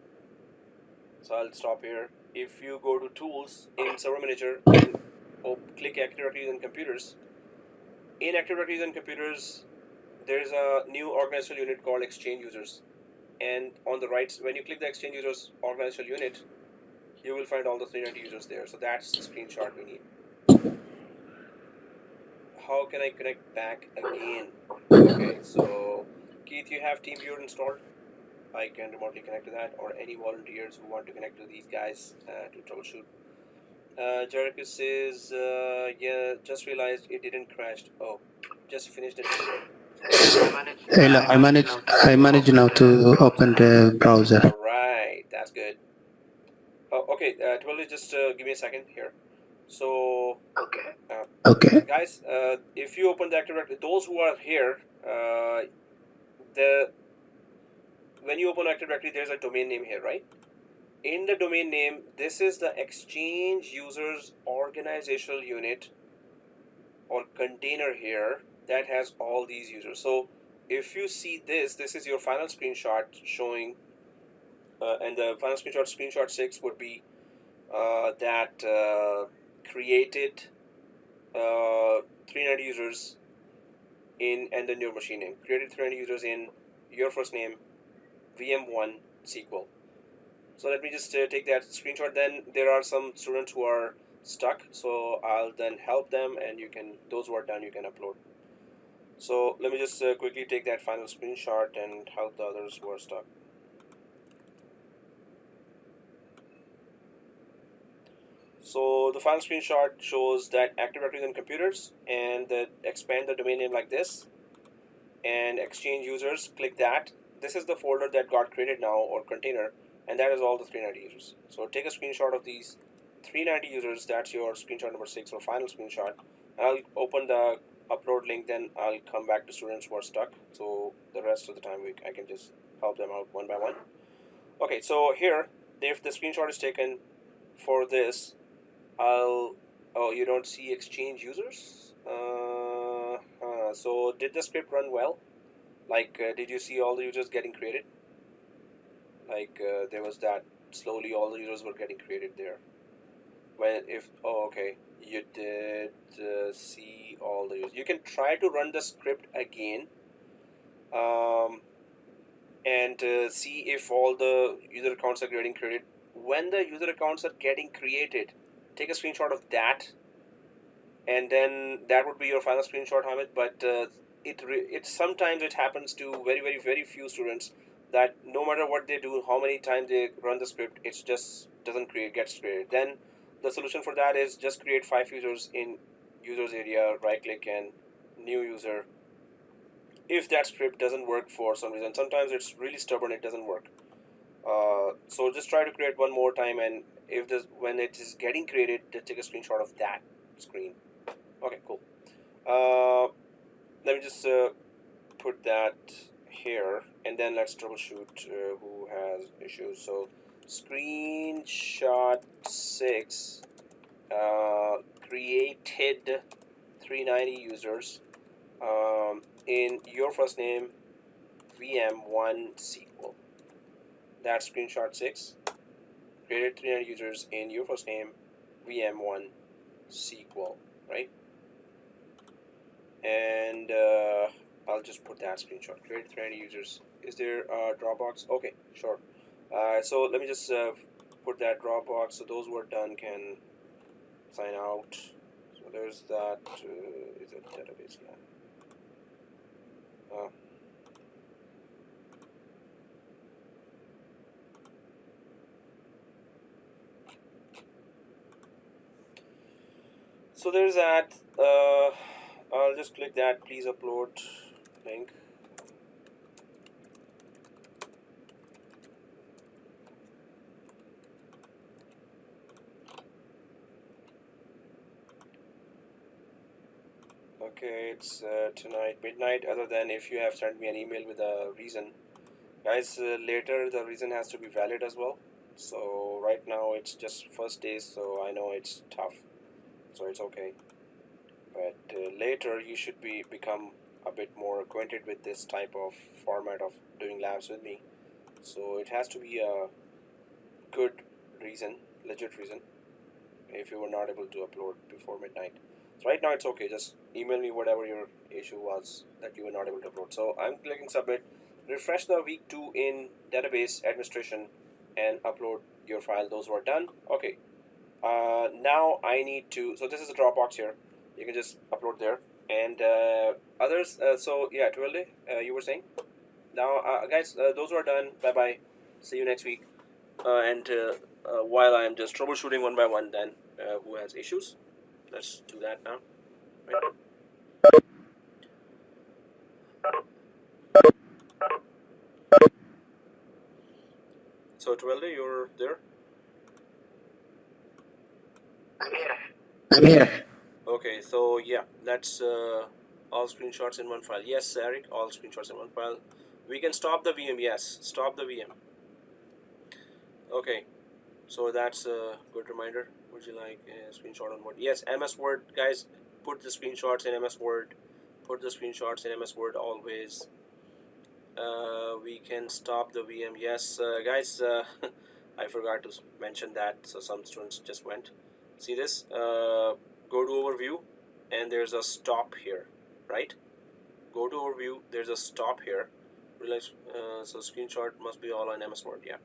So I'll stop here. If you go to Tools in Server Manager and click Active Directory and Computers, in Active Directory and Computers, there is a new organizational unit called Exchange Users. And on the right, when you click the Exchange Users organizational unit, you will find all the 390 users there. So that's the screenshot we need. How can I connect back again? Okay, so Keith, you have TeamViewer installed. I can remotely connect to that, or any volunteers who want to connect to these guys to troubleshoot. Jericho says, yeah, just realized it didn't crash. Oh, just finished it. Hello, I manage now to open the browser. All right, that's good. Oh, okay, Twilly, just give me a second here. So, Okay. guys, if you open the Active Directory, those who are here, when you open Active Directory, there's a domain name here, right? In the domain name, this is the Exchange Users Organizational Unit or container here that has all these users. So if you see this is your final screenshot showing, and the final screenshot 6 would be that created 390 users in, and then your machine name. Created 390 users in your first name, VM1 SQL. So let me just take that screenshot. Then there are some students who are stuck, so I'll then help them, and you can, those who are done, you can upload. So let me just quickly take that final screenshot and help the others who are stuck. So the final screenshot shows that Active Directory on computers, and expand the domain name like this, and exchange users, click that. This is the folder that got created now, or container, and that is all the 390 users. So take a screenshot of these 390 users. That's your screenshot number 6 or final screenshot. I'll open the upload link, then I'll come back to students who are stuck. So the rest of the time I can just help them out one by one. Okay, so here, if the screenshot is taken for this, oh, you don't see exchange users? So did the script run well? Like, did you see all the users getting created? Like, there was that, slowly all the users were getting created there. Okay, you did see all the users. You can try to run the script again, and see if all the user accounts are getting created. When the user accounts are getting created, take a screenshot of that, and then that would be your final screenshot, Hamid. But it sometimes it happens to very few students that no matter what they do, how many times they run the script, it just doesn't gets created. Then the solution for that is just create 5 users in users area, right click and new user. If that script doesn't work for some reason, sometimes it's really stubborn, it doesn't work. So just try to create one more time, and if this, when it is getting created, just take a screenshot of that screen. Okay, cool. Let me just put that here, and then let's troubleshoot who has issues. So screenshot 6 created 390 users in your first name VM1 SQL. That's screenshot 6 created 390 users in your first name VM1 SQL, right? And I'll just put that screenshot. Create 390 users. Is there a Dropbox? Okay, sure. So let me just put that Dropbox, so those who are done can sign out. So there's that. Is it database? Yeah. So there's that. I'll just click that. Please upload link. Okay, it's tonight midnight. Other than if you have sent me an email with a reason, guys. Later the reason has to be valid as well. So right now it's just first day, so I know it's tough. So it's okay. But later you should become a bit more acquainted with this type of format of doing labs with me. So it has to be a good reason, legit reason, if you were not able to upload before midnight. So right now it's okay, just email me whatever your issue was that you were not able to upload. So I'm clicking submit. Refresh the week 2 in database administration and upload your file. Those who are done. Okay. Now I need to, so this is a Dropbox here. You can just upload there. And others, so yeah, Twilde, you were saying? Now, guys, those who are done, bye-bye. See you next week. And while I'm just troubleshooting one by one, then who has issues? Let's do that now. Right. So, Twilde, you're there? I'm here. Okay, so yeah, that's all screenshots in one file. Yes, Eric, all screenshots in one file. We can stop the VM. Yes, stop the VM. Okay, so that's a good reminder. Would you like a screenshot on Word? Yes, MS Word, guys. Put the screenshots in MS Word. Put the screenshots in MS Word always. We can stop the VM. Yes, guys. I forgot to mention that, so some students just went. See this? Go to Overview, and there's a stop here, right? Go to Overview. There's a stop here. Realize, so screenshot must be all on MS Word. Yeah.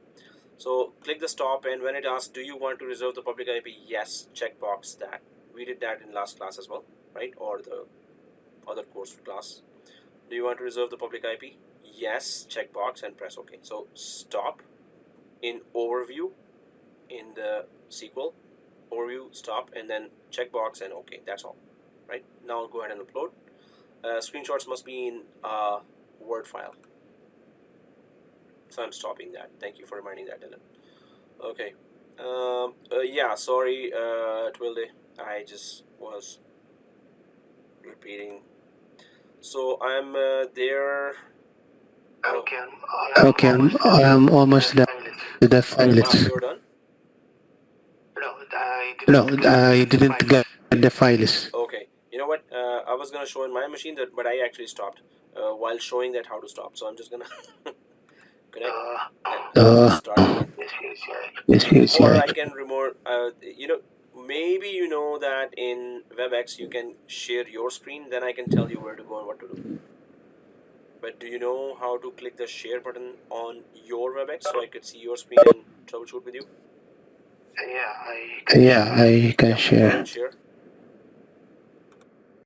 So click the stop, and when it asks, do you want to reserve the public IP? Yes, checkbox that. We did that in last class as well, right? Or the other course class. Do you want to reserve the public IP? Yes, checkbox and press OK. So stop in overview in the SQL overview, stop, and then checkbox and OK. That's all, right? Now go ahead and upload. Screenshots must be in a Word file. So I'm stopping that. Thank you for reminding that, Dylan. Okay. Yeah, sorry, Twilde. I just was repeating. So I'm there. Okay, I'm almost done with the files. You're done? No, I didn't get the files. Okay. You know what? I was gonna show in my machine that, but I actually stopped while showing that how to stop. So I'm just gonna connect and start again. Yes, Or yeah. I can remove. Maybe you know that in WebEx you can share your screen. Then I can tell you where to go and what to do. But do you know how to click the share button on your WebEx so I could see your screen and troubleshoot with you? Yeah, I can share. Share.